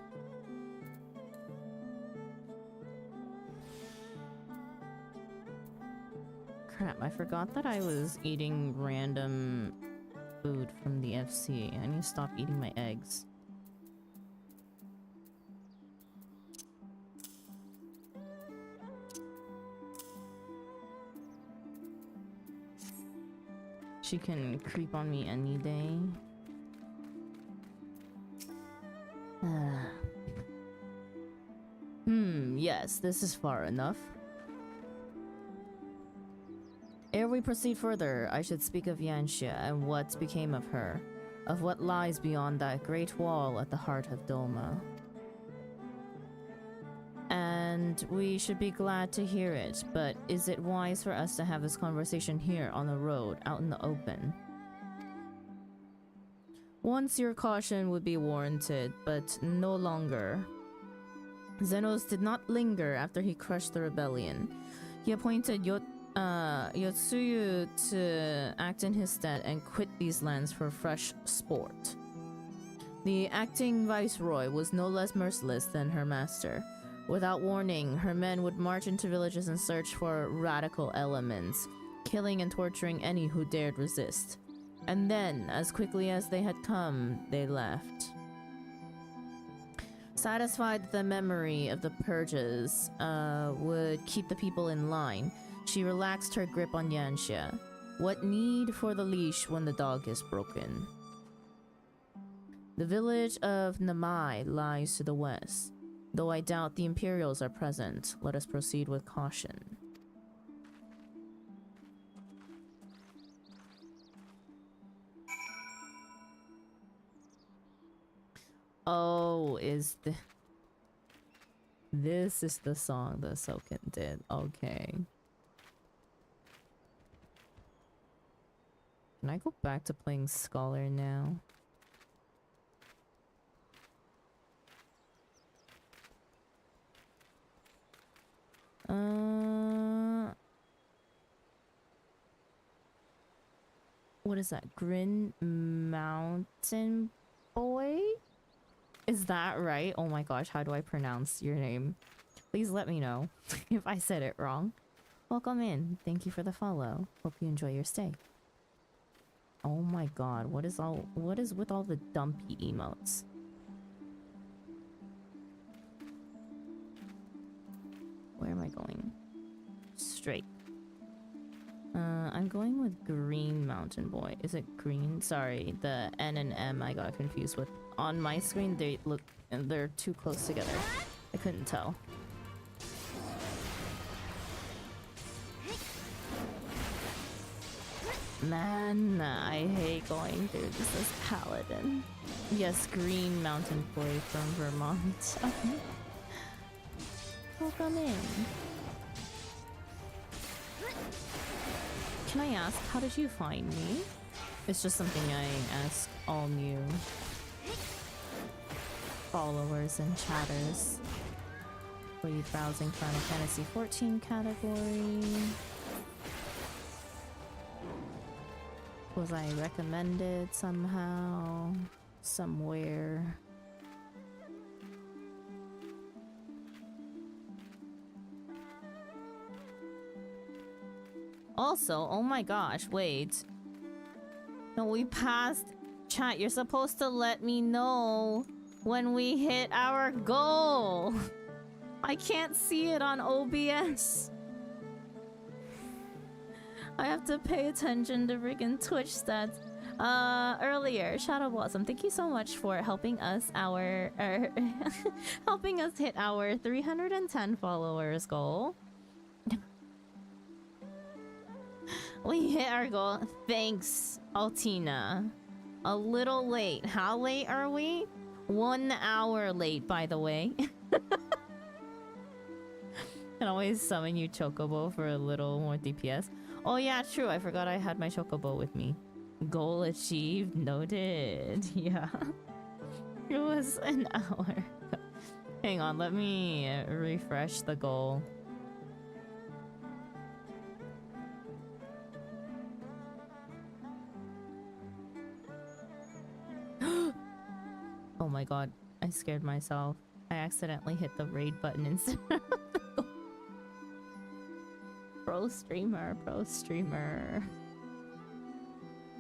Crap, I forgot that I was eating random food from the FC. I need to stop eating my eggs. She can creep on me any day. Yes, this is far enough. Ere we proceed further, I should speak of Yansha and what became of her, of what lies beyond that great wall at the heart of Doma. And we should be glad to hear it, but is it wise for us to have this conversation here on the road, out in the open? Once your caution would be warranted, but no longer. Xenos did not linger after he crushed the rebellion. He appointed Yotsuyu to act in his stead and quit these lands for fresh sport. The acting viceroy was no less merciless than her master. Without warning, her men would march into villages and search for radical elements, killing and torturing any who dared resist. And then, as quickly as they had come, they left. Satisfied that the memory of the purges would keep the people in line, she relaxed her grip on Yanxia. What need for the leash when the dog is broken? The village of Namai lies to the west. Though I doubt the Imperials are present, let us proceed with caution. Oh, this is the song that Soken did. Okay. Can I go back to playing Scholar now? What is that? Grin Mountain Boy? Is that right? Oh my gosh, how do I pronounce your name? Please let me know if I said it wrong. Welcome in. Thank you for the follow. Hope you enjoy your stay. Oh my god, what is with all the dumpy emotes? Where am I going? Straight. I'm going with Green Mountain Boy. Is it green? Sorry, the N and M I got confused with. On my screen, they're too close together. I couldn't tell. Man, I hate going through this as Paladin. Yes, Green Mountain Boy from Vermont. Welcome in. Can I ask, how did you find me? It's just something I ask all new followers and chatters. Were you browsing Final Fantasy XIV category? Was I recommended somehow? Somewhere? Also, oh my gosh, wait. No, we passed. Chat, you're supposed to let me know when we hit our goal. I can't see it on OBS. I have to pay attention to friggin' Twitch stats. Earlier, Shadow Blossom, thank you so much for helping us helping us hit our 310 followers goal. We hit our goal. Thanks, Altina. A little late. How late are we? 1 hour late, by the way. Can always summon you Chocobo for a little more DPS. Oh yeah, true. I forgot I had my Chocobo with me. Goal achieved. Noted. Yeah. It was an hour. Hang on, let me refresh the goal. Oh my god, I scared myself. I accidentally hit the raid button instead of the goal. Pro streamer, pro streamer.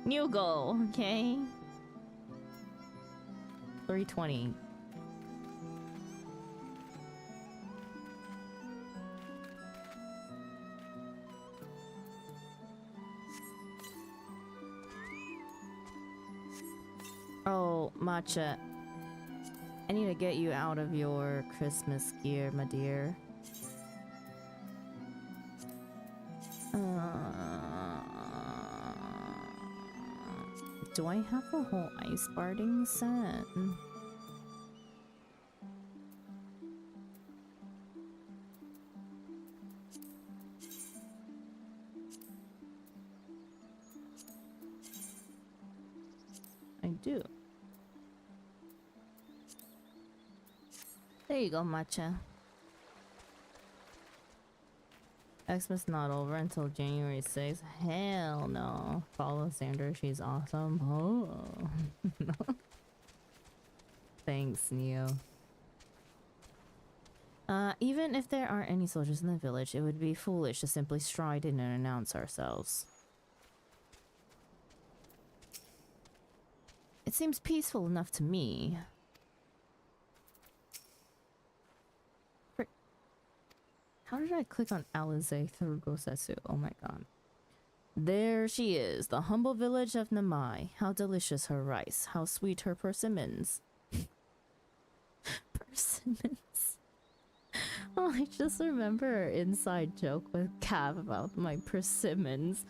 New goal, okay? 320. Oh, Matcha. I need to get you out of your Christmas gear, my dear. Do I have a whole ice barding set? I do. There you go, Matcha. Xmas not over until January 6th. Hell no. Follow Sandra, she's awesome. Oh. Thanks, Neo. Even if there aren't any soldiers in the village, it would be foolish to simply stride in and announce ourselves. It seems peaceful enough to me. How did I click on Alize through Gosetsu? Oh my god. There she is, the humble village of Namai. How delicious her rice, how sweet her persimmons. Persimmons. Oh, I just remember an inside joke with Cav about my persimmons.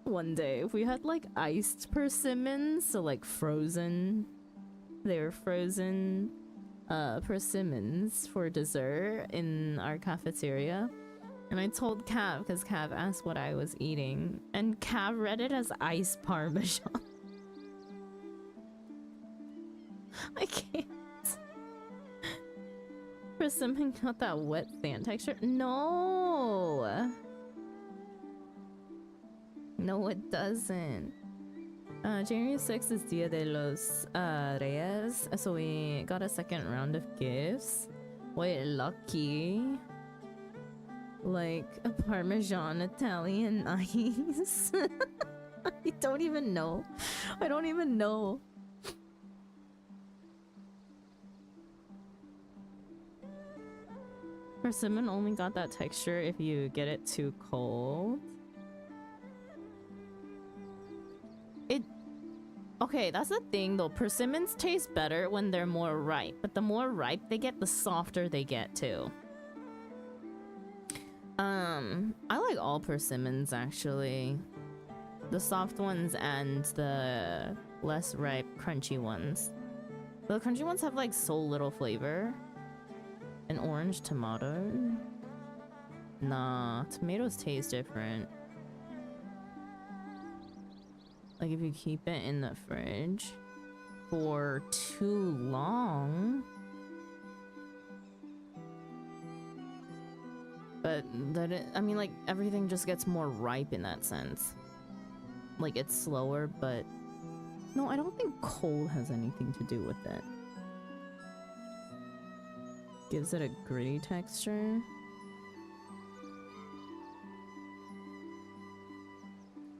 One day, we had like iced persimmons, so like frozen. They were frozen persimmons for dessert in our cafeteria. And I told Cav, because Cav asked what I was eating, and Cav read it as ice parmesan. I can't. Persimmon got that wet sand texture? No! No, it doesn't. January 6th is Dia de los Reyes, so we got a second round of gifts. Wait, lucky. Like a Parmesan Italian ice. I don't even know. I don't even know. Persimmon only got that texture if you get it too cold. Okay, that's the thing though. Persimmons taste better when they're more ripe, but the more ripe they get, the softer they get too. I like all persimmons actually. The soft ones and the less ripe, crunchy ones. The crunchy ones have like so little flavor. An orange tomato? Nah, tomatoes taste different. Like if you keep it in the fridge for too long. But I mean, like everything just gets more ripe in that sense. Like it's slower, but no, I don't think cold has anything to do with it. Gives it a gritty texture.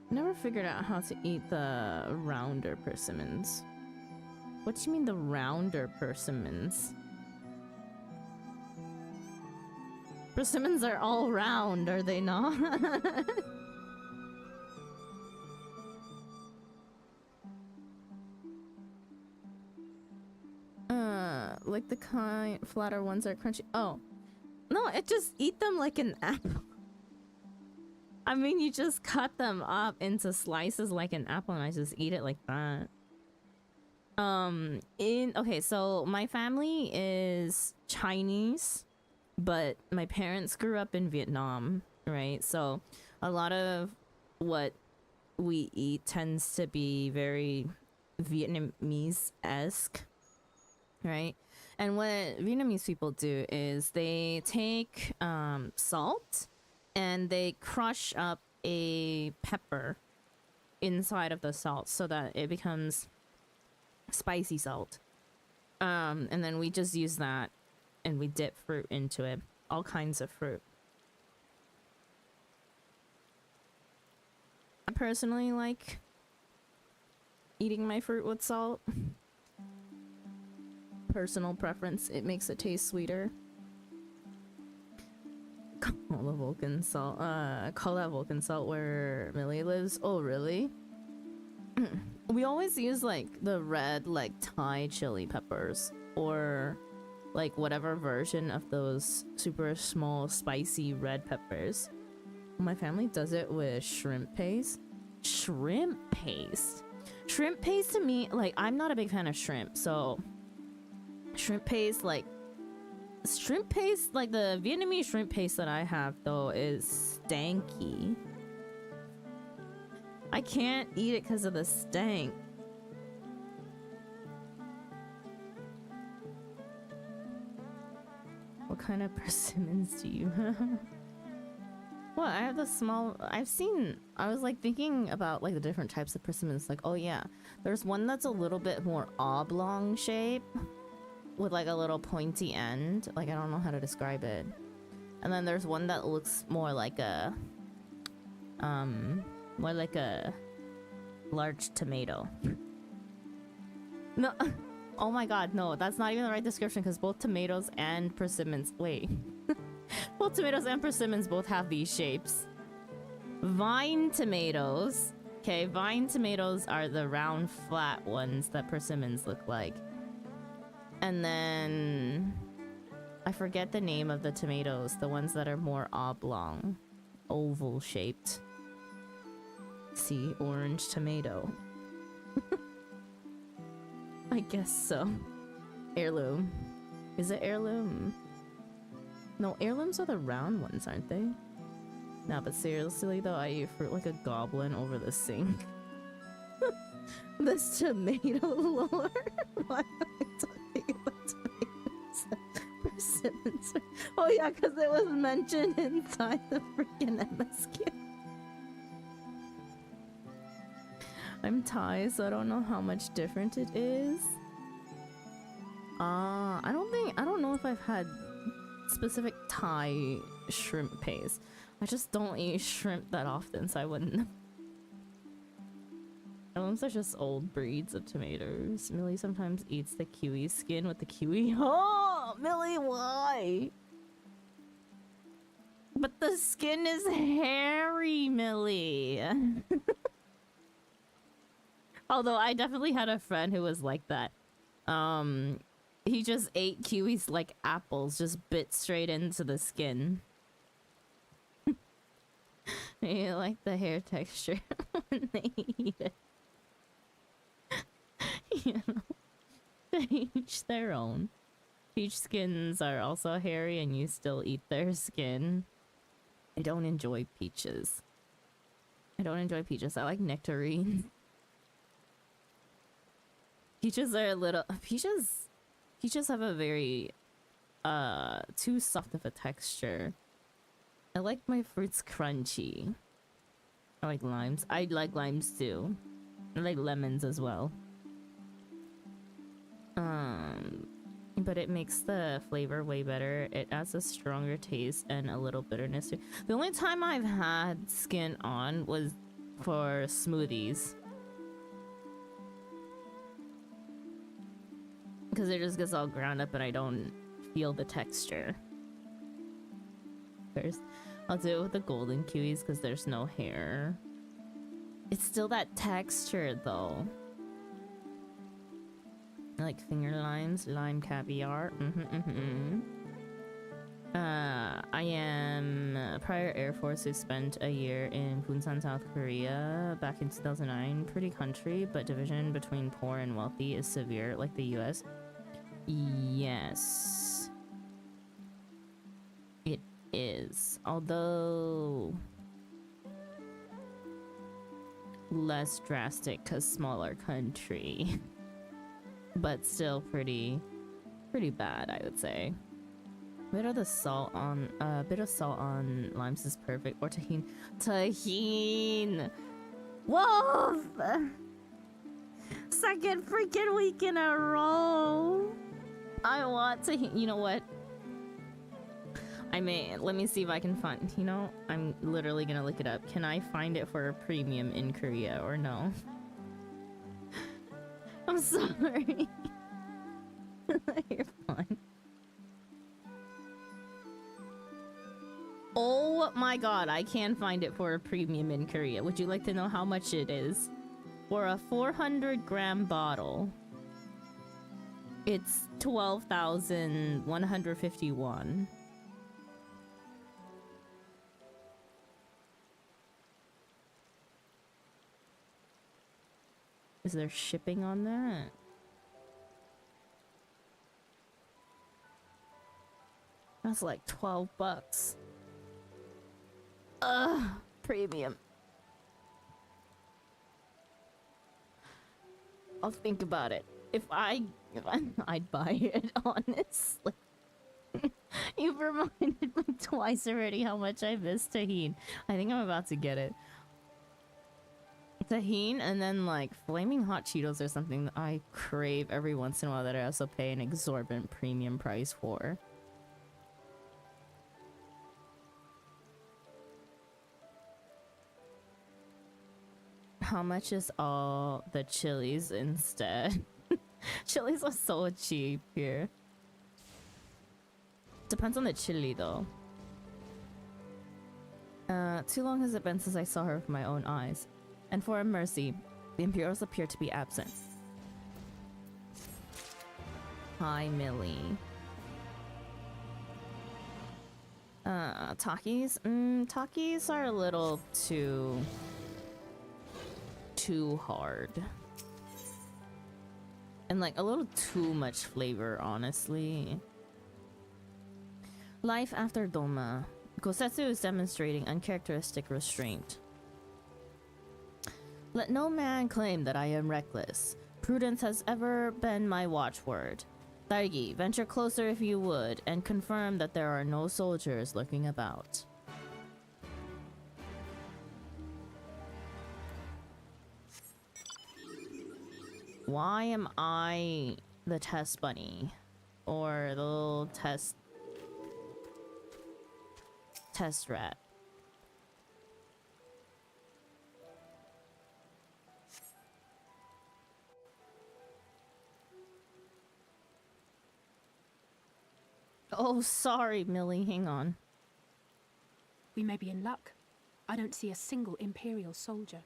Never figured out how to eat the rounder persimmons. What do you mean the rounder persimmons? Persimmons are all round, are they not? Like the kind flatter ones are crunchy. Oh. No, it just eat them like an apple. I mean, you just cut them up into slices like an apple and I just eat it like that. Okay, so my family is Chinese, but my parents grew up in Vietnam, right? So a lot of what we eat tends to be very Vietnamese-esque, right? And what Vietnamese people do is they take salt and they crush up a pepper inside of the salt so that it becomes spicy salt. And then we just use that and we dip fruit into it. All kinds of fruit. I personally like eating my fruit with salt. Personal preference, it makes it taste sweeter. Call the Vulcan salt. Call that Vulcan salt where Millie lives. Oh, really? We always use like the red, like Thai chili peppers, or like whatever version of those super small, spicy red peppers. My family does it with shrimp paste. Shrimp paste. Shrimp paste to me, like I'm not a big fan of shrimp, so. Shrimp paste, like the Vietnamese shrimp paste that I have though is stanky. I can't eat it because of the stank. What kind of persimmons do you have? Well, I have the small. I was like thinking about like the different types of persimmons. Like, oh yeah, there's one that's a little bit more oblong shape with like a little pointy end. Like I don't know how to describe it. And then there's one that looks more like a large tomato. No, oh my god, no, that's not even the right description because both tomatoes and persimmons, wait. Well, tomatoes and persimmons both have these shapes. Vine tomatoes. Okay, vine tomatoes are the round, flat ones that persimmons look like. And then... I forget the name of the tomatoes. The ones that are more oblong. Oval shaped. See, orange tomato. I guess so. Heirloom. Is it heirloom? No, heirlooms are the round ones, aren't they? No, but seriously though, I eat fruit like a goblin over the sink. This tomato lore? Why am I talking about tomatoes? Persimmons. Oh yeah, because it was mentioned inside the freaking MSQ. I'm Thai, so I don't know how much different it is. I don't know if I've had specific Thai shrimp paste. I just don't eat shrimp that often, so I wouldn't know. Those are just old breeds of tomatoes. Millie sometimes eats the kiwi skin with the kiwi. Oh, Millie, why? But the skin is hairy, Millie. Although I definitely had a friend who was like that. He just ate kiwis like apples, just bit straight into the skin. They like the hair texture when they eat it. You know, to each their own. Peach skins are also hairy and you still eat their skin. I don't enjoy peaches. I like nectarines. Peaches are a little... Peaches have a very, too soft of a texture. I like my fruits crunchy. I like limes. I like limes too. I like lemons as well. But it makes the flavor way better. It adds a stronger taste and a little bitterness too. The only time I've had skin on was for smoothies. Because it just gets all ground up and I don't feel the texture. First, I'll do it with the golden kiwis because there's no hair. It's still that texture though. I like finger limes, lime caviar. I am a prior Air Force who spent a year in Punsan, South Korea back in 2009. Pretty country, but division between poor and wealthy is severe, like the US. Yes. It is. Although... less drastic because smaller country. But still pretty bad, I would say. Bit of salt on limes is perfect. Or tahini. Tahini! Wolf! Second freaking week in a row! I want tahini. You know what? Let me see if I can find, you know, I'm literally gonna look it up. Can I find it for a premium in Korea or no? I'm sorry. You're fine. Oh my god, I can find it for a premium in Korea. Would you like to know how much it is? For a 400-gram bottle, it's 12,151. Is there shipping on that? That's like 12 bucks. Premium. I'll think about it. I'd buy it, honestly. You've reminded me twice already how much I miss tahini. I think I'm about to get it. Tahini and then like flaming hot Cheetos or something that I crave every once in a while that I also pay an exorbitant premium price for. How much is all the chilies instead? Chilies are so cheap here. Depends on the chili though. Too long has it been since I saw her with my own eyes. And for a mercy, the Imperials appear to be absent. Hi, Millie. Takis? Takis are a little too hard. And like a little too much flavor, honestly. Life after Doma. Kosetsu is demonstrating uncharacteristic restraint. Let no man claim that I am reckless. Prudence has ever been my watchword. Daigi, venture closer if you would, and confirm that there are no soldiers lurking about. Why am I the test bunny? Or the little test rat? Oh, sorry, Millie. Hang on. We may be in luck. I don't see a single Imperial soldier.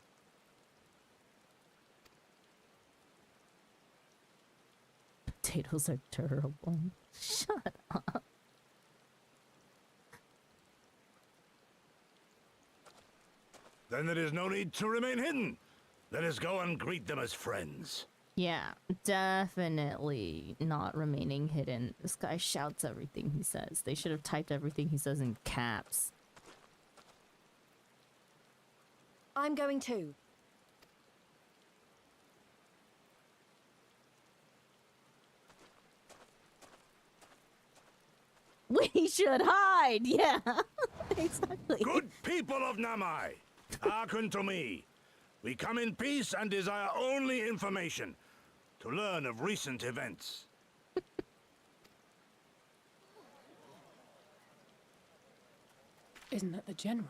Potatoes are terrible. Shut up. Then there is no need to remain hidden. Let us go and greet them as friends. Yeah, definitely not remaining hidden. This guy shouts everything he says. They should have typed everything he says in caps. I'm going too. We should hide! Yeah, exactly. Good people of Namai, hearken to me. We come in peace and desire only information to learn of recent events. Isn't that the General?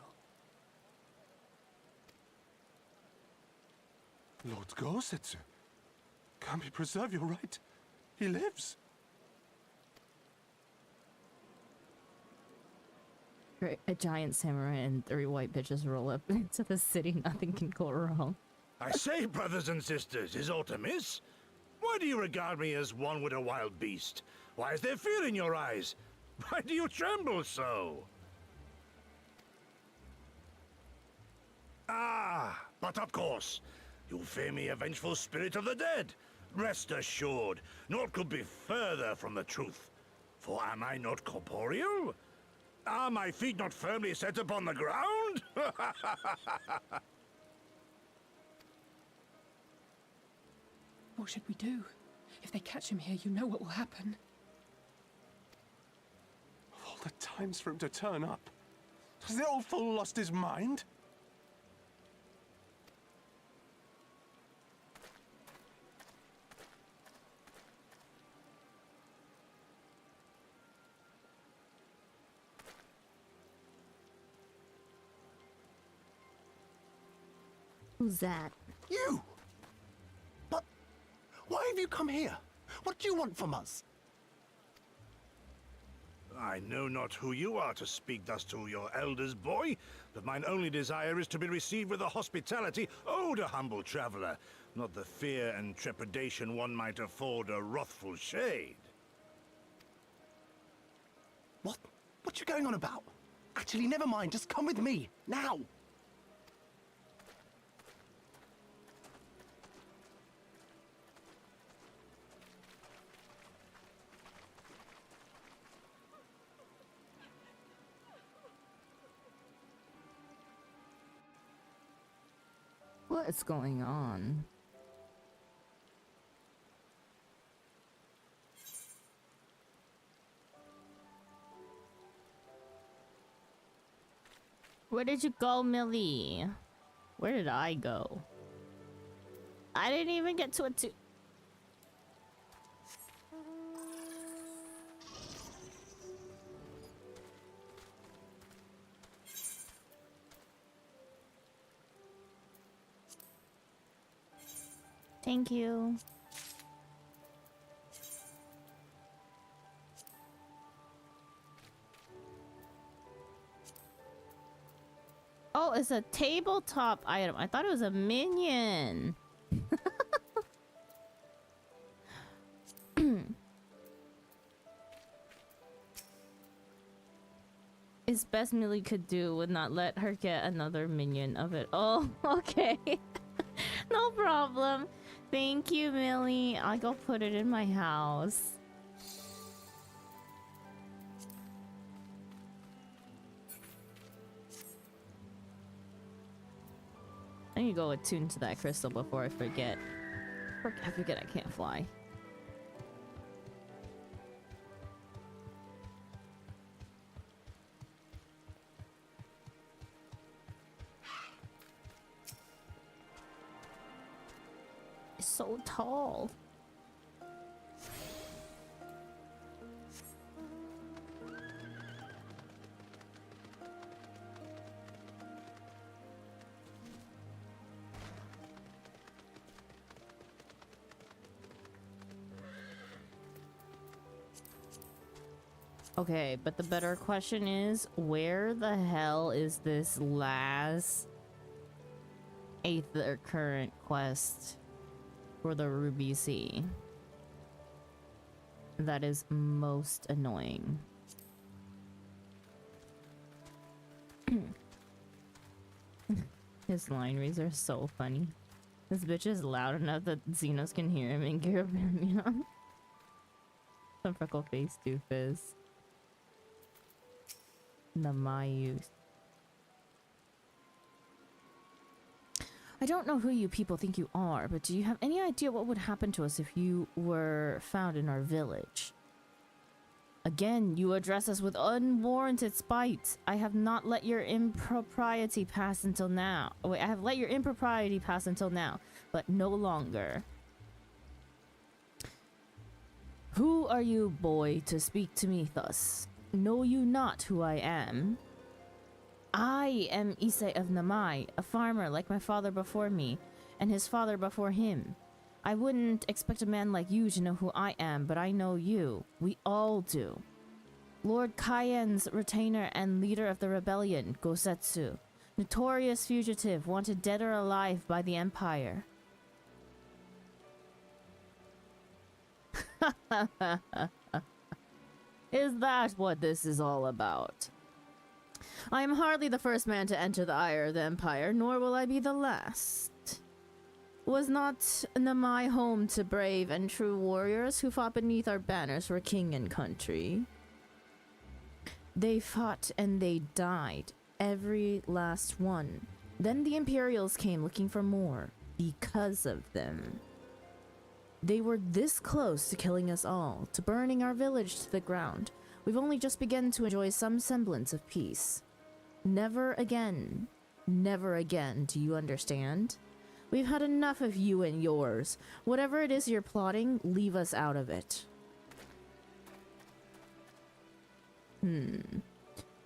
Lord Gosetsu, can we preserve your right? He lives. A giant samurai and 3 white bitches roll up into the city. Nothing can go wrong. I say, brothers and sisters, is aught amiss? Why do you regard me as one with a wild beast? Why is there fear in your eyes? Why do you tremble so? Ah, but of course, you fear me a vengeful spirit of the dead. Rest assured, naught could be further from the truth. For am I not corporeal? Are my feet not firmly set upon the ground? What should we do? If they catch him here, you know what will happen. Of all the times for him to turn up, has the old fool lost his mind? Who's that? You! But why have you come here? What do you want from us? I know not who you are to speak thus to your elders, boy, but mine only desire is to be received with the hospitality owed a humble traveler, not the fear and trepidation one might afford a wrathful shade. What? What you going on about? Actually, never mind. Just come with me, now! What is going on? Where did you go, Millie? Where did I go? I didn't even get to it. Thank you. Oh, it's a tabletop item. I thought it was a minion. His best Millie could do would not let her get another minion of it. Oh, okay. No problem. Thank you, Millie. I'll go put it in my house. I need to go attune to that crystal before I forget. I forget I can't fly. It's so tall. Okay, but the better question is, where the hell is this last Aether Current quest for the Ruby Sea? That is most annoying. His line reads are so funny. This bitch is loud enough that Xenos can hear him and gear up him. Some freckle face doofus. Namayus. I don't know who you people think you are, but do you have any idea what would happen to us if you were found in our village? Again, you address us with unwarranted spite. I have not let your impropriety pass until now. Oh, wait, I have let your impropriety pass until now, but no longer. Who are you, boy, to speak to me thus? Know you not who I am? I am Issei of Namai, a farmer like my father before me, and his father before him. I wouldn't expect a man like you to know who I am, but I know you. We all do. Lord Kayen's retainer and leader of the rebellion, Gosetsu. Notorious fugitive, wanted dead or alive by the Empire. Is that what this is all about? I am hardly the first man to enter the ire of the Empire, nor will I be the last. Was not Namai home to brave and true warriors who fought beneath our banners for king and country? They fought and they died, every last one. Then the Imperials came looking for more, because of them. They were this close to killing us all, to burning our village to the ground. We've only just begun to enjoy some semblance of peace. Never again, do you understand? We've had enough of you and yours. Whatever it is you're plotting, leave us out of it.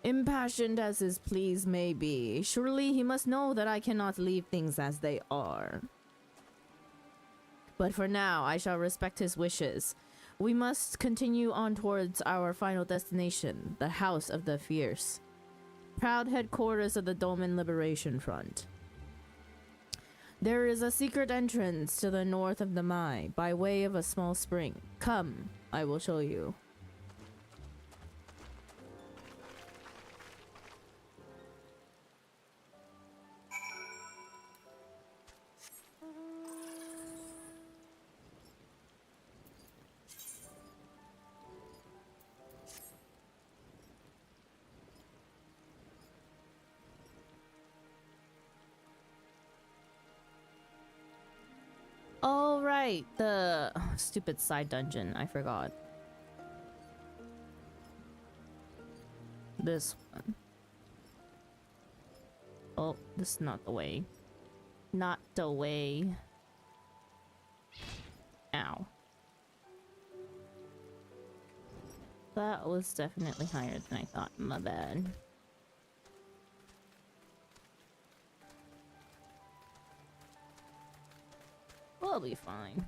Impassioned as his pleas may be, surely he must know that I cannot leave things as they are. But for now, I shall respect his wishes. We must continue on towards our final destination, the House of the Fierce. Proud headquarters of the Doman Liberation Front. There is a secret entrance to the north of the Mai, by way of a small spring. Come, I will show you. Oh, right. The stupid side dungeon. I forgot. This one. Oh, this is not the way. Not the way. Ow. That was definitely higher than I thought. My bad. We'll be fine.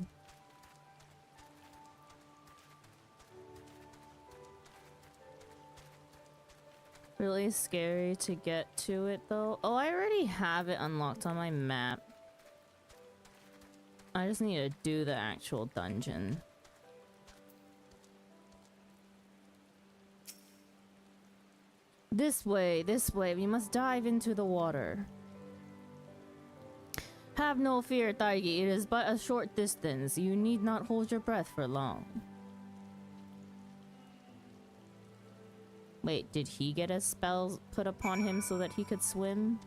really scary to get to it though. Oh, I already have it unlocked on my map. I just need to do the actual dungeon. This way, we must dive into the water. Have no fear, Taigi, it is but a short distance. You need not hold your breath for long. Wait, did he get a spell put upon him so that he could swim?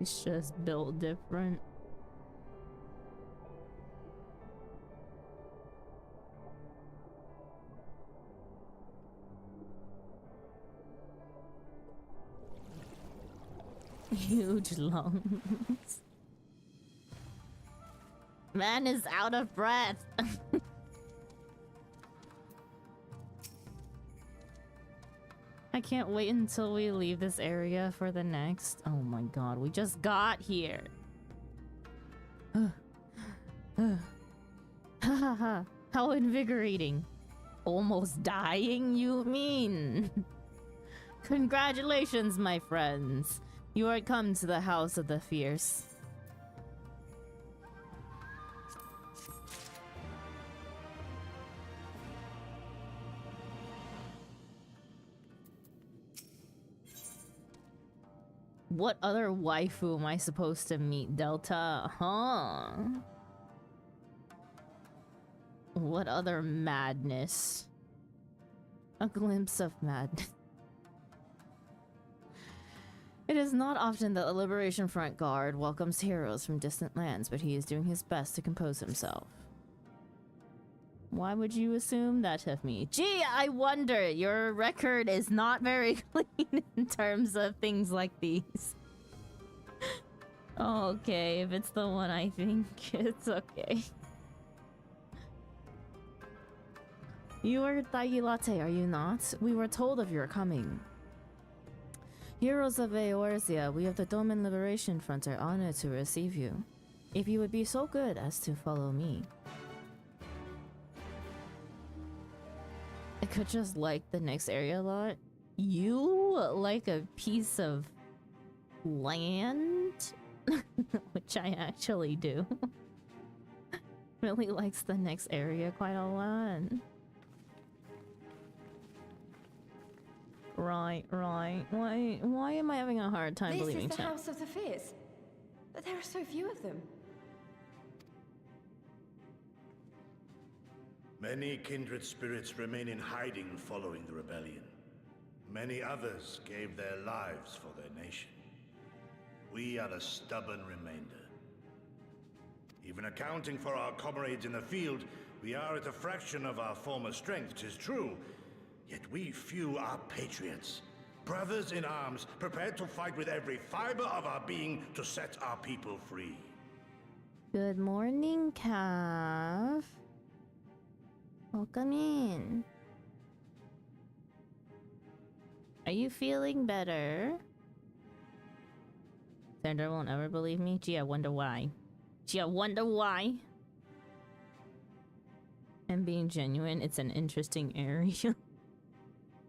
It's just built different. Huge lungs. Man is out of breath. I can't wait until we leave this area for the next. Oh my god, we just got here. How invigorating. Almost dying, you mean? Congratulations, my friends. You are come to the House of the Fierce. What other waifu am I supposed to meet, Delta? Huh? What other madness? A glimpse of madness. It is not often that the Liberation Front Guard welcomes heroes from distant lands, but he is doing his best to compose himself. Why would you assume that of me? Gee, I wonder. Your record is not very clean in terms of things like these. Okay, if it's the one I think, it's okay. You are Taigi Latte, are you not? We were told of your coming. Heroes of Eorzea, we of the Doman Liberation Front are honored to receive you. If you would be so good as to follow me. I could just like the next area a lot. You like a piece of land? Which I actually do. Really likes the next area quite a lot. Right. Why am I having a hard time believing This is the chat? House of the Fierce, but there are so few of them. Many kindred spirits remain in hiding following the rebellion. Many others gave their lives for their nation. We are the stubborn remainder. Even accounting for our comrades in the field, we are at a fraction of our former strength, 'tis true. Yet we few are patriots. Brothers in arms, prepared to fight with every fiber of our being to set our people free. Good morning, Cav. Welcome in. Are you feeling better? Sandra won't ever believe me? Gee, I wonder why. I'm being genuine, it's an interesting area.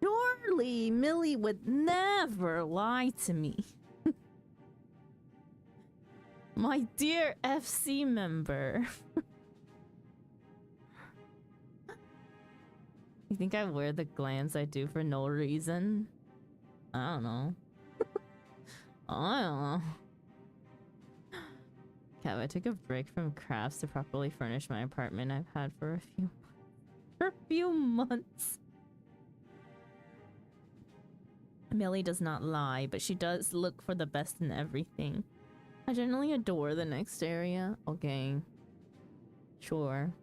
Surely Millie would never lie to me. My dear FC member. You think I wear the glams I do for no reason? I don't know. Cav, I took a break from crafts to properly furnish my apartment I've had for a few months. Millie does not lie, but she does look for the best in everything. I generally adore the next area. Okay. Sure.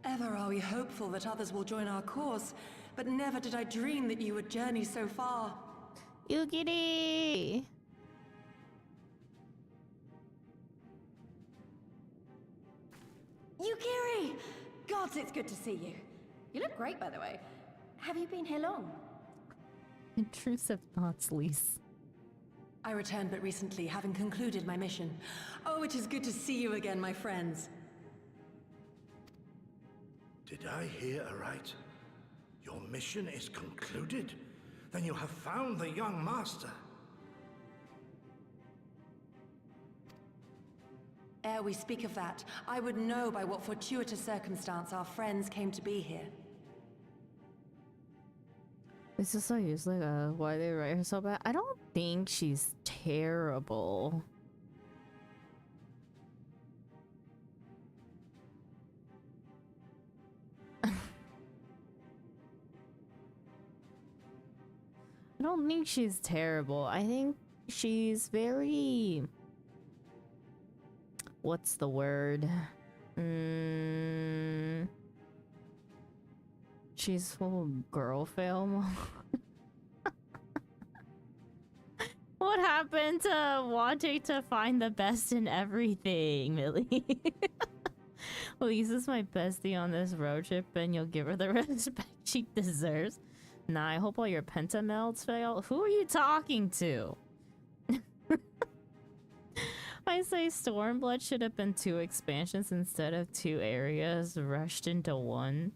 Ever are we hopeful that others will join our cause, but never did I dream that you would journey so far. Yukiri! Yukiri! Gods, it's good to see you. You look great, by the way. Have you been here long? Intrusive thoughts, Lise. I returned but recently, having concluded my mission. Oh, it is good to see you again, my friends. Did I hear aright? Your mission is concluded? Then you have found the young master. Ere we speak of that, I would know by what fortuitous circumstance our friends came to be here. This is so useless. Why they write her so bad? I don't think she's terrible. I don't think she's terrible. I think she's very... What's the word? She's full of girl film. What happened to wanting to find the best in everything, Millie? Lisa's my bestie on this road trip, and you'll give her the respect she deserves. Nah, I hope all your pentamelds fail. Who are you talking to? I say Stormblood should have been 2 expansions instead of 2 areas rushed into one.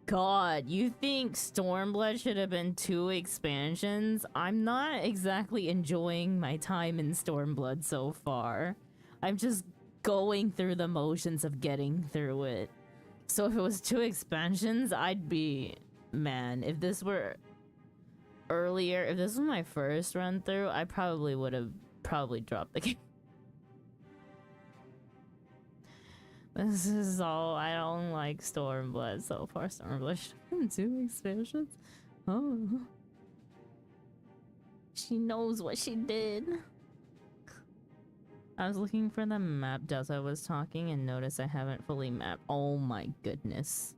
God, you think Stormblood should have been 2 expansions? I'm not exactly enjoying my time in Stormblood so far. I'm just going through the motions of getting through it. So if it was 2 expansions, I'd be... Man, if this were earlier, if this was my first run through, I probably would have dropped the game. This is all. I don't like Stormblood so far. Stormblood should have been 2 expansions. Oh. She knows what she did. I was looking for the map as I was talking and noticed I haven't fully mapped. Oh my goodness.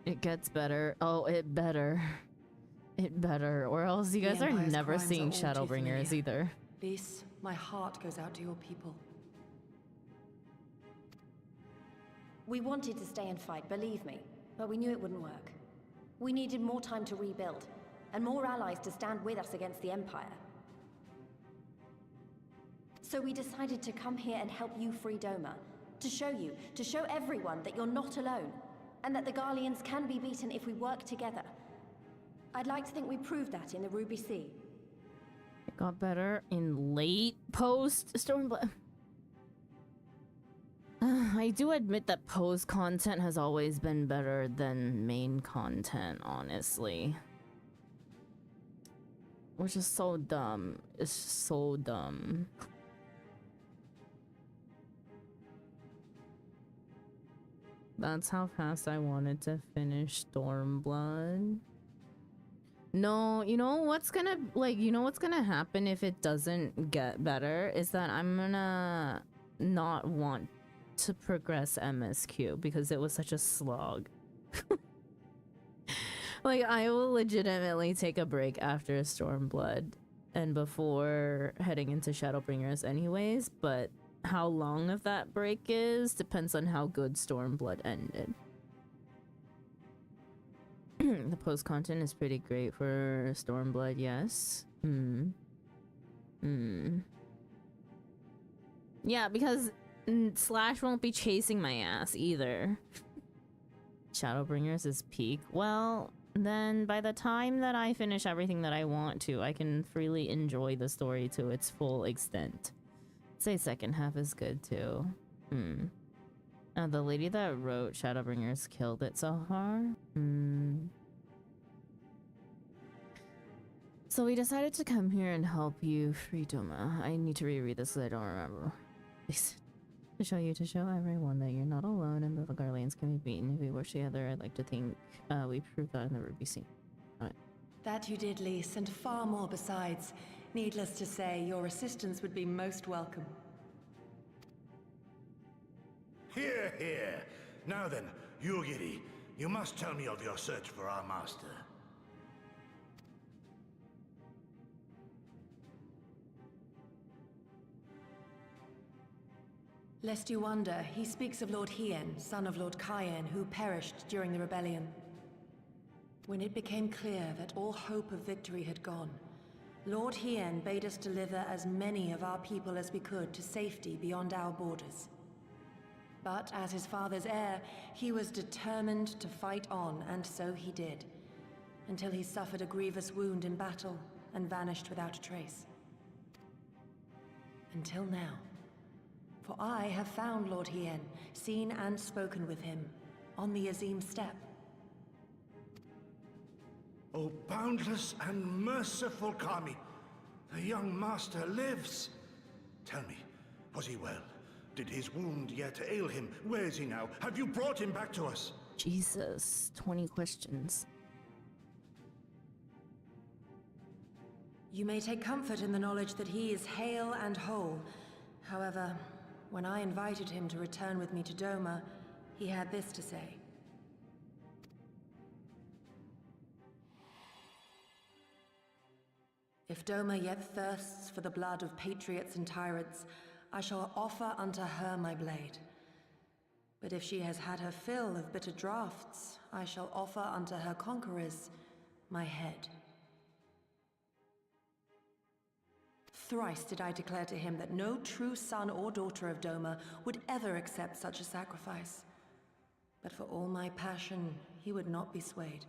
It gets better. Oh, it better. It better. Or else you guys are never seeing Shadowbringers either. Lise, my heart goes out to your people. We wanted to stay and fight, believe me, but we knew it wouldn't work. We needed more time to rebuild, and more allies to stand with us against the Empire. So we decided to come here and help you free Doma. To show everyone that you're not alone, and that the Garleans can be beaten if we work together. I'd like to think we proved that in the Ruby Sea. It got better in late post Stormblood. I do admit that post content has always been better than main content, honestly. Which is so dumb. It's so dumb. That's how fast I wanted to finish Stormblood. No, you know what's gonna happen if it doesn't get better is that I'm gonna not want to progress MSQ because it was such a slog. Like, I will legitimately take a break after Stormblood and before heading into Shadowbringers anyways, but how long of that break is depends on how good Stormblood ended. The post content is pretty great for Stormblood, yes. Yeah, because Slash won't be chasing my ass either. Shadowbringers is peak. Well, then by the time that I finish everything that I want to, I can freely enjoy the story to its full extent. I'd say second half is good too. The lady that wrote Shadowbringers killed it so far. So we decided to come here and help you free Doma. I need to reread this because I don't remember. To show everyone that you're not alone and that the Garleans can be beaten if we work together. I'd like to think we proved that in the Ruby Sea. Alright. That you did, Lise, and far more besides. Needless to say, your assistance would be most welcome. Hear, hear. Now then, Yugiri, you must tell me of your search for our master. Lest you wonder, he speaks of Lord Hien, son of Lord Cayenne, who perished during the rebellion. When it became clear that all hope of victory had gone, Lord Hien bade us deliver as many of our people as we could to safety beyond our borders. But as his father's heir, he was determined to fight on, and so he did, until he suffered a grievous wound in battle and vanished without a trace. Until now. For I have found Lord Hien, seen and spoken with him, on the Azim steppe. O boundless and merciful Kami, the young master lives. Tell me, was he well? Did his wound yet ail him? Where is he now? Have you brought him back to us? Jesus, 20 questions. You may take comfort in the knowledge that he is hale and whole. However, when I invited him to return with me to Doma, he had this to say. If Doma yet thirsts for the blood of patriots and tyrants, I shall offer unto her my blade. But if she has had her fill of bitter draughts, I shall offer unto her conquerors my head. Thrice did I declare to him that no true son or daughter of Doma would ever accept such a sacrifice. But for all my passion, he would not be swayed.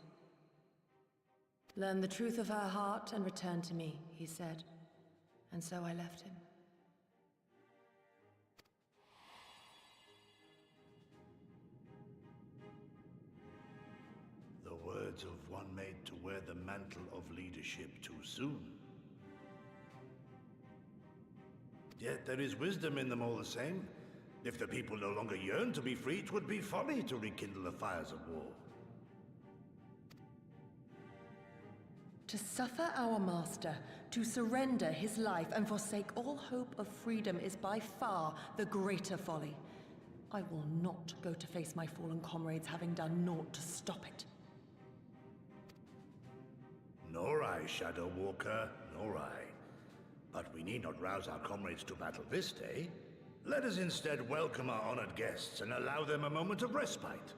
Learn the truth of her heart and return to me, he said. And so I left him. The words of one made to wear the mantle of leadership too soon. Yet there is wisdom in them all the same. If the people no longer yearn to be free, it would be folly to rekindle the fires of war. To suffer our master, to surrender his life and forsake all hope of freedom is by far the greater folly. I will not go to face my fallen comrades having done naught to stop it. Nor I, Shadow Walker, nor I. But we need not rouse our comrades to battle this day. Let us instead welcome our honored guests and allow them a moment of respite.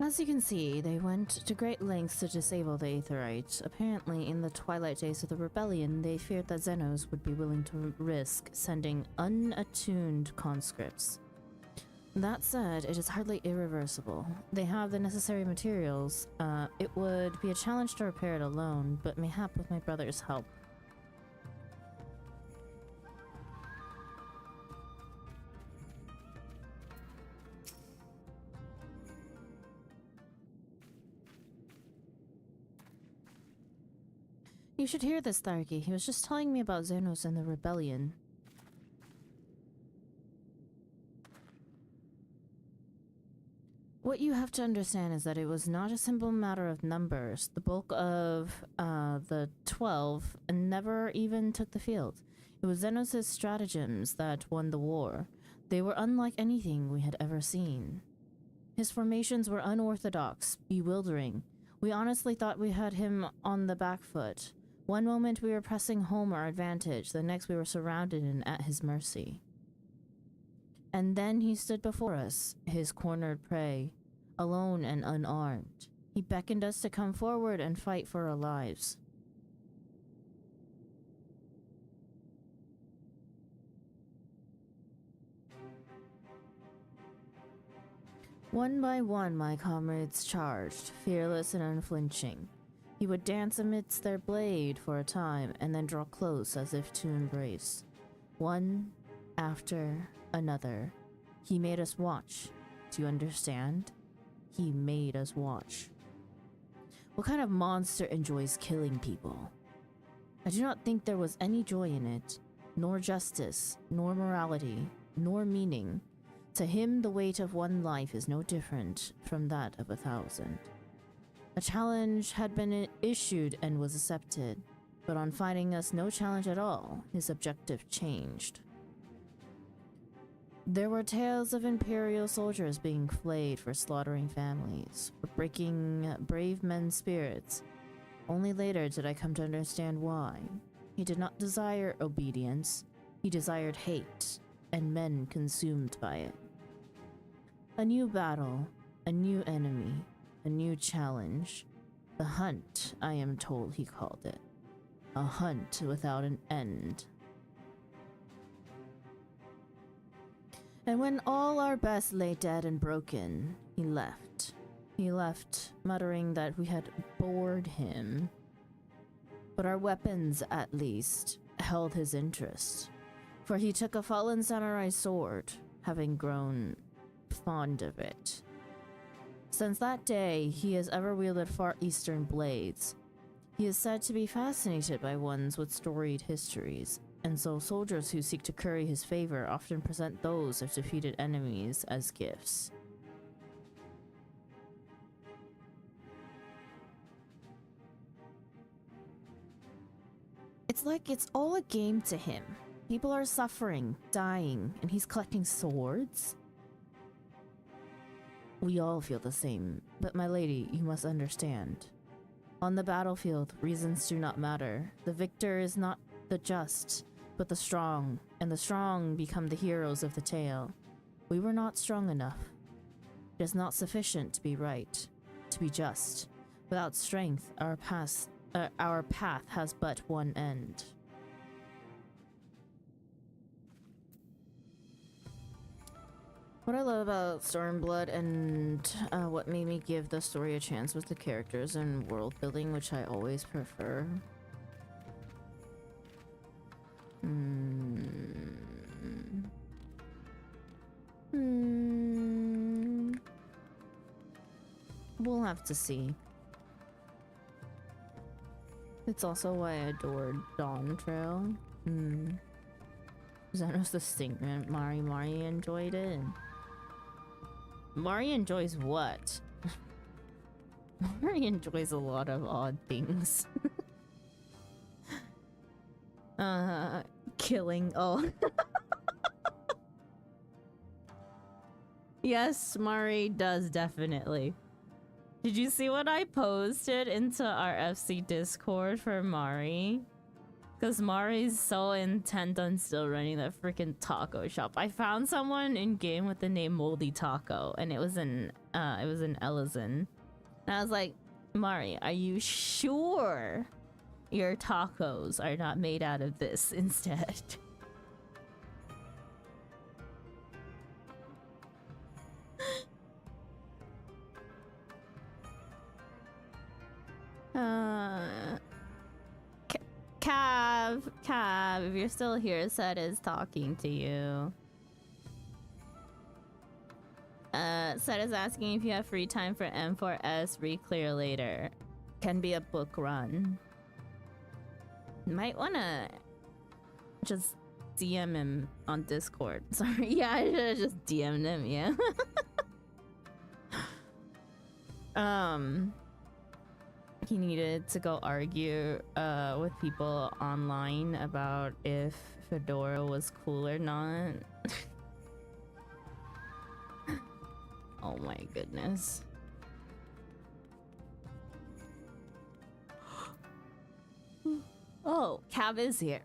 As you can see, they went to great lengths to disable the Aetherite. Apparently, in the twilight days of the rebellion, they feared that Xenos would be willing to risk sending unattuned conscripts. That said, it is hardly irreversible. They have the necessary materials. It would be a challenge to repair it alone, but mayhap with my brother's help. You should hear this, Tharki. He was just telling me about Xenos and the rebellion. What you have to understand is that it was not a simple matter of numbers. The bulk of the 12 never even took the field. It was Xenos' stratagems that won the war. They were unlike anything we had ever seen. His formations were unorthodox, bewildering. We honestly thought we had him on the back foot. One moment we were pressing home our advantage, the next we were surrounded and at his mercy. And then he stood before us, his cornered prey, alone and unarmed. He beckoned us to come forward and fight for our lives. One by one, my comrades charged, fearless and unflinching. He would dance amidst their blade for a time, and then draw close as if to embrace. One after another, He made us watch. Do you understand? He made us watch. What kind of monster enjoys killing people? I do not think there was any joy in it, nor justice, nor morality, nor meaning. To him, the weight of one life is no different from that of 1,000. A challenge had been issued and was accepted, but on finding us no challenge at all, his objective changed. There were tales of Imperial soldiers being flayed for slaughtering families, for breaking brave men's spirits. Only later did I come to understand why. He did not desire obedience, he desired hate, and men consumed by it. A new battle, a new enemy, a new challenge. The hunt, I am told he called it. A hunt without an end. And when all our best lay dead and broken, he left. He left, muttering that we had bored him. But our weapons, at least, held his interest. For he took a fallen samurai sword, having grown fond of it. Since that day, he has ever wielded Far Eastern blades. He is said to be fascinated by ones with storied histories, and so soldiers who seek to curry his favor often present those of defeated enemies as gifts. It's like it's all a game to him. People are suffering, dying, and he's collecting swords? We all feel the same, but my lady, you must understand. On the battlefield, reasons do not matter. The victor is not the just, but the strong, and the strong become the heroes of the tale. We were not strong enough. It is not sufficient to be right, to be just. Without strength, our path has but one end. What I love about Stormblood and what made me give the story a chance was the characters and world building, which I always prefer. We'll have to see. It's also why I adored Dawn Trail. Xenos the Stinkman, Mari enjoyed it. Mari enjoys what? Mari enjoys a lot of odd things. Killing. Oh. Yes, Mari does definitely. Did you see what I posted into our FC Discord for Mari? Because Mari's so intent on still running that freaking taco shop. I found someone in game with the name Moldy Taco, and it was in Ellison. And I was like, Mari, are you sure your tacos are not made out of this instead? Cav, if you're still here, Seth is talking to you. Seth is asking if you have free time for M4S re-clear later. Can be a book run. Might wanna just DM him on Discord. Sorry, yeah, I should've just DM'd him, yeah. He needed to go argue with people online about if Fedora was cool or not. Oh my goodness. Oh, Cav is here.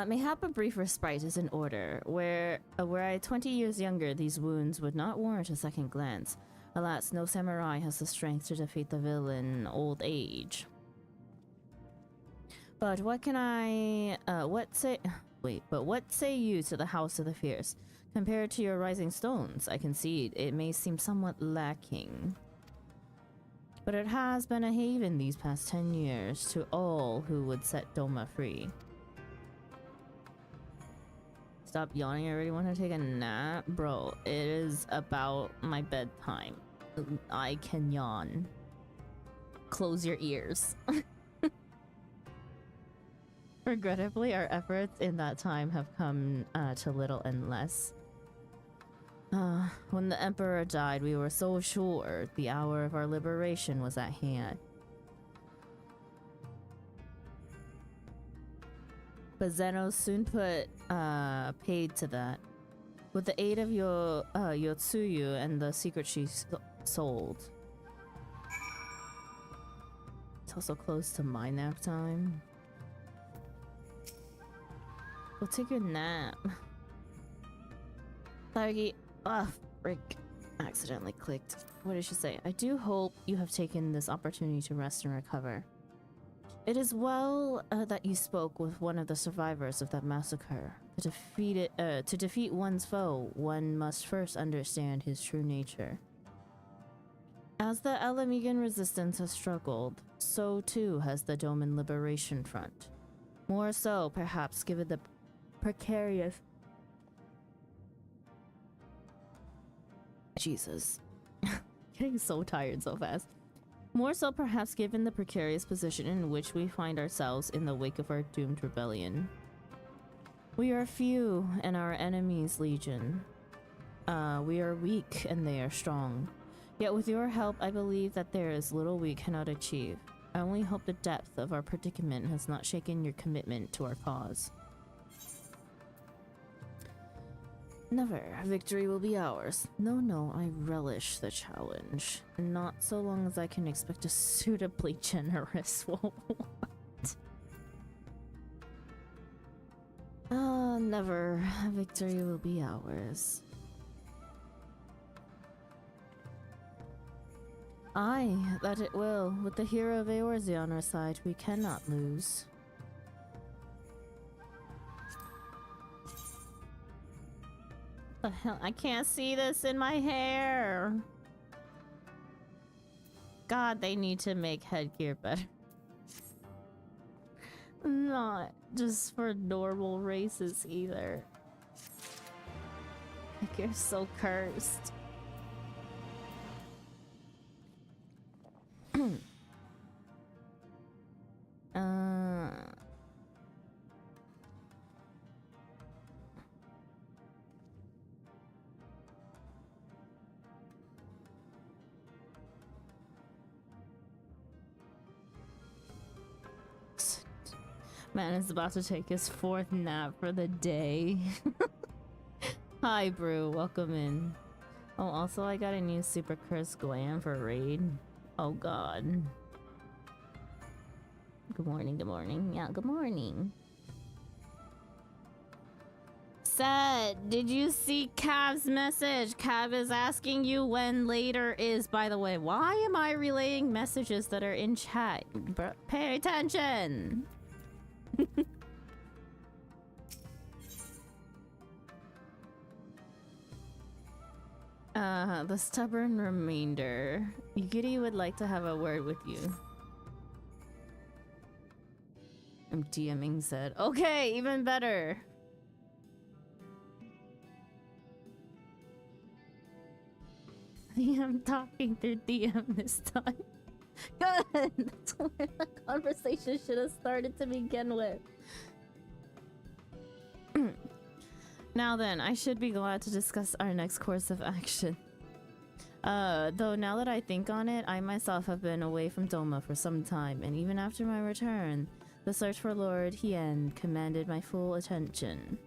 Mayhap a brief respite is in order. Were I 20 years younger, these wounds would not warrant a second glance. Alas, no samurai has the strength to defeat the villain old age. But what can I... what say you to the House of the Fierce? Compared to your Rising Stones, I concede it may seem somewhat lacking. But it has been a haven these past 10 years to all who would set Doma free. Stop yawning, I already want to take a nap. Bro, it is about my bedtime. I can yawn. Close your ears. Regrettably, our efforts in that time have come to little and less. When the Emperor died, we were so sure the hour of our liberation was at hand. But Zeno soon put paid to that. With the aid of Yotsuyu and the secret she sold. It's also close to my nap time. Go take your nap. Targi. Ah, frick. Accidentally clicked. What did she say? I do hope you have taken this opportunity to rest and recover. It is well that you spoke with one of the survivors of that massacre. To defeat one's foe, one must first understand his true nature. As the Alamigan resistance has struggled, so too has the Doman Liberation Front. More so, perhaps, given the precarious... Jesus. Getting so tired so fast. More so, perhaps, given the precarious position in which we find ourselves in the wake of our doomed rebellion. We are few, and our enemies legion. We are weak, and they are strong. Yet with your help, I believe that there is little we cannot achieve. I only hope the depth of our predicament has not shaken your commitment to our cause. Never. Victory will be ours. No, I relish the challenge. Not so long as I can expect a suitably generous what? Never. Victory will be ours. Aye, that it will. With the hero of Eorzea on our side, we cannot lose. What the hell? I can't see this in my hair. God, they need to make headgear better. Not just for normal races either. Headgear's so cursed. Man is about to take his 4th nap for the day. Hi, Brew. Welcome in. Oh, also, I got a new Super Curse Glam for Raid. Oh, God. Good morning, good morning. Yeah, good morning. Said, did you see Cav's message? Cav is asking you when later is. By the way, why am I relaying messages that are in chat? Pay attention! The stubborn remainder. Yugiri would like to have a word with you. I'm DMing said. Okay, even better. I'm talking through DM this time. Good! That's where the conversation should have started to begin with. Now then, I should be glad to discuss our next course of action. Though now that I think on it, I myself have been away from Doma for some time, and even after my return, the search for Lord Hien commanded my full attention.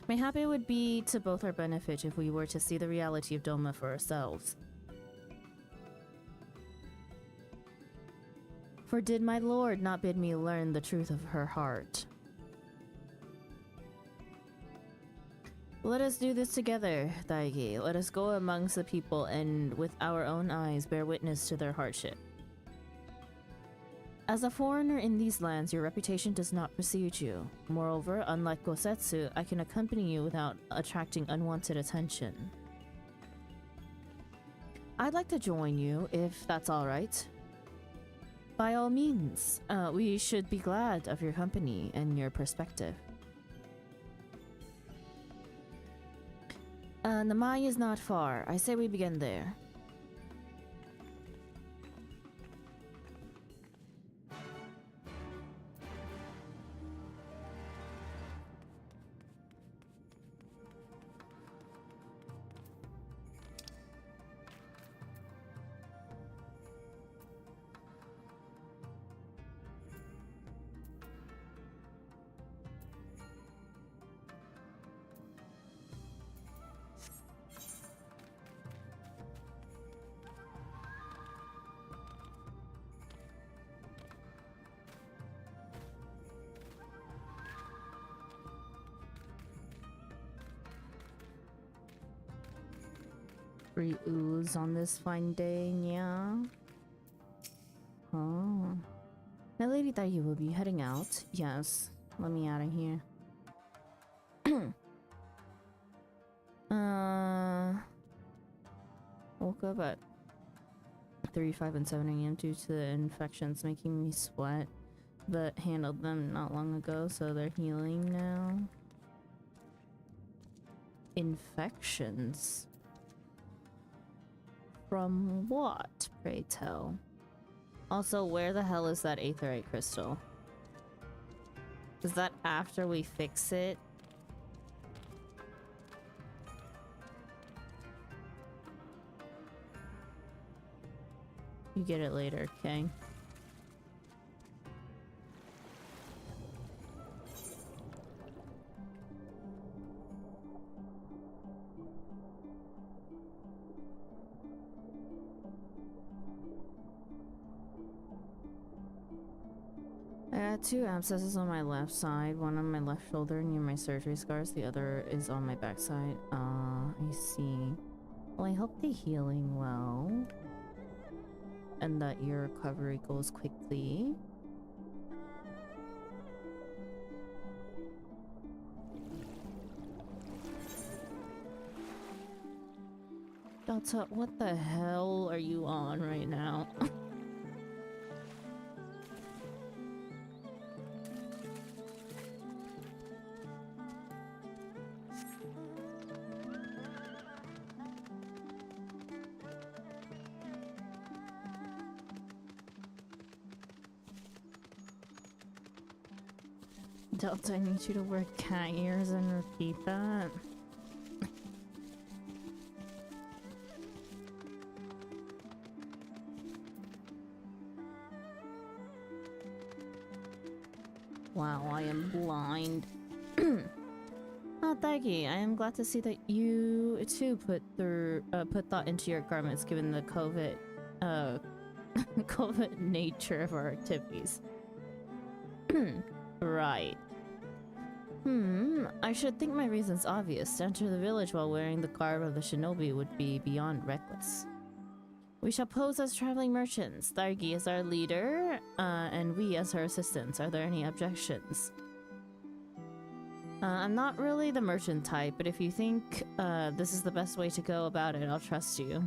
Mayhap it would be to both our benefit if we were to see the reality of Doma for ourselves. For did my lord not bid me learn the truth of her heart? Let us do this together, Daigi. Let us go amongst the people and with our own eyes bear witness to their hardship. As a foreigner in these lands, your reputation does not precede you. Moreover, unlike Gosetsu, I can accompany you without attracting unwanted attention. I'd like to join you, if that's alright. By all means, we should be glad of your company and your perspective. The mine is not far. I say we begin there. Free ooze on this fine day, yeah. Oh. My lady thought you would be heading out. Yes. Let me out of here. Woke up at 3, 5, and 7 a.m. due to the infections making me sweat, but handled them not long ago, so they're healing now. Infections? From what, pray tell? Also, where the hell is that aetherite crystal? Is that after we fix it? You get it later, okay? I got 2 abscesses on my left side, one on my left shoulder near my surgery scars, the other is on my backside. I see. Well, I hope the healing well. And that your recovery goes quickly. Delta, what the hell are you on right now? Delta, I need you to wear cat ears and repeat that. Wow, I am blind. Oh, Daggy, I am glad to see that you too put thought into your garments given the COVID COVID nature of our activities. Right. I should think my reason's obvious. To enter the village while wearing the garb of the shinobi would be beyond reckless. We shall pose as traveling merchants. Thargi is our leader, and we as her assistants. Are there any objections? I'm not really the merchant type, but if you think this is the best way to go about it, I'll trust you.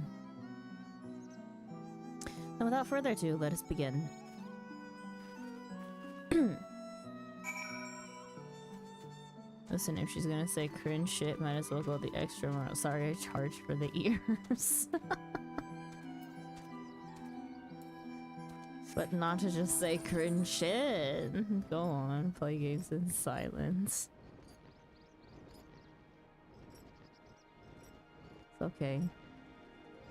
And without further ado, let us begin. Listen, if she's gonna say cringe shit, might as well go the extra mile. Sorry, I charged for the ears. But not to just say cringe shit. Go on, play games in silence. It's okay.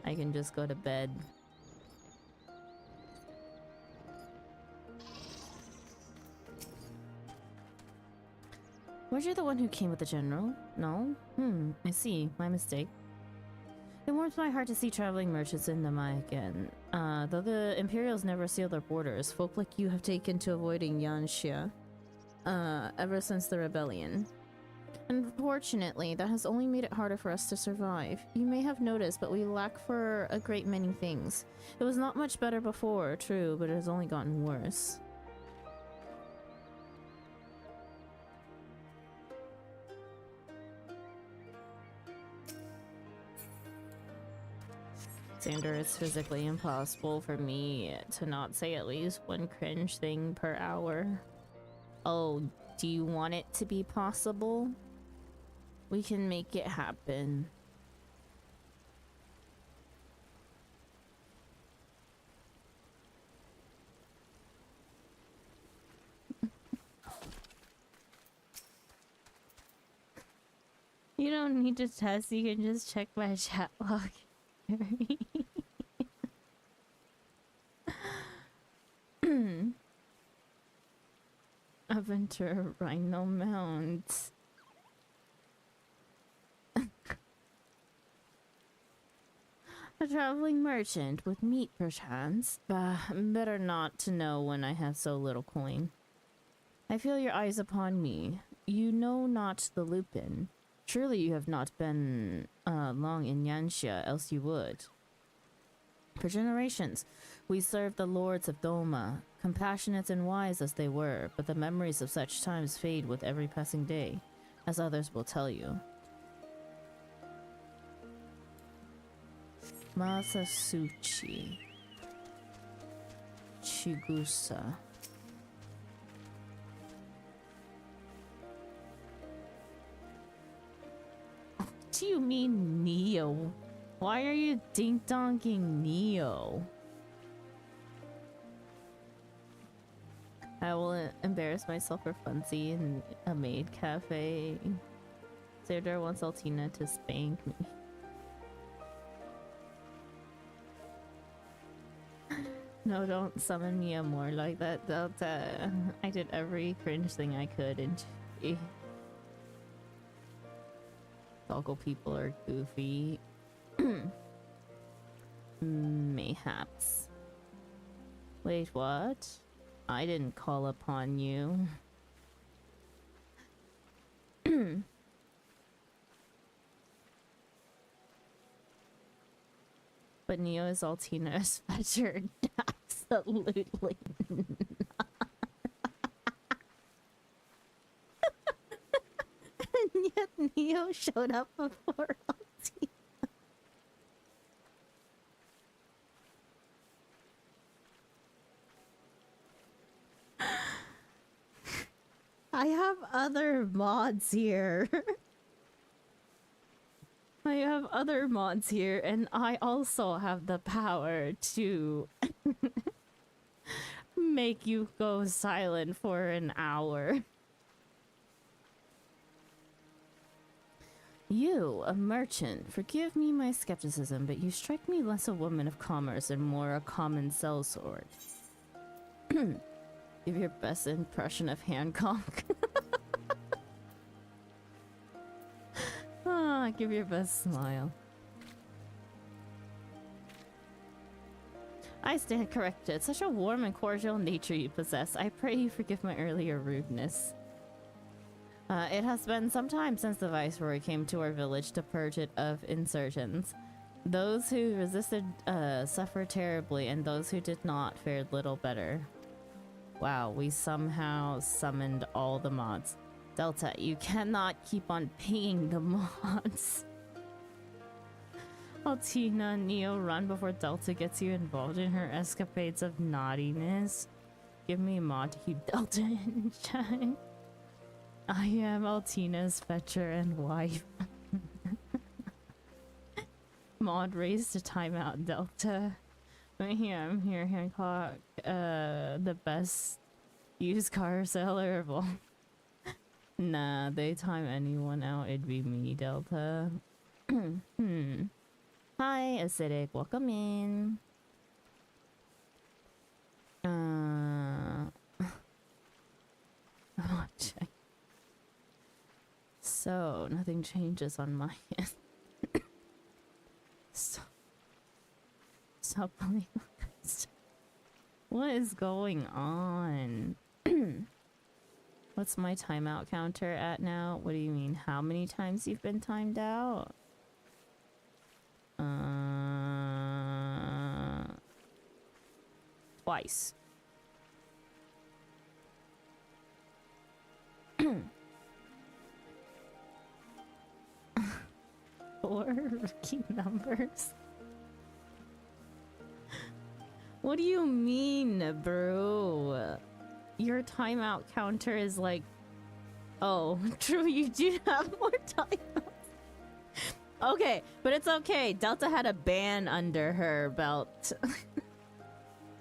I can just go to bed. Weren't you the one who came with the general? No? I see. My mistake. It warms my heart to see traveling merchants in Namai again. Though the Imperials never seal their borders, folk like you have taken to avoiding Yanxia ever since the rebellion. Unfortunately, that has only made it harder for us to survive. You may have noticed, but we lack for a great many things. It was not much better before, true, but it has only gotten worse. Xander, it's physically impossible for me to not say at least one cringe thing per hour. Oh, do you want it to be possible? We can make it happen. You don't need to test, you can just check my chat log. Up into a rhino mount. A traveling merchant with meat perchance. Better not to know when I have so little coin. I feel your eyes upon me. You know not the Lupin. Surely you have not been long in Yanxia, else you would. For generations, we served the lords of Doma, compassionate and wise as they were, but the memories of such times fade with every passing day, as others will tell you. Masasuchi. Chigusa. What do you mean, Neo? Why are you dink-donking Neo? I will embarrass myself for funsies in a maid cafe. Serdar wants Altina to spank me. No, don't summon me more like that, Delta. I did every cringe thing I could, and Toggle people are goofy. Mayhaps. Wait, what? I didn't call upon you. But Neo is Altina's fetcher. Absolutely not. And yet Neo showed up before Altina. I have other mods here. I have other mods here, and I also have the power to make you go silent for an hour. You, a merchant, forgive me my skepticism, but you strike me less a woman of commerce and more a common sellsword. Give your best impression of Hancock. Ah, give your best smile. I stand corrected. Such a warm and cordial nature you possess. I pray you forgive my earlier rudeness. It has been some time since the Viceroy came to our village to purge it of insurgents. Those who resisted suffered terribly, and those who did not fared little better. Wow, we somehow summoned all the mods. Delta, you cannot keep on pinging the mods. Altina and Neo, run before Delta gets you involved in her escapades of naughtiness. Give me a mod to keep Delta in check. I am Altina's fetcher and wife. Mod raised to timeout Delta. I'm here, Hancock. The best used car seller of all. Nah, they time anyone out, it'd be me, Delta. Hi, Acidic, welcome in. Check. So, nothing changes on my end. Stop playing. What is going on? What's my timeout counter at now? What do you mean? How many times you've been timed out? Twice. Four rookie numbers. What do you mean, bro? Your timeout counter is like... Oh, true, you do have more timeouts. Okay, but it's okay. Delta had a ban under her belt.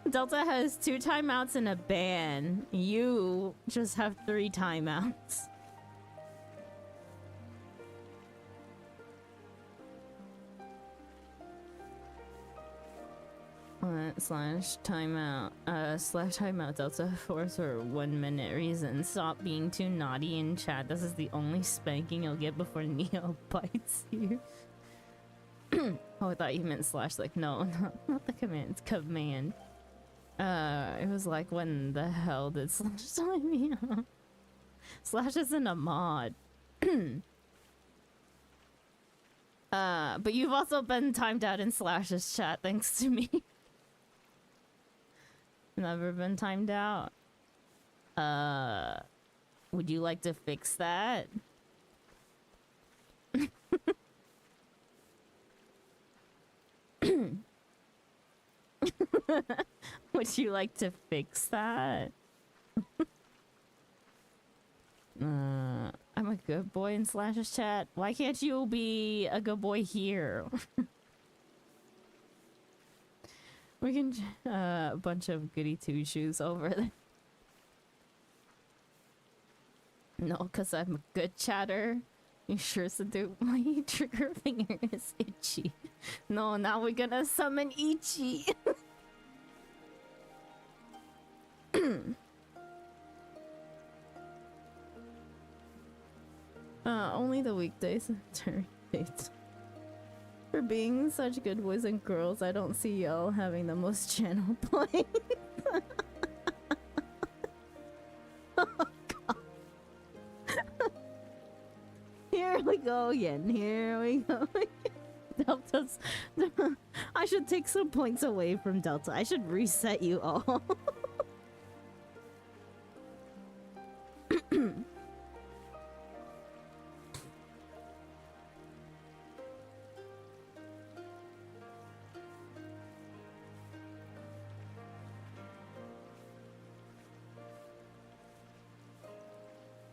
Delta has 2 timeouts and a ban. You just have 3 timeouts. Slash timeout. Slash timeout Delta Force for 1 minute reason. Stop being too naughty in chat. This is the only spanking you'll get before Neo bites you. Oh, I thought you meant slash. Like, no, not the command. It's command. It was like, when the hell did slash time me out? Slash isn't a mod. But you've also been timed out in Slash's chat thanks to me. Never been timed out. Would you like to fix that? Would you like to fix that? I'm a good boy in Slash's chat. Why can't you be a good boy here? We can a bunch of goody two shoes over there. No, cause I'm a good chatter. You sure to do. My trigger finger is itchy. No, now we're gonna summon Ichi. Only the weekdays and turn dates. For being such good boys and girls, I don't see y'all having the most channel points. Oh god. Here we go again. Here we go again. Delta's. I should take some points away from Delta. I should reset you all.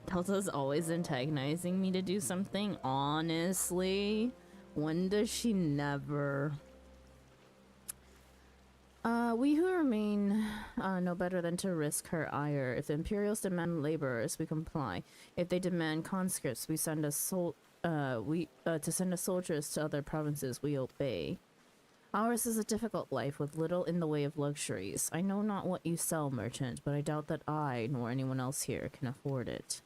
Delta's always antagonizing me to do something, honestly. When does she never? We who remain know better than to risk her ire. If the Imperials demand laborers, we comply. If they demand conscripts, we send us to send us soldiers to other provinces, we obey. Ours is a difficult life with little in the way of luxuries. I know not what you sell, merchant, but I doubt that I, nor anyone else here, can afford it.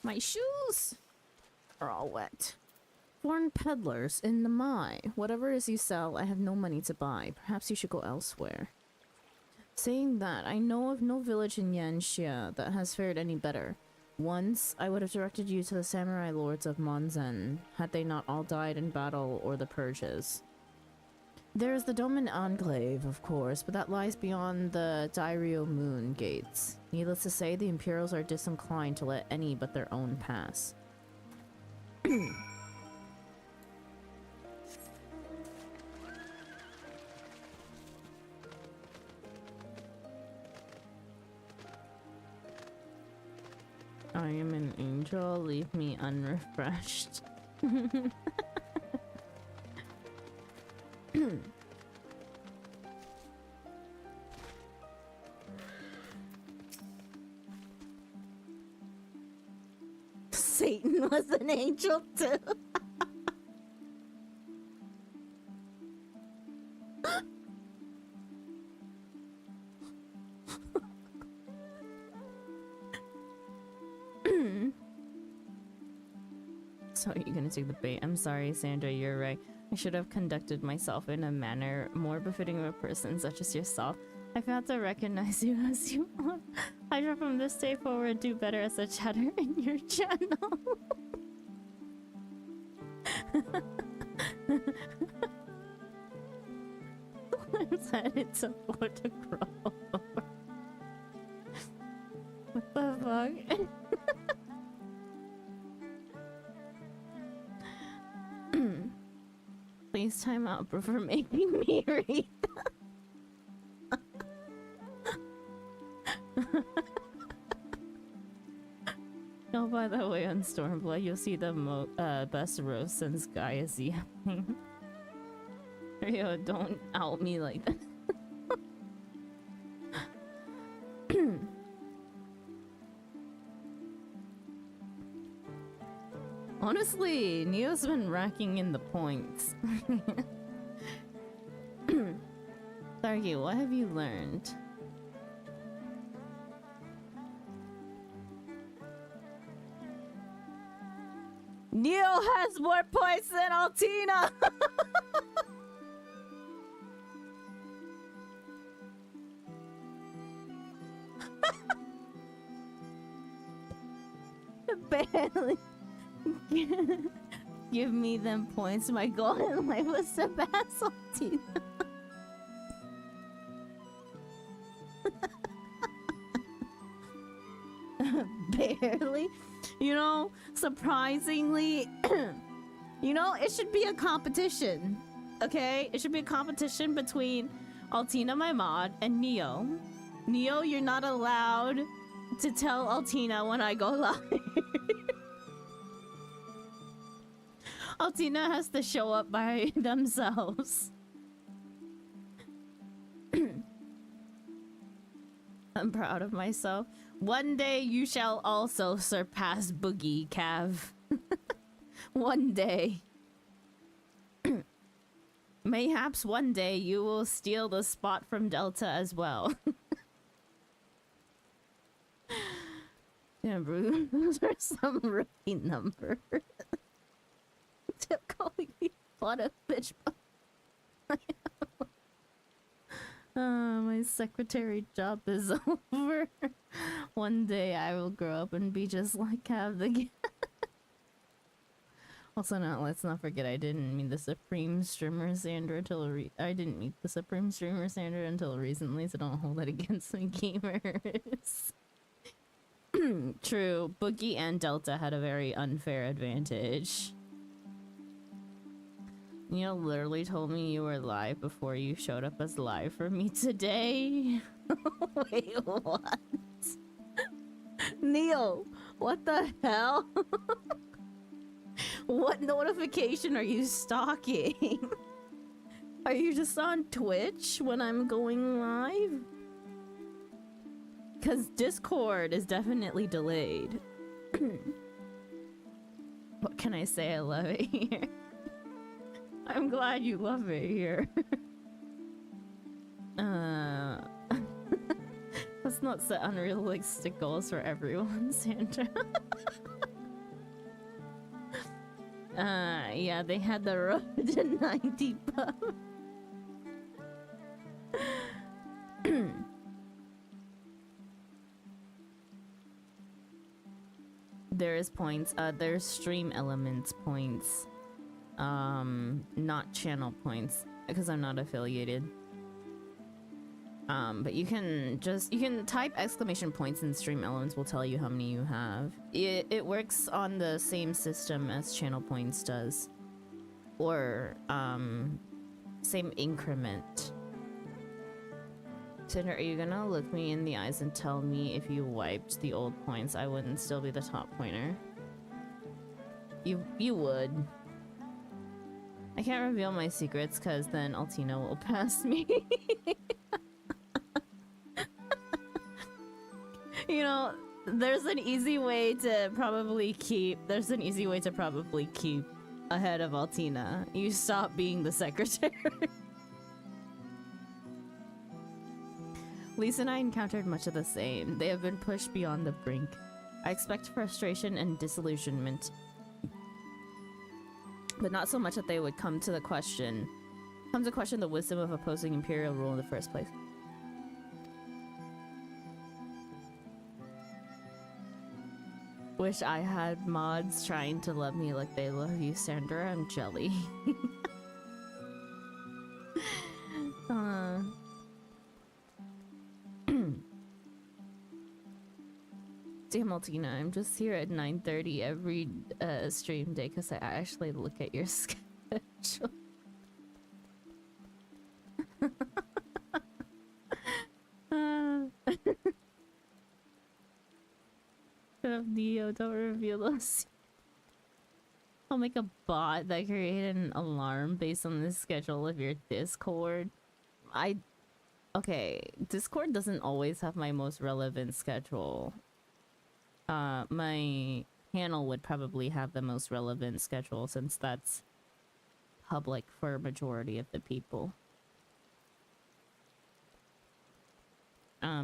My shoes are all wet. Foreign peddlers in the Mai. Whatever it is you sell, I have no money to buy. Perhaps you should go elsewhere. Saying that, I know of no village in Yanxia that has fared any better. Once, I would have directed you to the samurai lords of Monzen, had they not all died in battle or the purges. There is the Domin Enclave, of course, but that lies beyond the Dairyo Moon gates. Needless to say, the Imperials are disinclined to let any but their own pass. I am an angel, leave me unrefreshed. Satan was an angel too. So you're gonna take the bait. I'm sorry, Sandra, you're right. I should have conducted myself in a manner more befitting of a person such as yourself. I failed to recognize you as you are. I shall from this day forward do better as a chatter in your channel. I'm sad it's a board to crawl over. What the fuck? Please time out for making me read. Oh, by the way, on Stormblood, you'll see the best roast since Guy is yelling. Yo, don't out me like that. Honestly, Neo's been racking in the points. Darky, what have you learned? Neo has more points than Altina! Barely. Give me them points. My goal in life was to pass Altina. Barely. You know, surprisingly, you know, it should be a competition. Okay? It should be a competition between Altina, my mod, and Neo. Neo, you're not allowed to tell Altina when I go live. Altina has to show up by themselves. I'm proud of myself. One day you shall also surpass Boogie, Cav. One day. Mayhaps one day you will steal the spot from Delta as well. Yeah, bro. Those are some rookie numbers. Tip calling me what a bitch. My secretary job is over. One day I will grow up and be just like Cav the Also, let's not forget I didn't meet the Supreme Streamer Sandra until I didn't meet the Supreme Streamer Sandra until recently, so don't hold that against me, gamers. True, Boogie and Delta had a very unfair advantage. You literally told me you were live before you showed up as live for me today. Wait, what? Neo, what the hell? What notification are you stalking? Are you just on Twitch when I'm going live? Because Discord is definitely delayed. What can I say? I love it here. I'm glad you love it here. Let's not set unrealistic goals for everyone, Sandra. Yeah, they had the road to 90 pub. There's points. There's stream elements points. Not channel points, because I'm not affiliated. But you can type exclamation points and stream elements will tell you how many you have. It works on the same system as channel points does. Or, same increment. Tinder, are you gonna look me in the eyes and tell me if you wiped the old points, I wouldn't still be the top pointer? You would. I can't reveal my secrets because then Altina will pass me. You know, there's an easy way to probably keep ahead of Altina. You stop being the secretary. Lisa and I encountered much of the same. They have been pushed beyond the brink. I expect frustration and disillusionment. But not so much that they would come to question the wisdom of opposing Imperial rule in the first place. Wish I had mods trying to love me like they love you, Sandra. I'm jelly. Damn, Altina, I'm just here at 9:30 every stream day because I actually look at your schedule. Shut up, Neo, don't reveal us. I'll make a bot that created an alarm based on the schedule of your Discord. Okay, Discord doesn't always have my most relevant schedule. My panel would probably have the most relevant schedule since that's public for a majority of the people.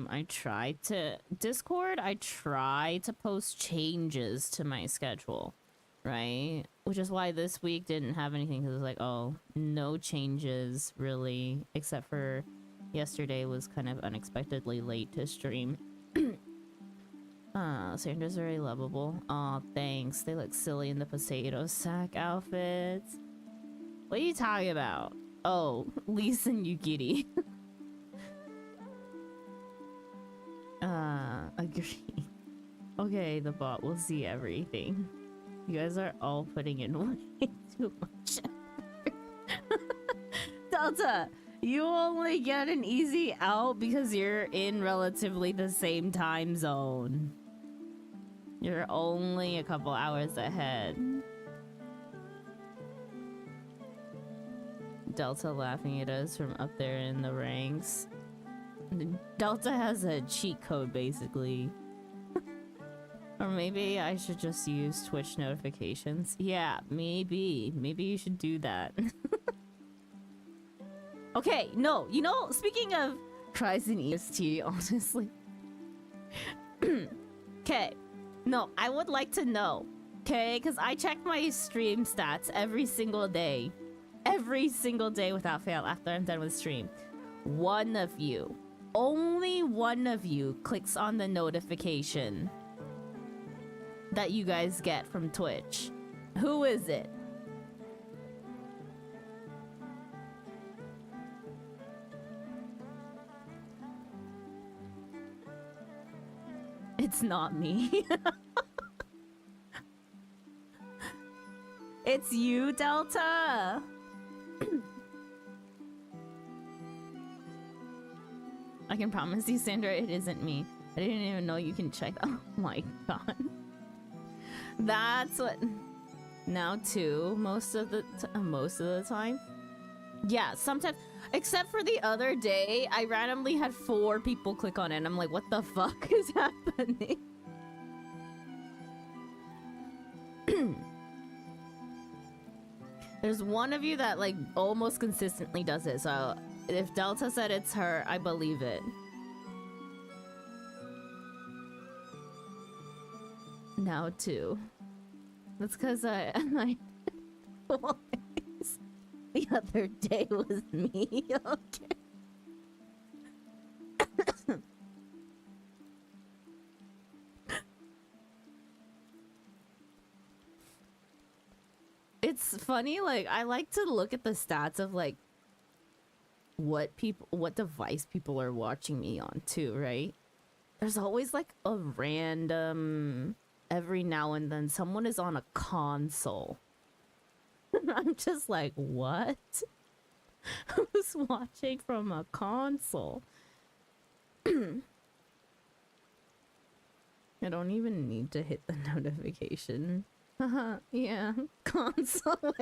I tried to Discord, I tried to post changes to my schedule, right? Which is why this week didn't have anything, because it was like, oh, no changes really, except for yesterday was kind of unexpectedly late to stream. Sandra's very lovable. Aw, thanks. They look silly in the potato sack outfits. What are you talking about? Oh, Lisa and Yugiri. Agree. Okay, the bot will see everything. You guys are all putting in way too much effort. Delta, you only get an easy out because you're in relatively the same time zone. You're only a couple hours ahead. Delta laughing at us from up there in the ranks. Delta has a cheat code, basically. Or maybe I should just use Twitch notifications. Yeah, maybe. Maybe you should do that. Okay, no, you know, speaking of tries in EST, honestly. Okay, no, I would like to know, okay? Because I check my stream stats every single day. Every single day without fail after I'm done with stream. One of you, only one of you clicks on the notification that you guys get from Twitch. Who is it? It's not me. It's you, Delta. I can promise you, Sandra, it isn't me. I didn't even know you can check. Oh my god. That's what. Now two, most of the time. Yeah, sometimes. Except for the other day, I randomly had 4 people click on it, and I'm like, what the fuck is happening? There's one of you that like almost consistently does it, so if Delta said it's her, I believe it. Now 2. That's because I the other day was me. Okay. It's funny, like, I like to look at the stats of like what device people are watching me on too, right? There's always like a random, every now and then someone is on a console. I'm just like, what? Who's watching from a console? I don't even need to hit the notification. Yeah, console.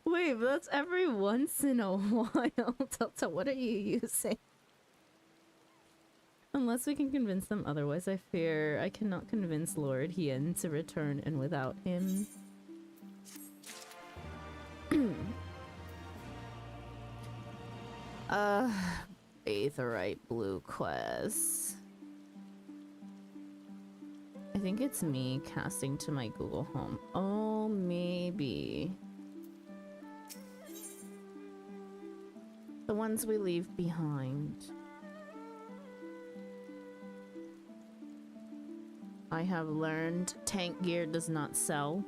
Wait, but that's every once in a while. Delta, what are you using? Unless we can convince them otherwise, I fear I cannot convince Lord Hien to return, and without him... Aetheryte Blue Quest. I think it's me casting to my Google Home. Oh, maybe. The ones we leave behind. I have learned tank gear does not sell.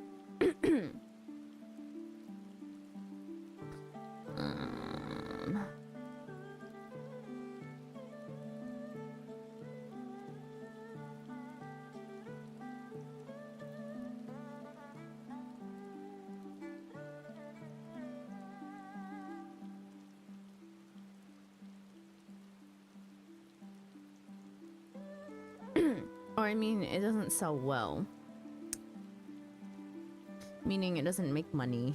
Or I mean, it doesn't sell well. Meaning it doesn't make money.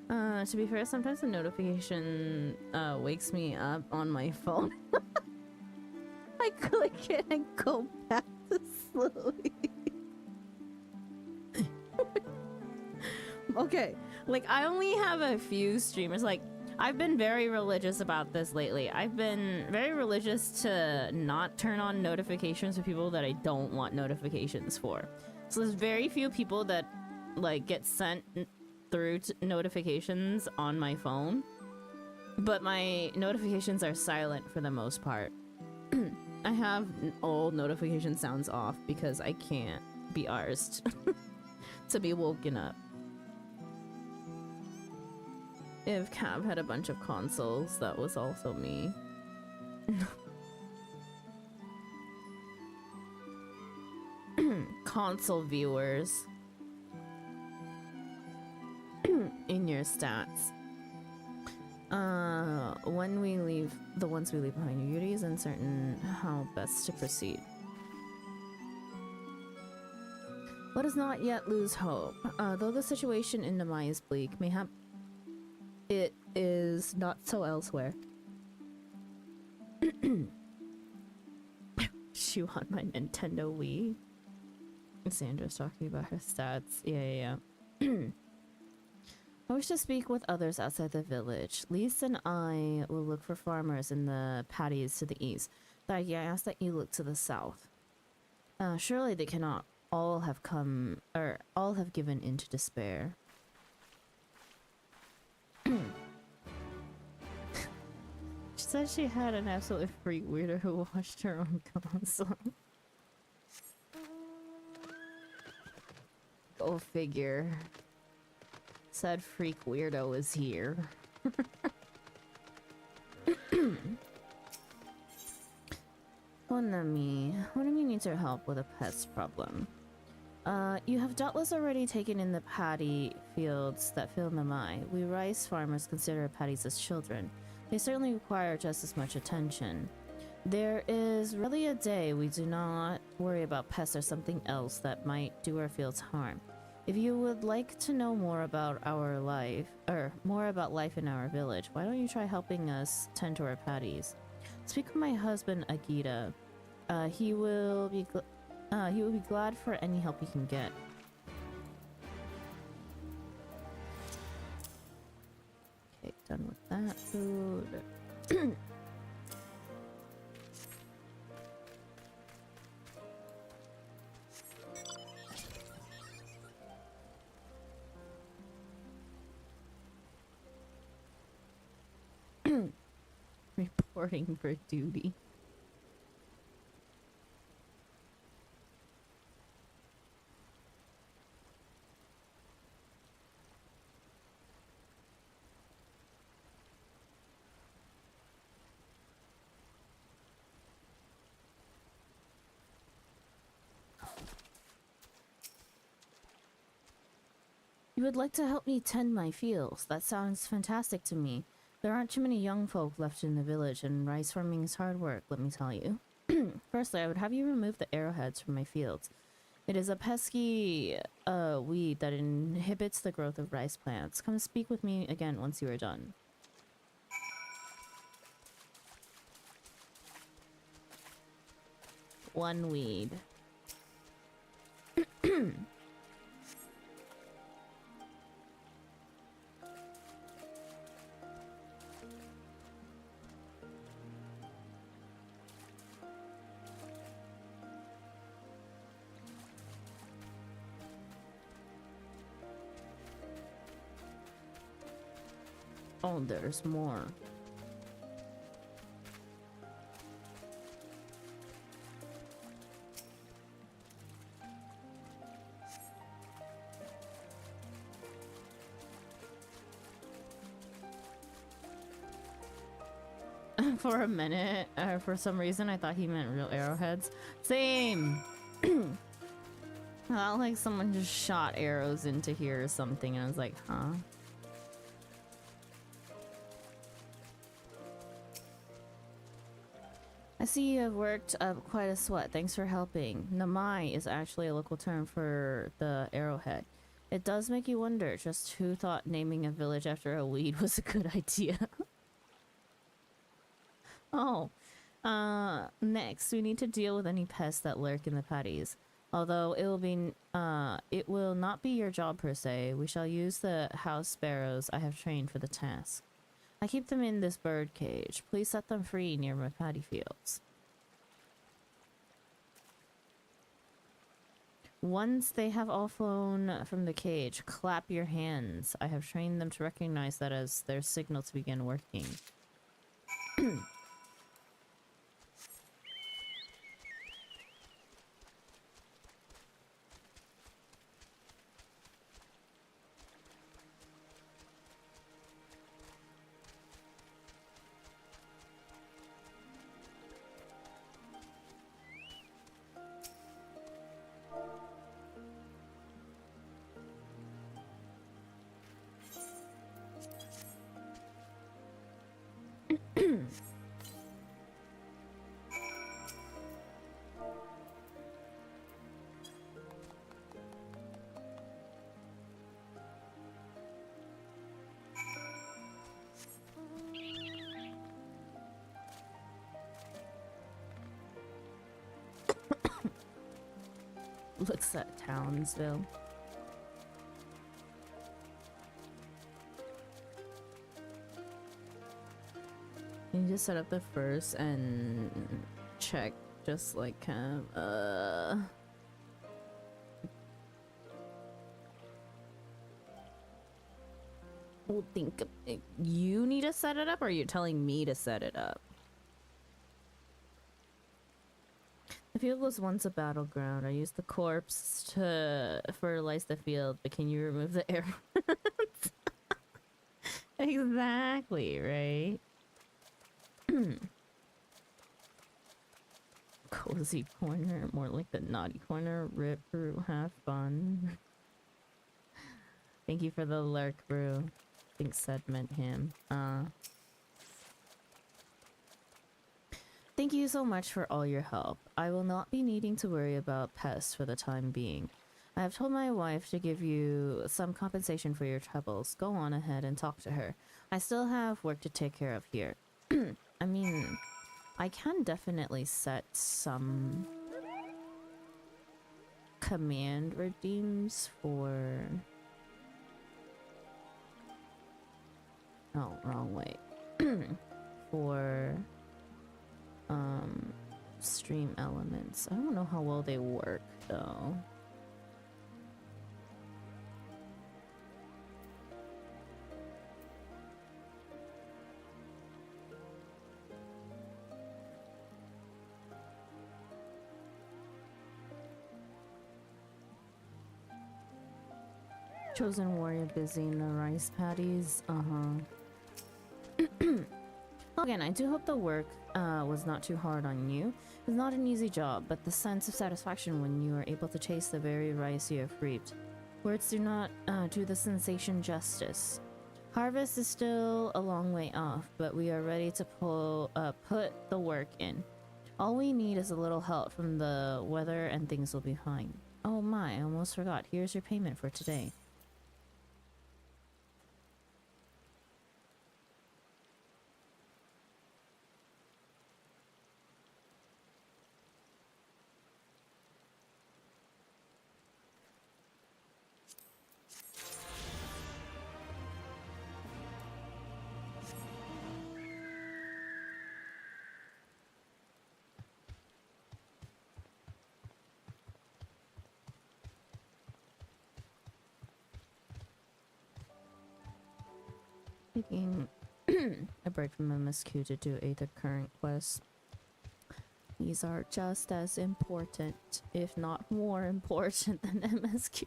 To be fair, sometimes the notification wakes me up on my phone. I click Can I go back to slowly? Okay, like I only have a few streamers. Like I've been very religious about this lately. I've been very religious to not turn on notifications for people that I don't want notifications for. So there's very few people that like get sent through notifications on my phone, but my notifications are silent for the most part. I have all notification sounds off because I can't be arsed to be woken up. If Cav had a bunch of consoles, that was also me. Console viewers. In your stats. When we leave, the ones we leave behind, your duty is uncertain how best to proceed. Let us not yet lose hope. Though the situation in Namai is bleak, mayhap it is not so elsewhere. Chew on my Nintendo Wii. Sandra's talking about her stats. Yeah. I wish to speak with others outside the village. Lise and I will look for farmers in the paddies to the east. I ask that you look to the south. Surely they cannot all have come, or all have given into despair. She said she had an absolute freak weirdo who watched her own console. Go figure. Said freak weirdo is here. Onami, Onami needs our help with a pest problem. You have doubtless already taken in the paddy fields that fill Namai. We rice farmers consider paddies as children. They certainly require just as much attention. There is rarely a day we do not worry about pests or something else that might do our fields harm. If you would like to know more about our life, or more about life in our village, why don't you try helping us tend to our paddies? Speak with my husband Agita. He will be glad for any help he can get. Okay, done with that food. Reporting for duty. You would like to help me tend my fields? That sounds fantastic to me. There aren't too many young folk left in the village, and rice farming is hard work, let me tell you. Firstly, I would have you remove the arrowheads from my fields. It is a pesky weed that inhibits the growth of rice plants. Come speak with me again once you are done. One weed. Oh, there's more. For a minute, for some reason, I thought he meant real arrowheads. Same! I thought like someone just shot arrows into here or something, and I was like, huh? I see you have worked up quite a sweat. Thanks for helping. Namai is actually a local term for the arrowhead. It does make you wonder just who thought naming a village after a weed was a good idea. Oh, Next, we need to deal with any pests that lurk in the patties. Although it will not be your job per se. We shall use the house sparrows I have trained for the task. I keep them in this bird cage. Please set them free near my paddy fields. Once they have all flown from the cage, clap your hands. I have trained them to recognize that as their signal to begin working. Looks at Townsville. Can you just set up the first and check just like we'll think you need to set it up, or are you telling me to set it up? The field was once a battleground. I used the corpse to fertilize the field, but can you remove the air? Exactly, right? Cozy corner, more like the naughty corner. Rip brew, have fun. Thank you for the lurk brew. I think said meant him. Thank you so much for all your help. I will not be needing to worry about pests for the time being. I have told my wife to give you some compensation for your troubles. Go on ahead and talk to her. I still have work to take care of here. I mean, I can definitely set some command redeems for... Oh, wrong way. For... stream elements. I don't know how well they work though. Chosen warrior busy in the rice paddies. Again, I do hope the work was not too hard on you. It's not an easy job, but the sense of satisfaction when you are able to taste the very rice you have reaped. Words do not do the sensation justice. Harvest is still a long way off, but we are ready to put the work in. All we need is a little help from the weather and things will be fine. Oh my, I almost forgot. Here's your payment for today. Taking a break from MSQ to do the current quests. These are just as important, if not more important than MSQ.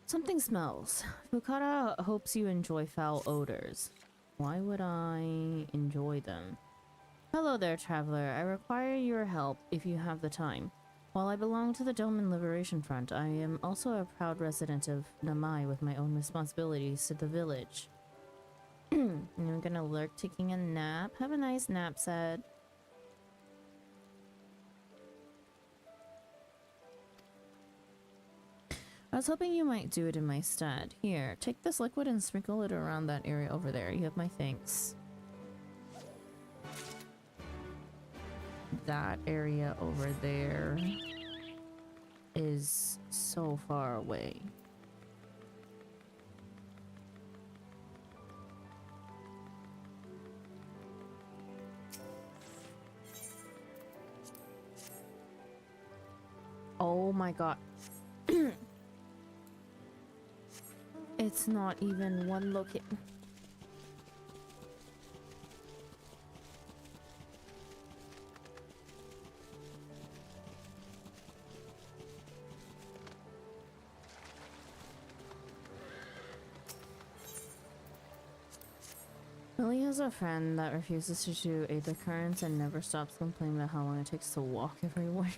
Something smells. Fukara hopes you enjoy foul odors. Why would I enjoy them? Hello there, traveler. I require your help if you have the time. While I belong to the Doman Liberation Front, I am also a proud resident of Namai with my own responsibilities to the village. I'm gonna lurk taking a nap. Have a nice nap, said. was hoping you might do it in my stead. Here, take this liquid and sprinkle it around that area over there. You have my thanks. That area over there is so far away. Oh my god. It's not even one location. Lily has a friend that refuses to do aether currents and never stops complaining about how long it takes to walk everywhere.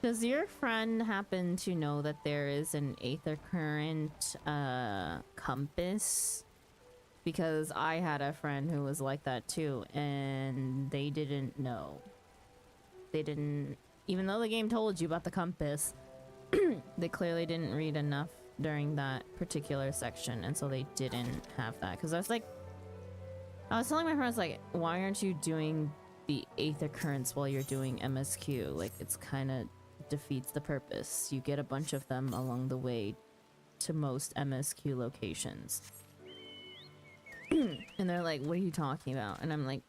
Does your friend happen to know that there is an aether current compass? Because I had a friend who was like that too, and they didn't know. They didn't, even though the game told you about the compass, they clearly didn't read enough during that particular section, and so they didn't have that. Because I was telling my friends, like, why aren't you doing the aether currents while you're doing MSQ? Like, it's kind of defeats the purpose. You get a bunch of them along the way to most MSQ locations. And they're like, what are you talking about? And I'm like,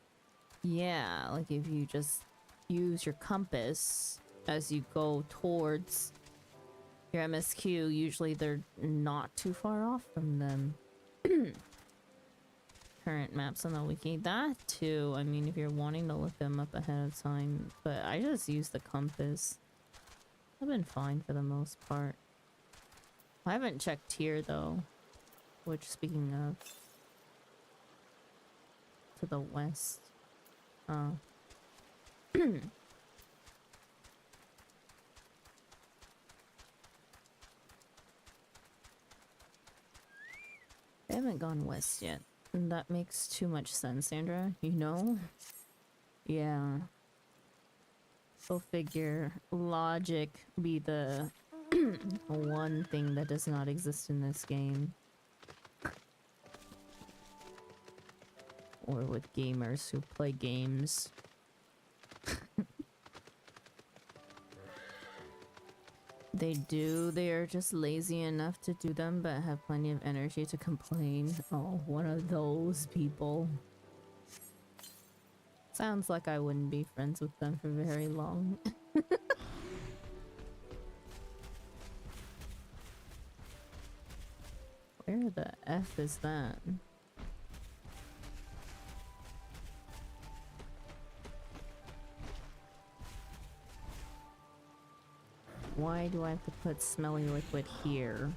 yeah, like if you just use your compass as you go towards your MSQ, usually they're not too far off from them. Current maps on the wiki, that too. I mean, if you're wanting to look them up ahead of time, but I just use the compass. I've been fine for the most part. I haven't checked here though, which, speaking of, to the west. They haven't gone west yet. And that makes too much sense, Sandra. You know? Yeah. Go figure. Logic be the one thing that does not exist in this game. Or with gamers who play games. They do. They are just lazy enough to do them, but have plenty of energy to complain. Oh, one of those people. Sounds like I wouldn't be friends with them for very long. Where the F is that? Why do I have to put smelly liquid here?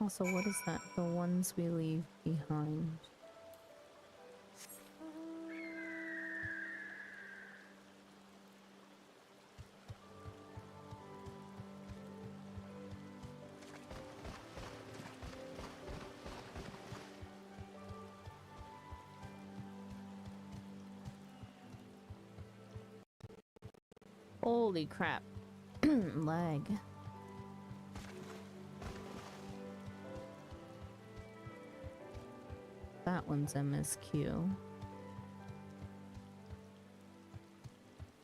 Also, what is that? The ones we leave behind. Holy crap. Lag. That one's MSQ.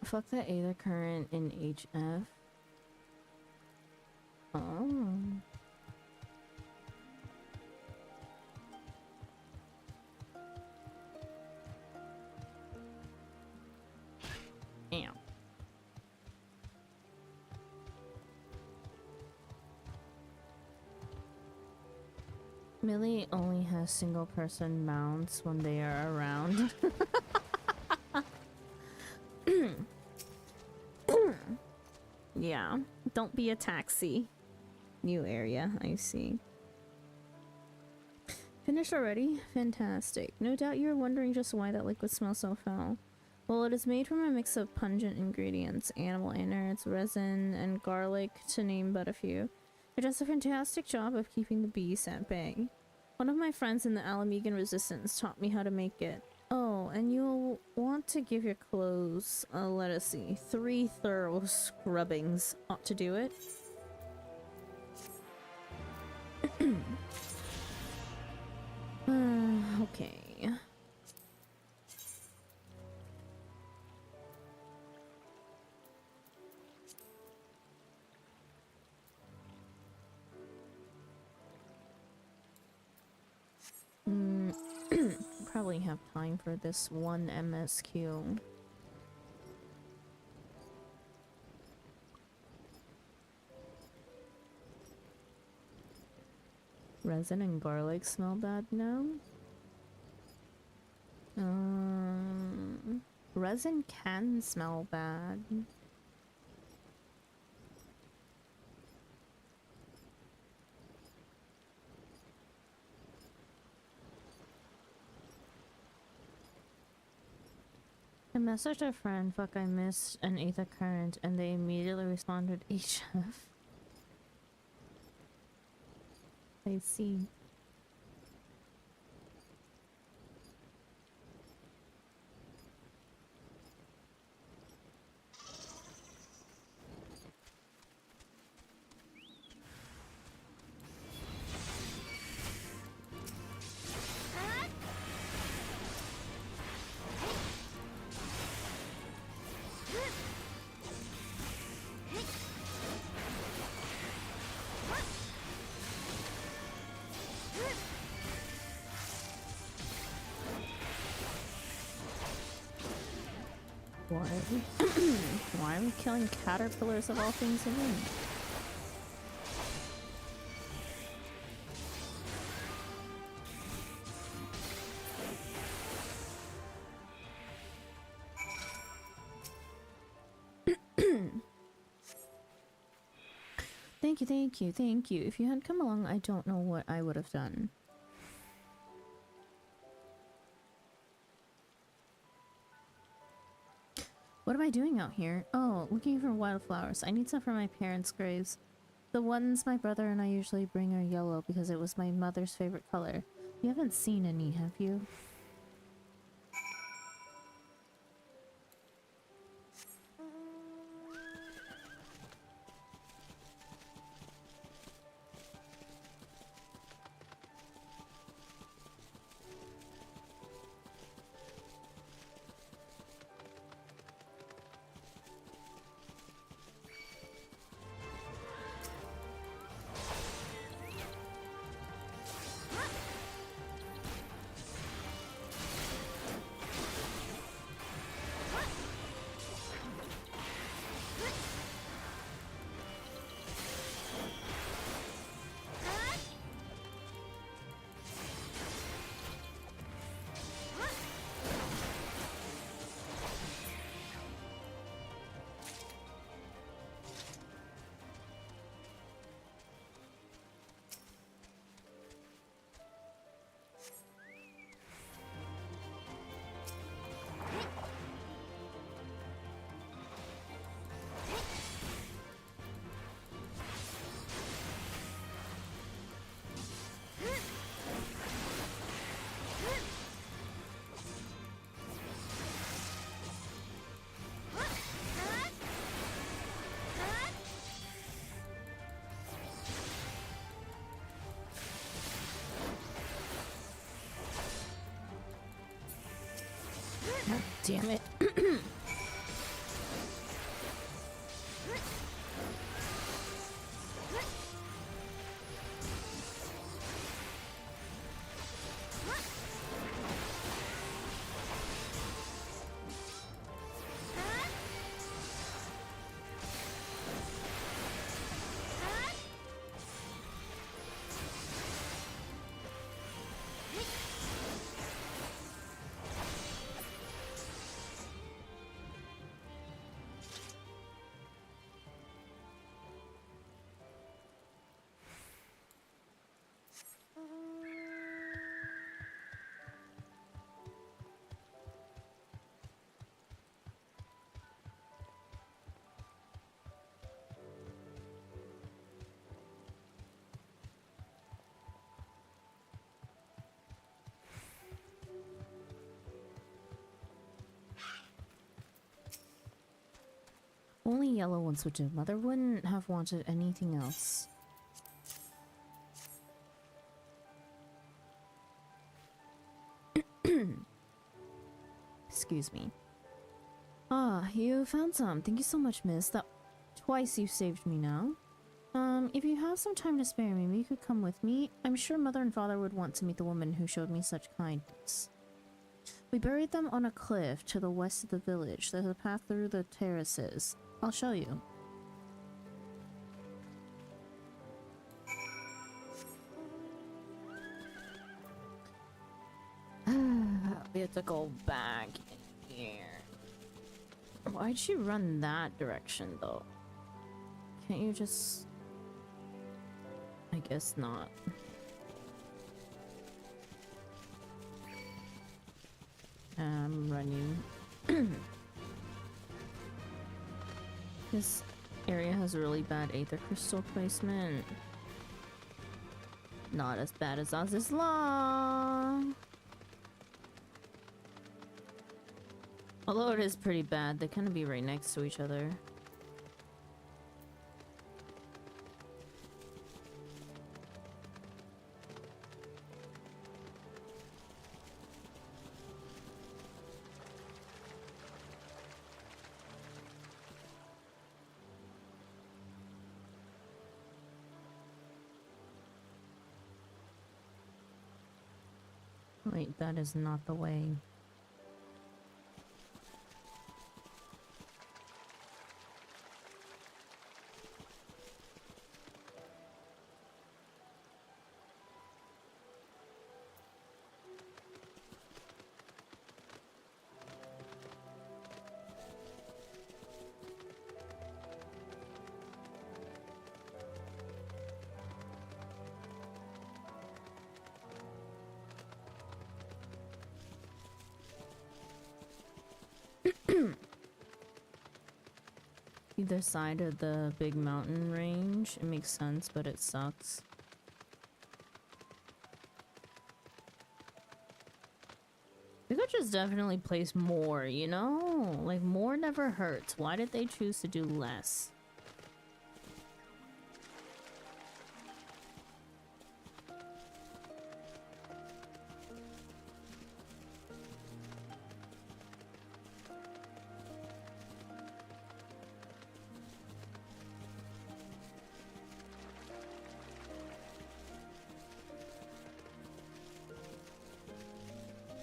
Fuck the aether current in HF. Oh. Damn. Millie only has single person mounts when they are around. Yeah, don't be a taxi. New area, I see. Finished already? Fantastic. No doubt you're wondering just why that liquid smells so foul. Well, it is made from a mix of pungent ingredients, animal innards, resin, and garlic, to name but a few. It does a fantastic job of keeping the bees at bay. One of my friends in the Alamegan Resistance taught me how to make it. Oh, and you'll want to give your clothes, let us see, 3 thorough scrubbings ought to do it. Okay. Probably have time for this one MSQ. Resin and garlic smell bad now? Resin can smell bad. I messaged a friend, fuck I missed an 8th current, and they immediately responded HF. I see. Why are we killing caterpillars of all things again? Thank you, thank you, thank you. If you had come along, I don't know what I would have done. What am I doing out here? Oh, looking for wildflowers. I need some for my parents' graves. The ones my brother and I usually bring are yellow because it was my mother's favorite color. You haven't seen any, have you? God damn it. Only yellow ones would do. Mother wouldn't have wanted anything else. Excuse me. Ah, you found some. Thank you so much, miss. That twice you saved me now. If you have some time to spare, maybe you could come with me. I'm sure mother and father would want to meet the woman who showed me such kindness. We buried them on a cliff to the west of the village. There's a path through the terraces. I'll show you. We have to go back in here. Why'd she run that direction, though? Can't you just... I guess not. I'm running. This area has really bad aether crystal placement. Not as bad as Azizla. Although it is pretty bad, they kind of be right next to each other. Wait, that is not the way. Either side of the big mountain range. It makes sense, but it sucks. They could just definitely place more, you know? Like, more never hurts. Why did they choose to do less?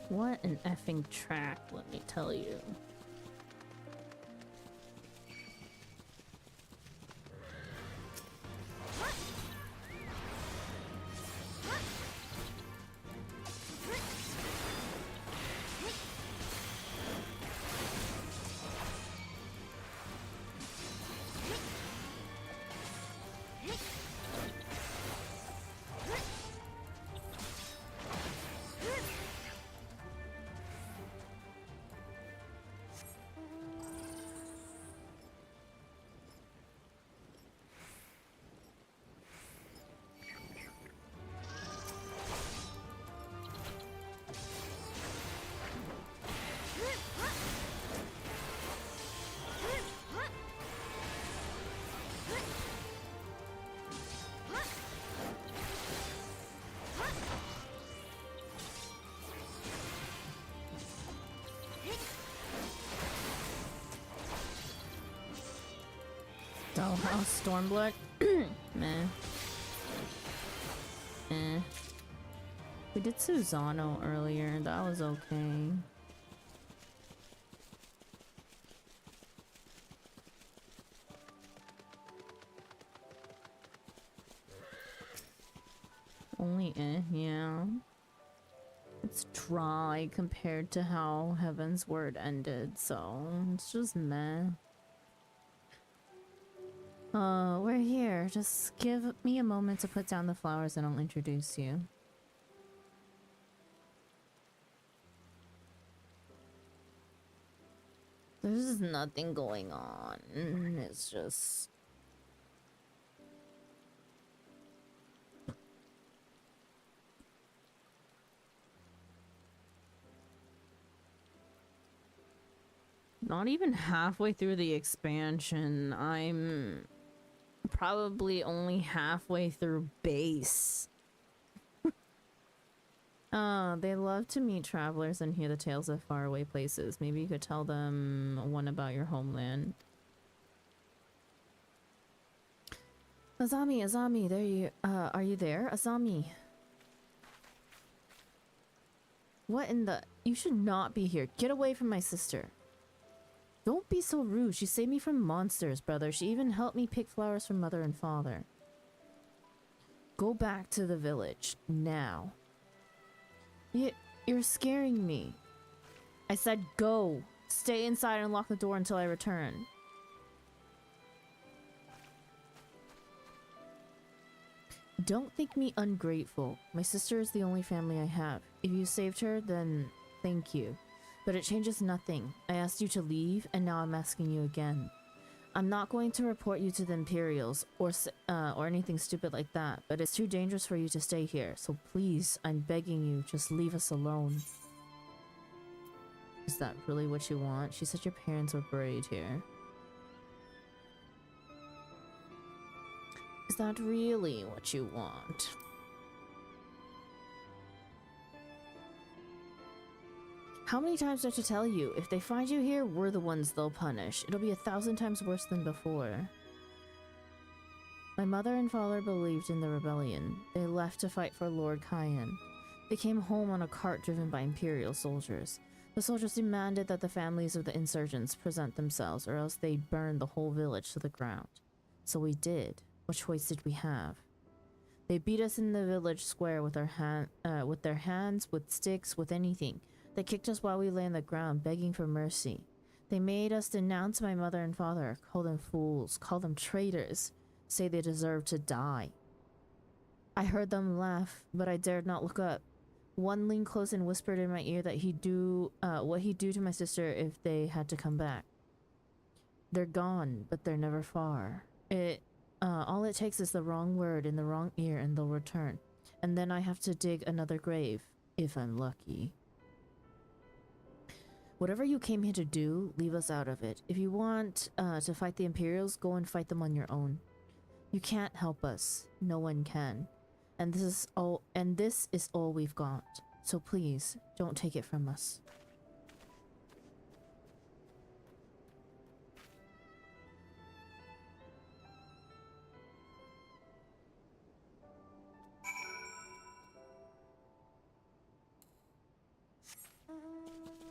What an effing track, let me tell you. Dollhouse Stormblood? Meh. Eh. We did Susano earlier, that was okay. Only yeah. It's dry compared to how Heaven's Word ended, so it's just meh. We're here. Just give me a moment to put down the flowers and I'll introduce you. There's just nothing going on. It's just... Not even halfway through the expansion. I'm probably only halfway through base. They love to meet travelers and hear the tales of faraway places. Maybe you could tell them one about your homeland. Azami, there you are you there? Azami. What in the— you should not be here. Get away from my sister. Don't be so rude. She saved me from monsters, brother. She even helped me pick flowers for mother and father. Go back to the village now. You're scaring me. I said go. Stay inside and lock the door until I return. Don't think me ungrateful. My sister is the only family I have. If you saved her, then thank you. But it changes nothing. I asked you to leave, and now I'm asking you again. I'm not going to report you to the Imperials or anything stupid like that, but it's too dangerous for you to stay here. So please, I'm begging you, just leave us alone. Is that really what you want? She said your parents were buried here. Is that really what you want? How many times do I have to tell you? If they find you here, we're the ones they'll punish. It'll be 1,000 times worse than before. My mother and father believed in the rebellion. They left to fight for Lord Cayenne. They came home on a cart driven by Imperial soldiers. The soldiers demanded that the families of the insurgents present themselves, or else they'd burn the whole village to the ground. So we did. What choice did we have? They beat us in the village square with their hands, with sticks, with anything. They kicked us while we lay on the ground, begging for mercy. They made us denounce my mother and father, call them fools, call them traitors, say they deserve to die. I heard them laugh, but I dared not look up. One leaned close and whispered in my ear that he'd do what he'd do to my sister if they had to come back. They're gone, but they're never far. All it takes is the wrong word in the wrong ear and they'll return. And then I have to dig another grave, if I'm lucky. Whatever you came here to do, leave us out of it. If you want to fight the Imperials, go and fight them on your own. You can't help us. No one can. And this is all we've got. So please, don't take it from us.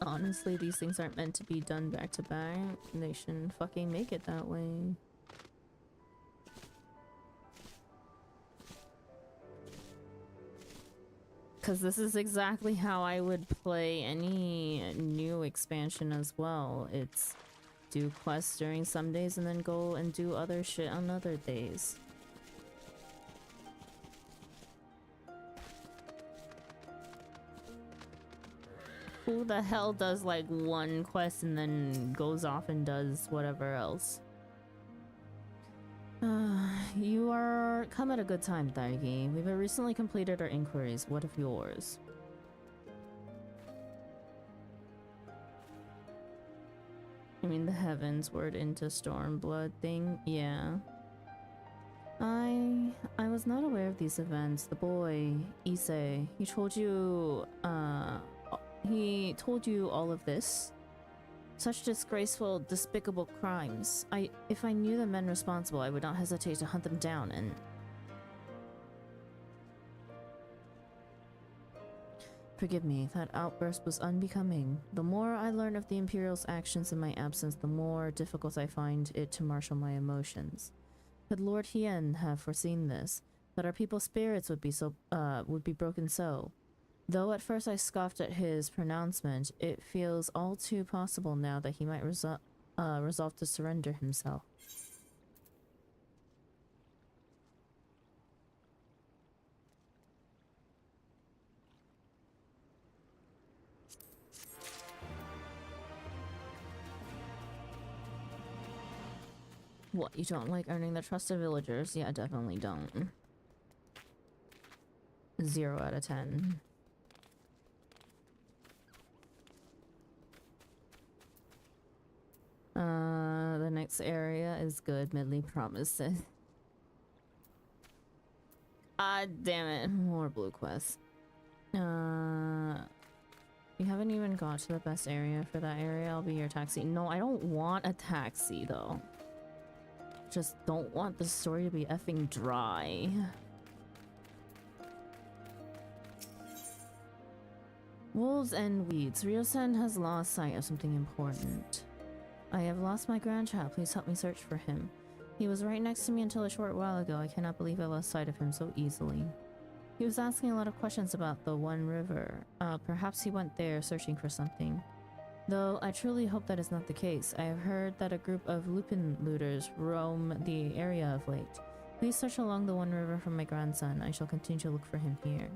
Honestly, these things aren't meant to be done back to back. They shouldn't fucking make it that way. Because this is exactly how I would play any new expansion as well. It's do quests during some days and then go and do other shit on other days. Who the hell does like one quest and then goes off and does whatever else? You are come at a good time, Daigi. We've recently completed our inquiries. What of yours? I mean the heavens word into Stormblood thing? Yeah. I was not aware of these events. The boy, Issei, he told you all of this? Such disgraceful, despicable crimes. If I knew the men responsible, I would not hesitate to hunt them down and... Forgive me, that outburst was unbecoming. The more I learn of the Imperial's actions in my absence, the more difficult I find it to marshal my emotions. Could Lord Hien have foreseen this? That our people's spirits would be broken so? Though at first I scoffed at his pronouncement, it feels all too possible now that he might resolve to surrender himself. What, you don't like earning the trust of villagers? Yeah, definitely don't. 0 out of 10. The next area is good, Midley promises. Ah, damn it. More blue quests. You haven't even got to the best area for that area. I'll be your taxi. No, I don't want a taxi, though. Just don't want the story to be effing dry. Wolves and weeds. Ryosen has lost sight of something important. I have lost my grandchild. Please help me search for him. He was right next to me until a short while ago. I cannot believe I lost sight of him so easily. He was asking a lot of questions about the One River. Perhaps he went there searching for something. Though I truly hope that is not the case. I have heard that a group of Lupin looters roam the area of late. Please search along the One River for my grandson. I shall continue to look for him here.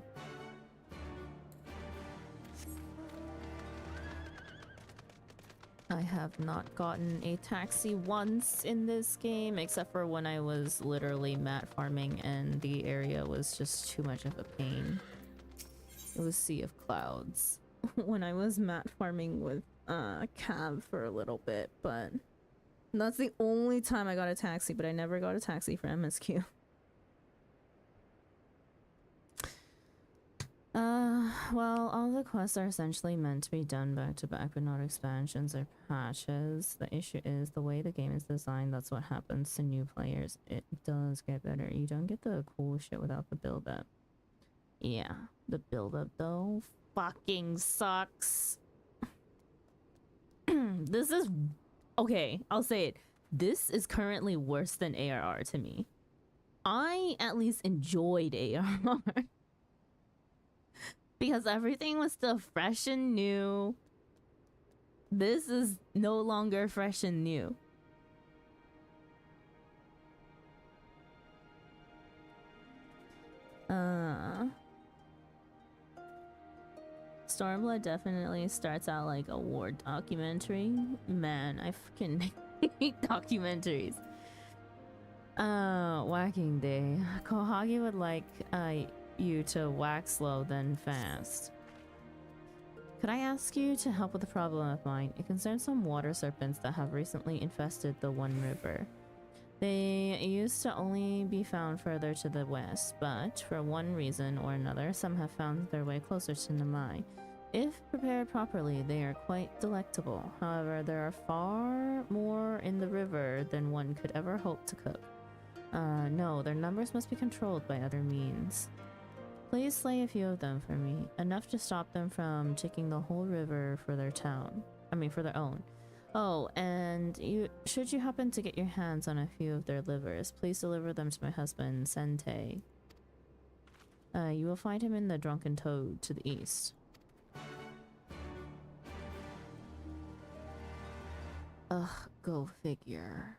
I have not gotten a taxi once in this game, except for when I was literally mat farming and the area was just too much of a pain. It was Sea of Clouds. When I was mat farming with Cab for a little bit, but that's the only time I got a taxi, but I never got a taxi for MSQ. Well, all the quests are essentially meant to be done back to back, but not expansions or patches. The issue is the way the game is designed, that's what happens to new players. It does get better. You don't get the cool shit without the build-up. Yeah, the build-up though fucking sucks. This is... Okay, I'll say it. This is currently worse than ARR to me. I at least enjoyed ARR. Because everything was still fresh and new. This is no longer fresh and new. Stormblood definitely starts out like a war documentary. Man, I fucking hate documentaries. Whacking day. Kohagi would like you to whack slow then fast. Could I ask you to help with a problem of mine? It concerns some water serpents that have recently infested the One River. They used to only be found further to the west, but for one reason or another, some have found their way closer to Namai. If prepared properly, they are quite delectable. However, there are far more in the river than one could ever hope to cook. No, their numbers must be controlled by other means. Please slay a few of them for me, enough to stop them from taking the whole river for their for their own. Oh, and should you happen to get your hands on a few of their livers, please deliver them to my husband, Sente. You will find him in the Drunken Toad to the east. Ugh, go figure.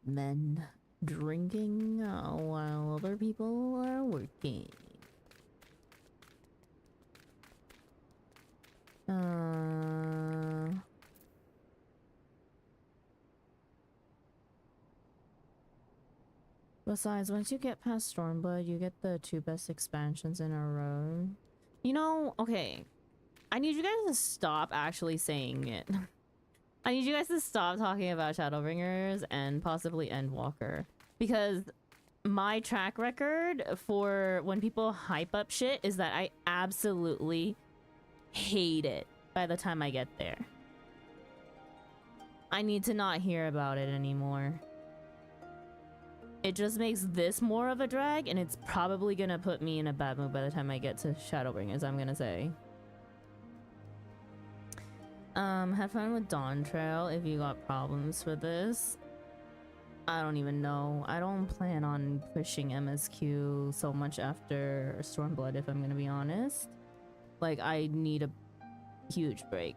Men drinking while other people are working. Besides, once you get past Stormblood, you get the 2 best expansions in a row. You know, okay. I need you guys to stop actually saying it. I need you guys to stop talking about Shadowbringers and possibly Endwalker. Because my track record for when people hype up shit is that I absolutely hate it by the time I get there. I need to not hear about it anymore. It just makes this more of a drag, and it's probably gonna put me in a bad mood by the time I get to Shadowbringers, I'm gonna say. Have fun with Dawn Trail if you got problems with this. I don't even know. I don't plan on pushing MSQ so much after Stormblood, if I'm gonna be honest. Like, I need a huge break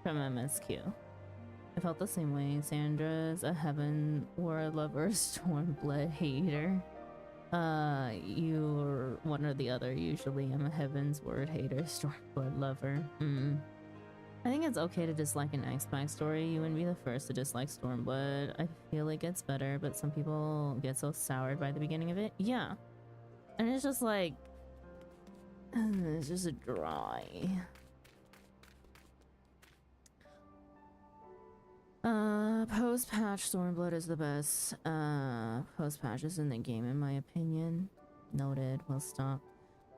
from MSQ. I felt the same way. Sandra's a Heaven War lover, Stormblood hater. You're one or the other. Usually I'm a Heaven's Word hater, Stormblood lover. I think it's okay to dislike an X backstory. You wouldn't be the first to dislike Stormblood. I feel it gets better, but some people get so soured by the beginning of it. Yeah. And it's just like... it's just dry. Post-patch Stormblood is the best. Post-patches in the game, in my opinion. Noted. We'll stop.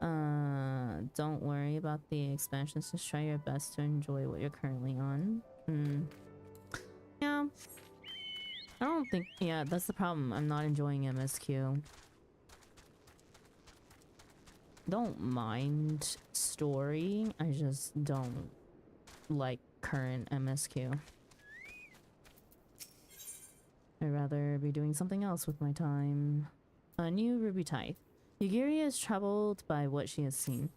Don't worry about the expansions. Just try your best to enjoy what you're currently on. Yeah. I don't think... Yeah, that's the problem. I'm not enjoying MSQ. Don't mind story. I just don't like current MSQ. I'd rather be doing something else with my time. A new Ruby Tithe. Yugiri is troubled by what she has seen.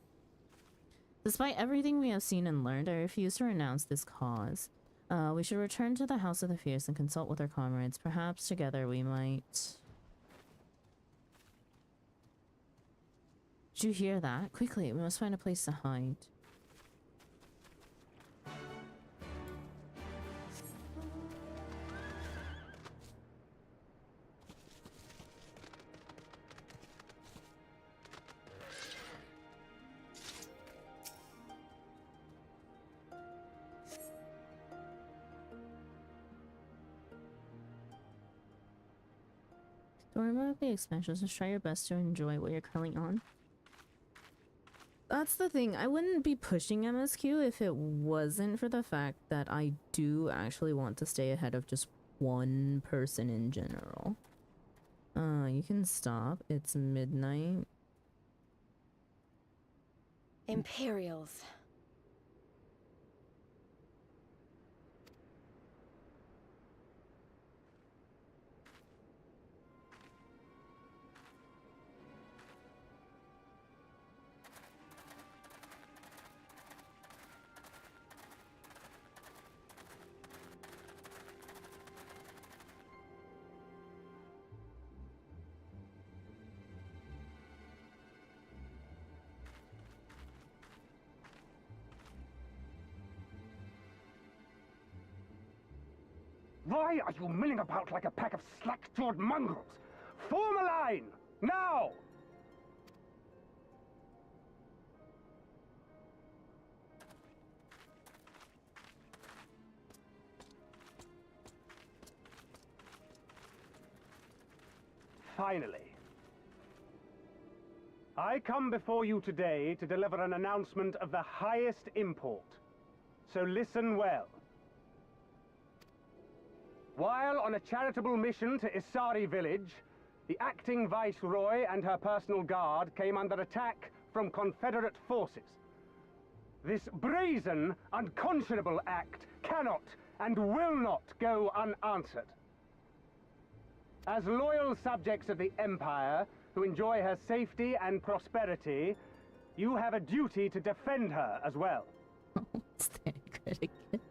Despite everything we have seen and learned, I refuse to renounce this cause. We should return to the House of the Fierce and consult with our comrades. Perhaps together we might... Did you hear that? Quickly, we must find a place to hide. Don't worry about the expansions. Just try your best to enjoy what you're currently on. That's the thing. I wouldn't be pushing MSQ if it wasn't for the fact that I do actually want to stay ahead of just one person in general. You can stop. It's midnight. Imperials. Why are you milling about like a pack of slack-jawed mongrels? Form a line! Now! Finally. I come before you today to deliver an announcement of the highest import. So listen well. While on a charitable mission to Isari village, the acting viceroy and her personal guard came under attack from Confederate forces. This brazen, unconscionable act cannot and will not go unanswered. As loyal subjects of the Empire, who enjoy her safety and prosperity, you have a duty to defend her as well. Thancred again.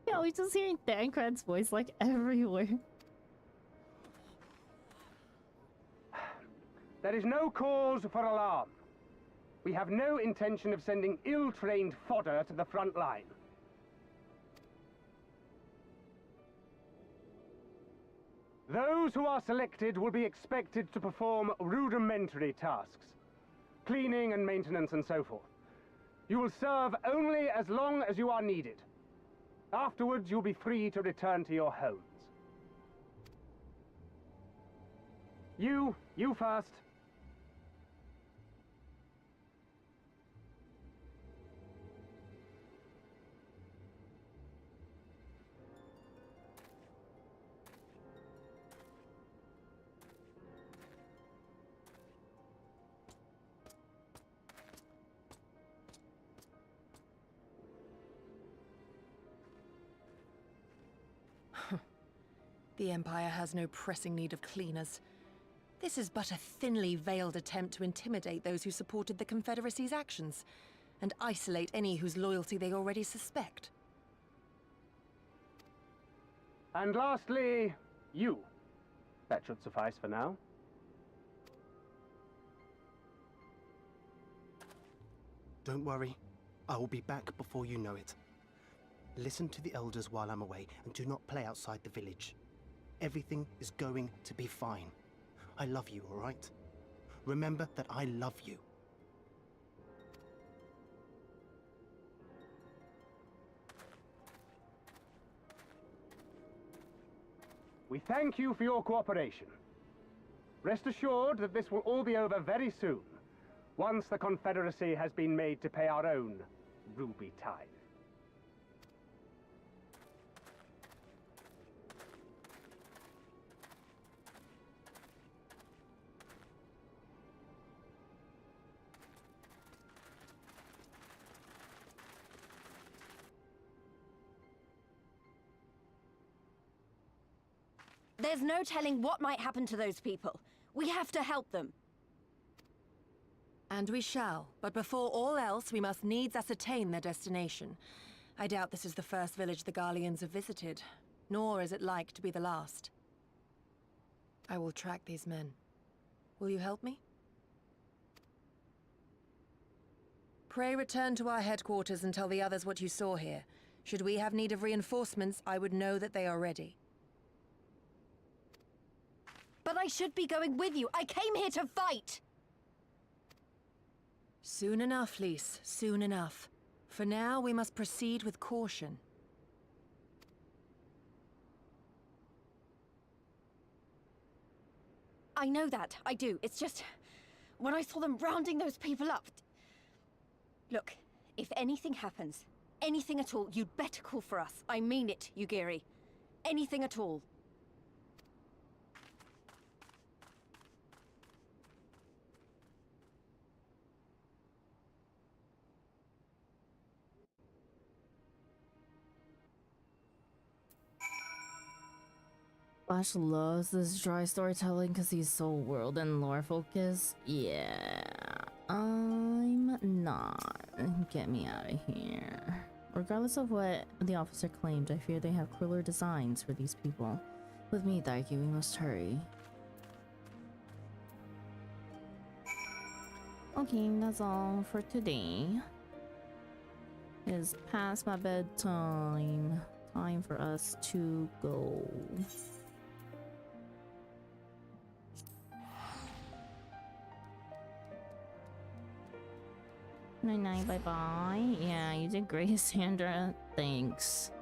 Yeah, we're just hearing Thancred's voice like everywhere. There is no cause for alarm. We have no intention of sending ill-trained fodder to the front line. Those who are selected will be expected to perform rudimentary tasks, cleaning and maintenance and so forth. You will serve only as long as you are needed. Afterwards, you'll be free to return to your homes. You first. The Empire has no pressing need of cleaners. This is but a thinly veiled attempt to intimidate those who supported the Confederacy's actions, and isolate any whose loyalty they already suspect. And lastly, you. That should suffice for now. Don't worry. I will be back before you know it. Listen to the elders while I'm away, and do not play outside the village. Everything is going to be fine. I love you, all right? Remember that I love you. We thank you for your cooperation. Rest assured that this will all be over very soon, once the Confederacy has been made to pay our own ruby tithe. There's no telling what might happen to those people. We have to help them. And we shall, but before all else, we must needs ascertain their destination. I doubt this is the first village the Garleans have visited, nor is it like to be the last. I will track these men. Will you help me? Pray return to our headquarters and tell the others what you saw here. Should we have need of reinforcements, I would know that they are ready. But I should be going with you. I came here to fight! Soon enough, Lys. Soon enough. For now, we must proceed with caution. I know that. I do. It's just... when I saw them rounding those people up... Look, if anything happens, anything at all, you'd better call for us. I mean it, Yugiri. Anything at all. Flash loves this dry storytelling because he's so world and lore focused. Yeah, I'm not. Get me out of here. Regardless of what the officer claimed, I fear they have crueler designs for these people. With me, Daiki, we must hurry. Okay, that's all for today. It is past my bedtime. Time for us to go. Night, bye bye. Yeah, you did great, Sandra. Thanks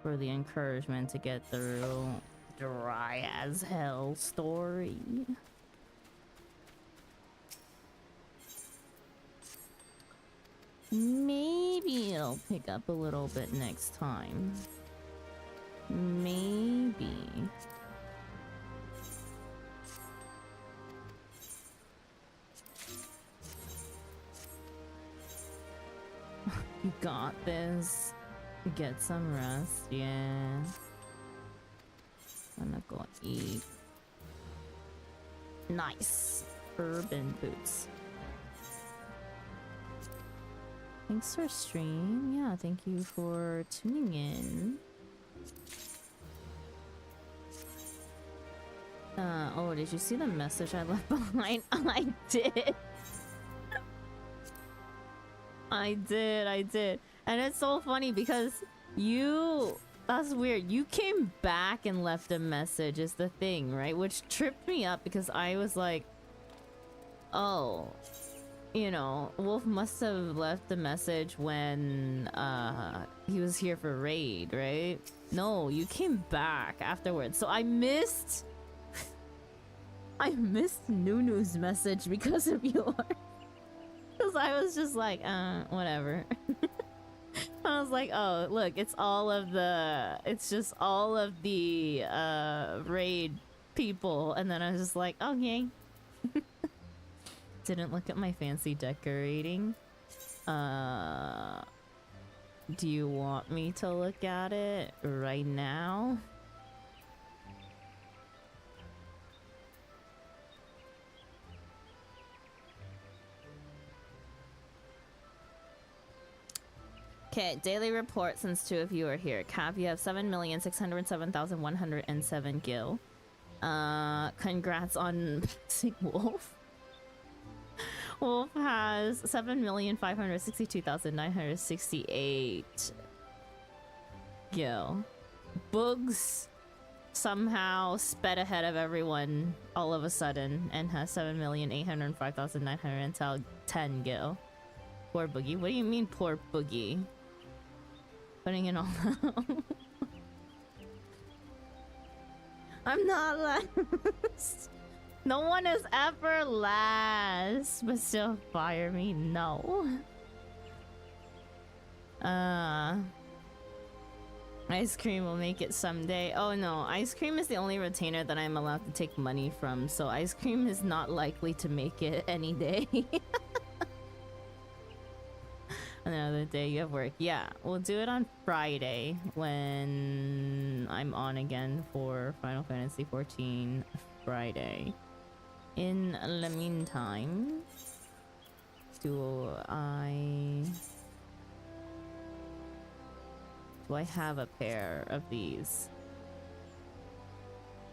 for the encouragement to get through dry as hell story. Maybe it'll pick up a little bit next time. Maybe. You got this. Get some rest, yeah. I'm gonna go eat. Nice. Urban boots. Thanks for stream. Yeah, thank you for tuning in. Oh, did you see the message I left behind? I did. I did. And it's so funny because that's weird. You came back and left a message is the thing, right? Which tripped me up because I was like, oh, you know, Wolf must have left the message when he was here for raid, right? No, you came back afterwards. So I missed Nunu's message because of yours. Because I was just like, whatever. I was like, oh, look, it's just all of the raid people. And then I was just like, okay. Didn't look at my fancy decorating. Do you want me to look at it right now? Okay, daily report since 2 of you are here. Cav, you have 7,607,107 gil. Congrats on Wolf. Wolf has 7,562,968 gil. Boogs somehow sped ahead of everyone all of a sudden and has 7,805,910 gil. Poor Boogie. What do you mean, poor Boogie? Putting it all out. I'm not last. No one is ever last, but still fire me? No. Ice cream will make it someday. Oh no, ice cream is the only retainer that I'm allowed to take money from, so ice cream is not likely to make it any day. Another day you have work. Yeah, we'll do it on Friday when I'm on again for Final Fantasy XIV Friday. In the meantime, do I have a pair of these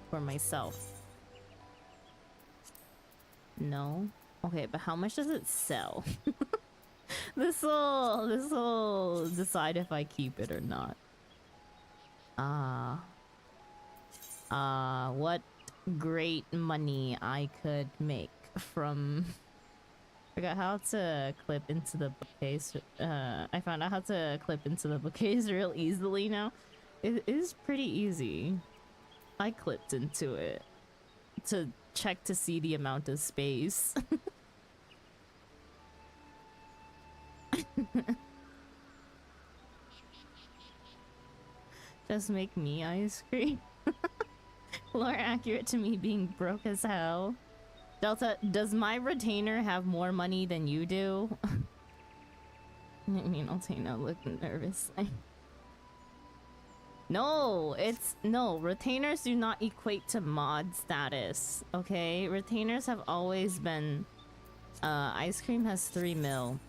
for myself? No? Okay, but how much does it sell? This'll decide if I keep it or not. What great money I could make from... Forgot how to clip into the bookcase. I found out how to clip into the bookcase real easily now. It is pretty easy. I clipped into it to check to see the amount of space. Just make me ice cream. More accurate to me being broke as hell. Delta, does my retainer have more money than you do? I mean, Altena looked nervously. No, no, retainers do not equate to mod status, okay? Retainers have always been, ice cream has 3 mil.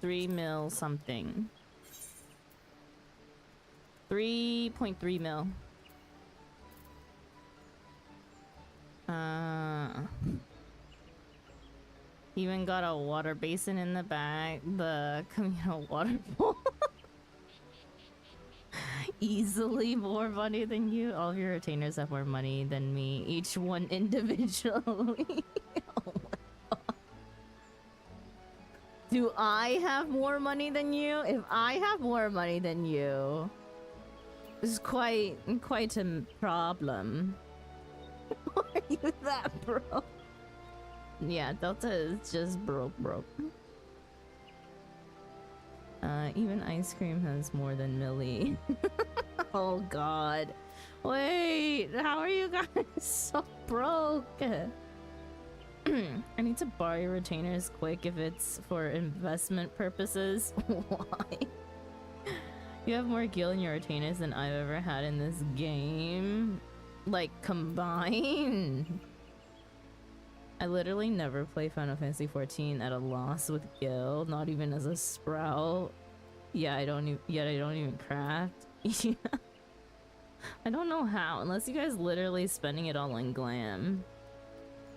3 mil something. 3.3 mil. Even got a water basin in the back. The communal water bowl. Easily more money than you. All of your retainers have more money than me. Each one individually. Oh my god. Do I have more money than you? If I have more money than you, this is quite a problem. Are you that broke? Yeah, Delta is just broke. Even ice cream has more than Millie. Oh god. Wait, how are you guys so broke? I need to borrow your retainers quick if it's for investment purposes. Why? You have more gil in your retainers than I've ever had in this game. Like, combined. I literally never play Final Fantasy XIV at a loss with gil, not even as a sprout. Yeah, I don't even craft. Yeah. I don't know how, unless you guys literally spending it all on glam.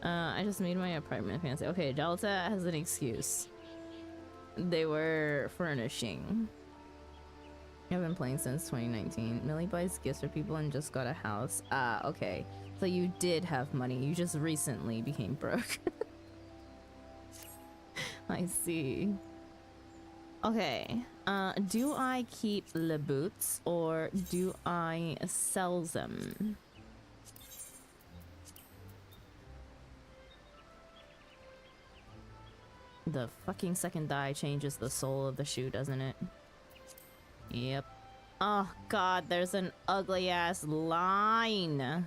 I just made my apartment fancy. Okay, Delta has an excuse. They were furnishing. I've been playing since 2019. Millie buys gifts for people and just got a house. Ah, okay. So you did have money. You just recently became broke. I see. Okay. Do I keep the boots or do I sell them? The fucking second dye changes the sole of the shoe, doesn't it? Yep. Oh god, there's an ugly ass line.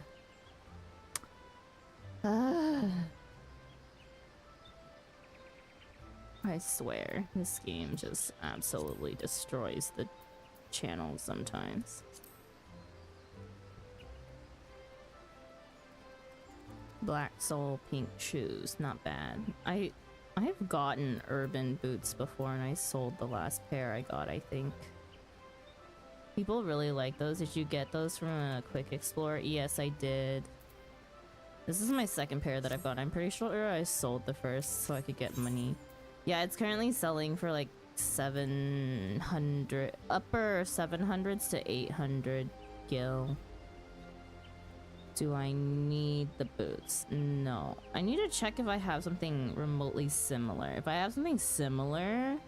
I swear, this game just absolutely destroys the channel sometimes. Black sole, pink shoes, not bad. I've gotten urban boots before and I sold the last pair I got, I think. People really like those. Did you get those from a Quick Explorer? Yes, I did. This is my second pair that I've got. I'm pretty sure I sold the first so I could get money. Yeah, it's currently selling for like 700, upper 700s to 800 gil. Do I need the boots? No. I need to check if I have something remotely similar. If I have something similar,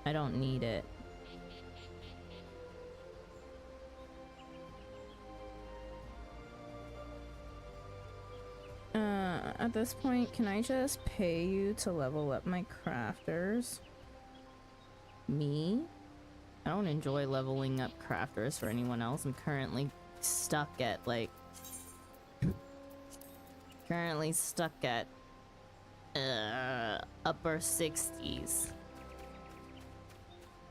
I don't need it. At this point, can I just pay you to level up my crafters? Me? I don't enjoy leveling up crafters for anyone else. I'm currently stuck at, like... upper 60s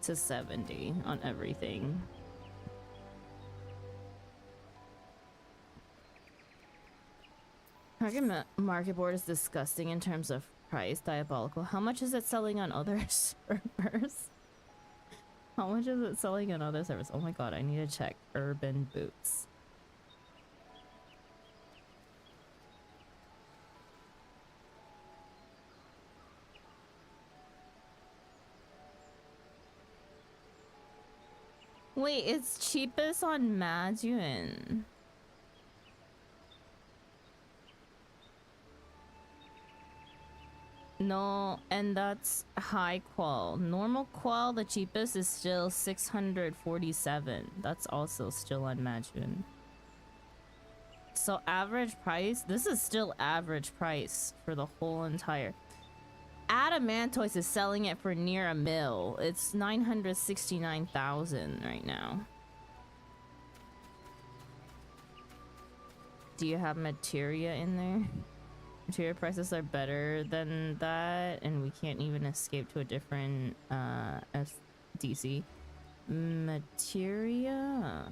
to 70 on everything. Market board is disgusting in terms of price. Diabolical. How much is it selling on other servers? How much is it selling on other servers? Oh my god, I need to check. Urban boots. Wait, it's cheapest on Maduin. No, and that's high qual. Normal qual, the cheapest is still 647. That's also still on Maduin. So average price, this is still average price for the whole entire. Adamantoise is selling it for near $1 mil. It's 969,000 right now. Do you have materia in there? Materia prices are better than that, and we can't even escape to a different DC. Materia.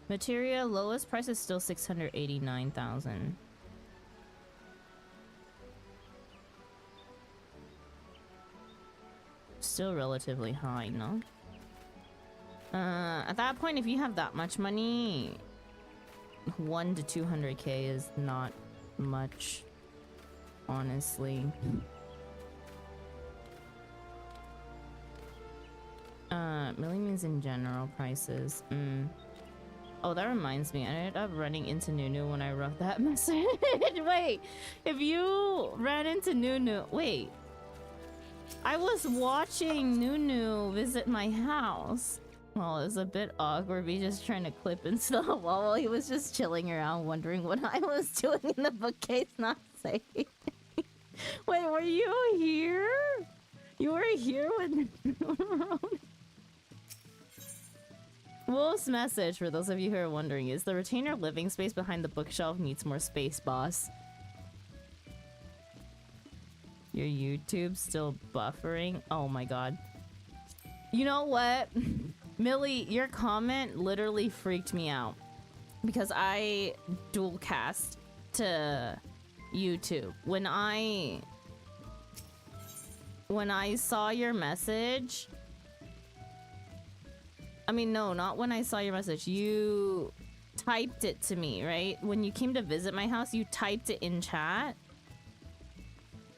Materia lowest price is still 689,000. Still relatively high, no? At that point, if you have that much money, 1 to 200k is not much, honestly. Millions in general prices. Oh, that reminds me. I ended up running into Nunu when I wrote that message. Wait, if you ran into Nunu... Wait. I was watching Nunu visit my house. Well, it was a bit awkward. Me just trying to clip into the wall while he was just chilling around wondering what I was doing in the bookcase not saying. Wait, were you here? You were here with... Wolf's message, for those of you who are wondering, is the retainer living space behind the bookshelf needs more space, boss. Your YouTube's still buffering? Oh my god. You know what? Millie, your comment literally freaked me out. Because I dual cast to YouTube. When I saw your message... I mean, no, not when I saw your message. You typed it to me, right? When you came to visit my house, you typed it in chat.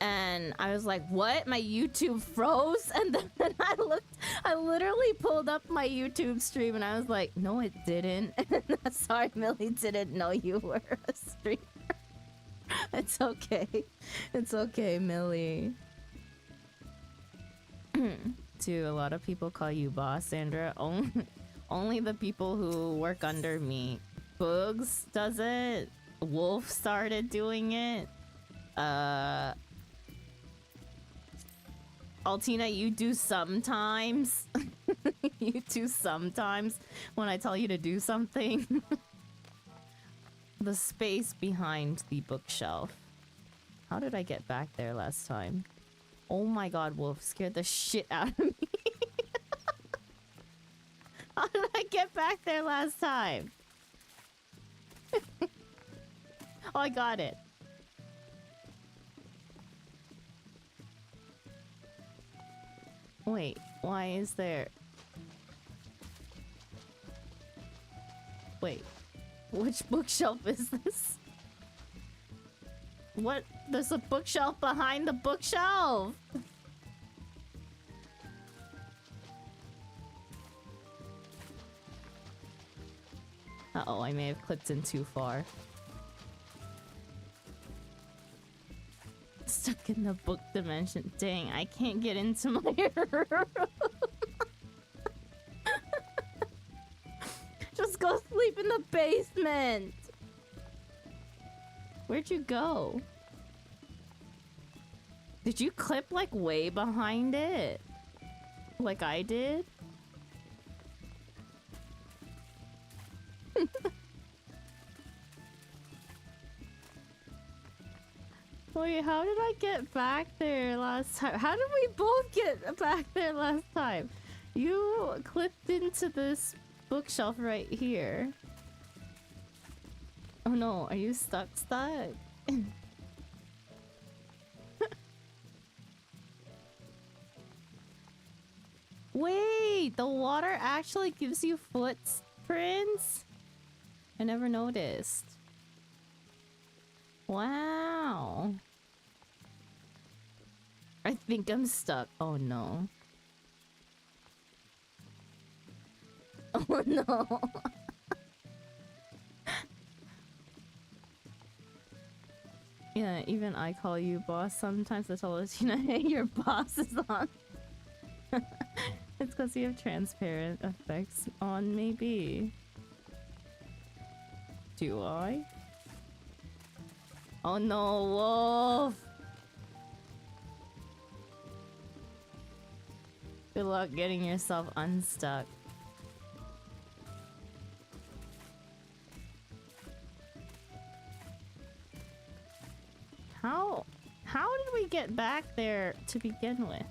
And I was like, what? My YouTube froze? And then I looked, I literally pulled up my YouTube stream and I was like, no, it didn't. Sorry, Millie didn't know you were a streamer. It's okay. It's okay, Millie. Too, a lot of people call you boss, Sandra. Only the people who work under me. Boogs does it. Wolf started doing it. Altina, you do sometimes. You do sometimes when I tell you to do something. The space behind the bookshelf. How did I get back there last time? Oh my god, Wolf scared the shit out of me. How did I get back there last time? Oh, I got it. Wait, why is there... Wait, which bookshelf is this? What? There's a bookshelf behind the bookshelf! Uh-oh, I may have clipped in too far. Stuck in the book dimension. Dang, I can't get into my room. the basement! Where'd you go? Did you clip like way behind it? Like I did? Wait, how did I get back there last time? How did we both get back there last time? You clipped into this bookshelf right here. Oh no, are you stuck? Wait, the water actually gives you footprints? I never noticed. Wow. I think I'm stuck. Oh no. Oh no. Yeah, even I call you boss sometimes. I tell Tina, hey, your boss is on. It's because you have transparent effects on, maybe. Do I? Oh no, Wolf! Good luck getting yourself unstuck. How did we get back there to begin with?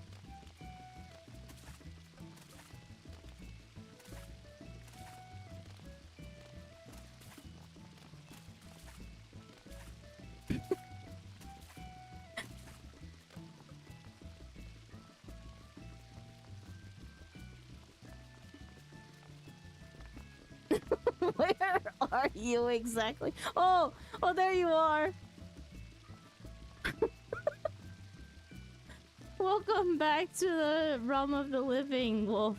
Where are you exactly? Oh, there you are. Welcome back to the realm of the living, Wolf.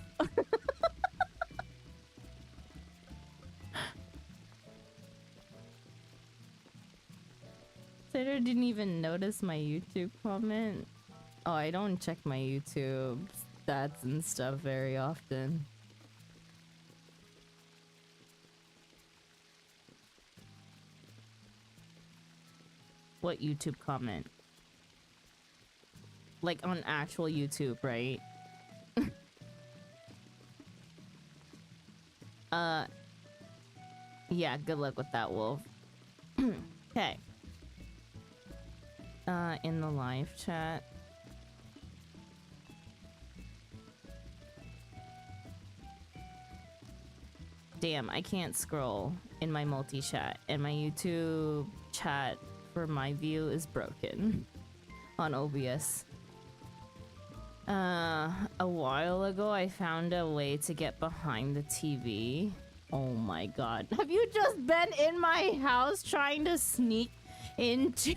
Tater didn't even notice my YouTube comment. Oh, I don't check my YouTube stats and stuff very often. What YouTube comment? Like on actual YouTube, right? Yeah, good luck with that, Wolf. Okay. In the live chat. Damn, I can't scroll in my multi-chat, and my YouTube chat for my view is broken on OBS. A while ago, I found a way to get behind the TV. Oh my god. Have you just been in my house trying to sneak into...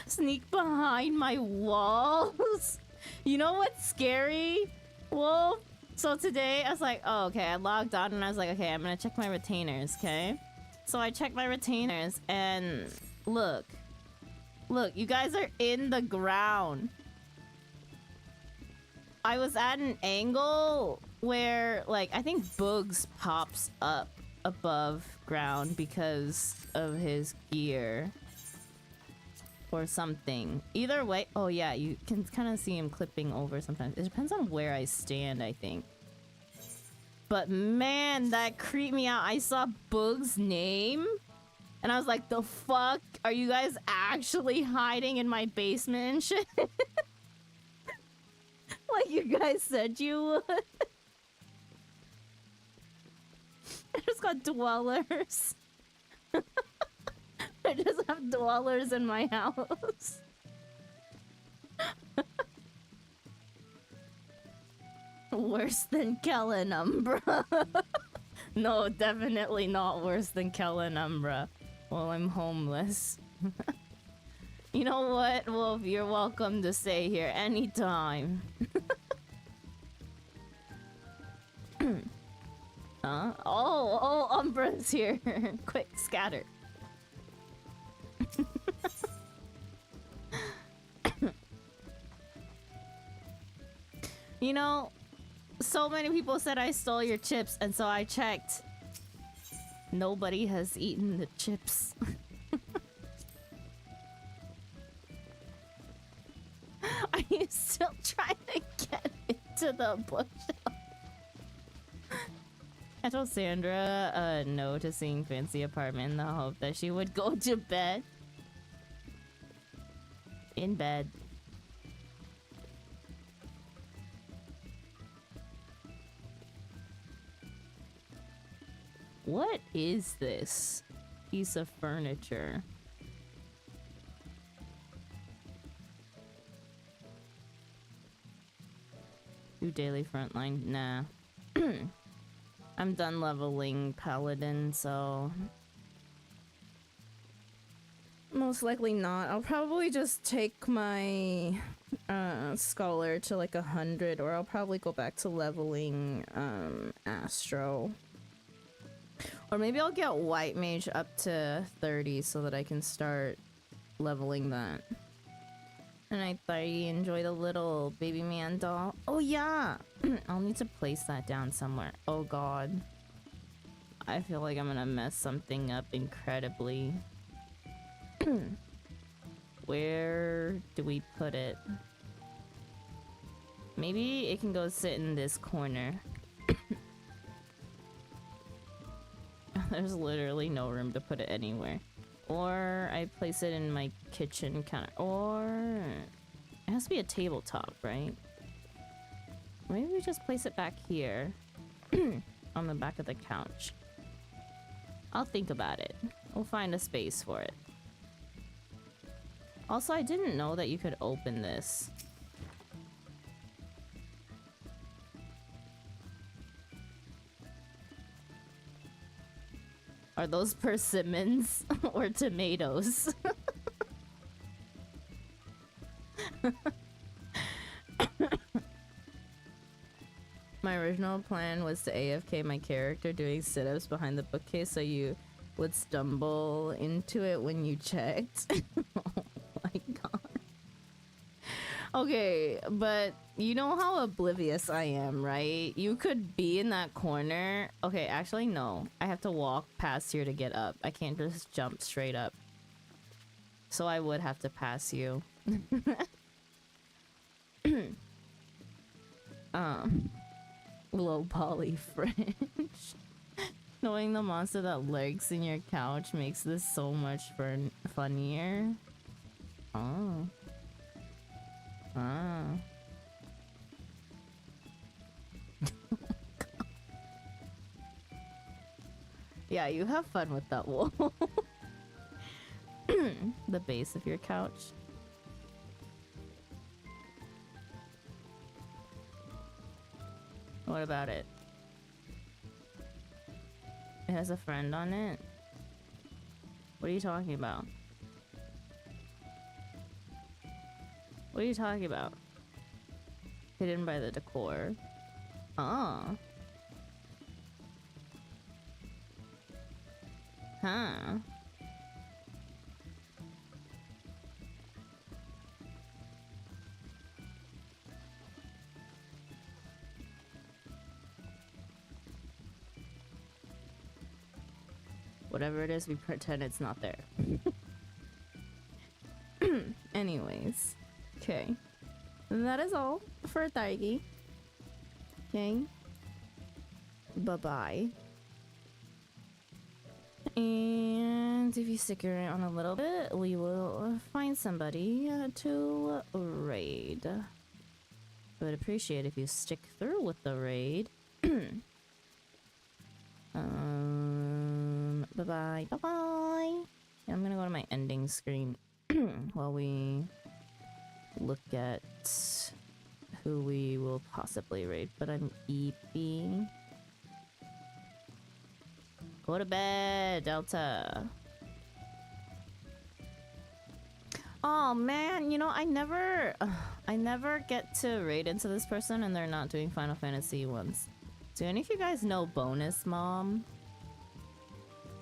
sneak behind my walls? You know what's scary? Well, so today, I was like, oh, okay, I logged on and I was like, okay, I'm gonna check my retainers, okay? So I checked my retainers and look. Look, you guys are in the ground. I was at an angle where, like, I think Boogs pops up above ground because of his gear. Or something. Either way, oh yeah, you can kind of see him clipping over sometimes. It depends on where I stand, I think. But man, that creeped me out. I saw Boog's name and I was like, the fuck? Are you guys actually hiding in my basement and shit? Like you guys said you would. I just got dwellers. I just have dwellers in my house. Worse than Kellenumbra. No, definitely not worse than Kellenumbra. Well, I'm homeless. You know what, Wolf? You're welcome to stay here anytime. Huh? Oh, Umbra's here. Quick, scatter. You know, so many people said I stole your chips, and so I checked. Nobody has eaten the chips. Are you still trying to get into the bookshelf? I told Sandra no to seeing Fancy Apartment in the hope that she would go to bed. In bed. What is this piece of furniture? Do daily frontline? Nah. I'm done leveling Paladin, so... most likely not. I'll probably just take my Scholar to like 100, or I'll probably go back to leveling Astro. Or maybe I'll get White Mage up to 30 so that I can start leveling that. And I thought you enjoyed a little baby man doll. Oh yeah! I'll need to place that down somewhere. Oh god. I feel like I'm gonna mess something up incredibly. Where do we put it? Maybe it can go sit in this corner. There's literally no room to put it anywhere. Or I place it in my kitchen counter. Or it has to be a tabletop, right? Maybe we just place it back here on the back of the couch. I'll think about it. We'll find a space for it. Also, I didn't know that you could open this. Are those persimmons or tomatoes? My original plan was to AFK my character doing sit-ups behind the bookcase so you would stumble into it when you checked. Oh my god. Okay, but you know how oblivious I am, right? You could be in that corner. Okay, actually no. I have to walk past here to get up. I can't just jump straight up. So I would have to pass you. Low poly French. Knowing the monster that lurks in your couch makes this so much funnier. Oh. Ah. Yeah, you have fun with that wall. The base of your couch. What about it? It has a friend on it? What are you talking about? What are you talking about? Hidden by the decor. Oh. Huh. Whatever it is, we pretend it's not there. Anyways. Okay. That is all for Targi. Okay. Bye-bye. And if you stick around a little bit, we will find somebody to raid. I would appreciate if you stick through with the raid. Bye-bye. Bye-bye. Yeah, I'm gonna go to my ending screen while we look at who we will possibly raid. But I'm eeping. Go to bed, Delta. Oh man, you know, I never get to raid into this person and they're not doing Final Fantasy ones. Do any of you guys know Bonus Mom?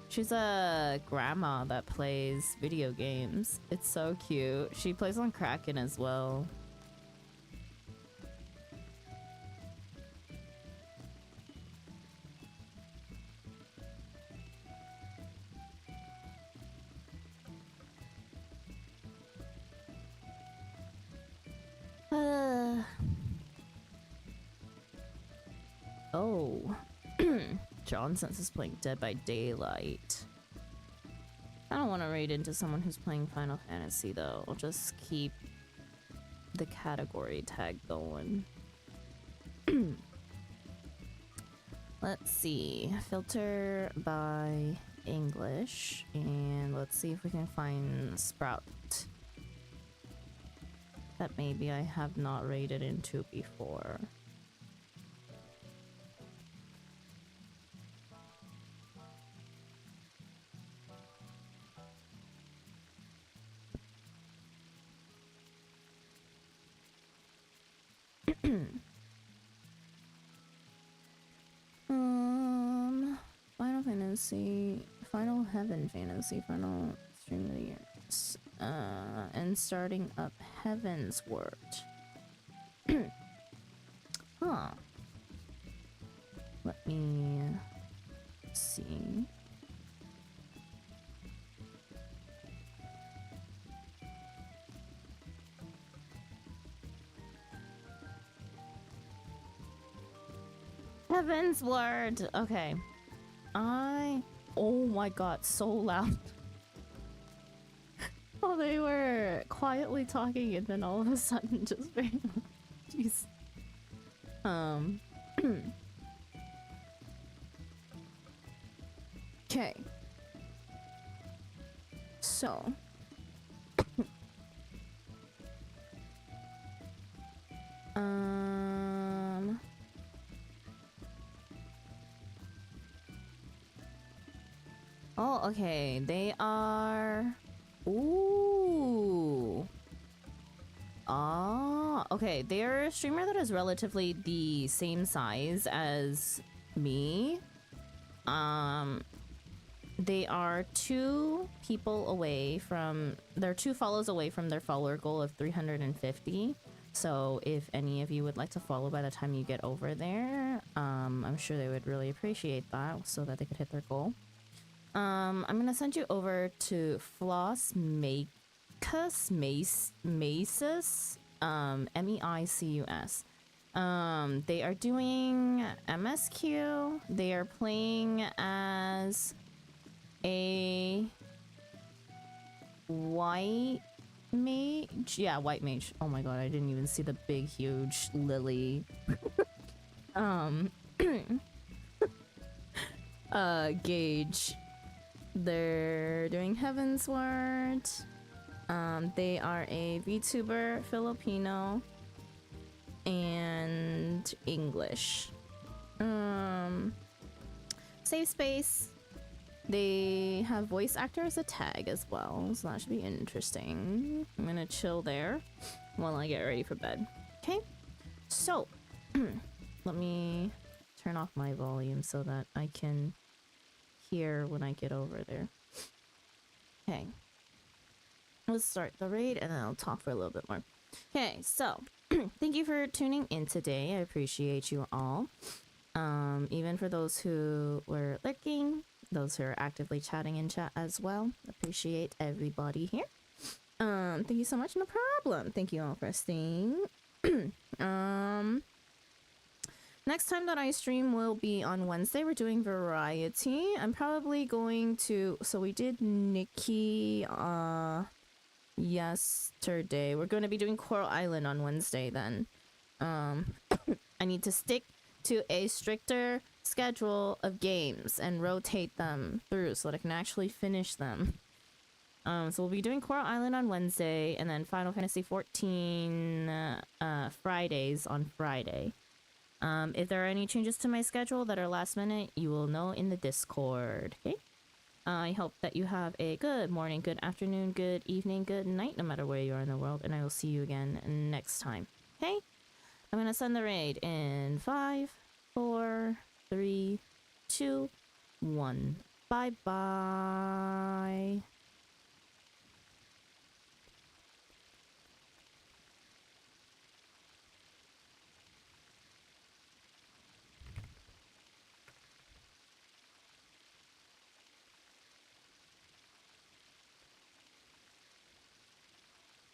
She's a grandma that plays video games. It's so cute. She plays on Kraken as well. Oh. John Sense is playing Dead by Daylight. I don't want to raid into someone who's playing Final Fantasy though. I'll just keep the category tag going. Let's see. Filter by English. And let's see if we can find Sprout. That maybe I have not raided into before. Final Fantasy, Final Heaven Fantasy, Final Stream of the Year. And starting up Heaven's Word. Huh. Let me see. Heaven's Word. Okay. Oh my god, so loud. Oh, they were quietly talking and then all of a sudden just very jeez. Okay. So. Oh, okay. They are... Ooh. Ah, okay. They're a streamer that is relatively the same size as me. They are 2 people away from... They're 2 follows away from their follower goal of 350. So if any of you would like to follow by the time you get over there, I'm sure they would really appreciate that so that they could hit their goal. I'm gonna send you over to Floss Maicus, Maicus, M-E-I-C-U-S. They are doing MSQ. They are playing as a white mage. Yeah, white mage. Oh my god, I didn't even see the big, huge lily. Gauge. They're doing Heaven's Word. They are a VTuber, Filipino, and English. Safe space. They have voice actor as a tag as well, so that should be interesting. I'm gonna chill there while I get ready for bed. Okay, so let me turn off my volume so that I can hear when I get over there. Okay, let's start the raid and then I'll talk for a little bit more. Okay, so thank you for tuning in today. I appreciate you all. Even for those who were lurking, those who are actively chatting in chat as well. Appreciate everybody here. Thank you so much. No problem. Thank you all for staying. Next time that I stream will be on Wednesday. We're doing variety. I'm probably going to... So we did Nikki yesterday. We're going to be doing Coral Island on Wednesday then. I need to stick to a stricter schedule of games and rotate them through so that I can actually finish them. So we'll be doing Coral Island on Wednesday and then Final Fantasy XIV Fridays on Friday. If there are any changes to my schedule that are last minute, you will know in the Discord. Okay? I hope that you have a good morning, good afternoon, good evening, good night, no matter where you are in the world, and I will see you again next time. Okay? I'm gonna send the raid in 5, 4, 3, 2, 1. Bye-bye.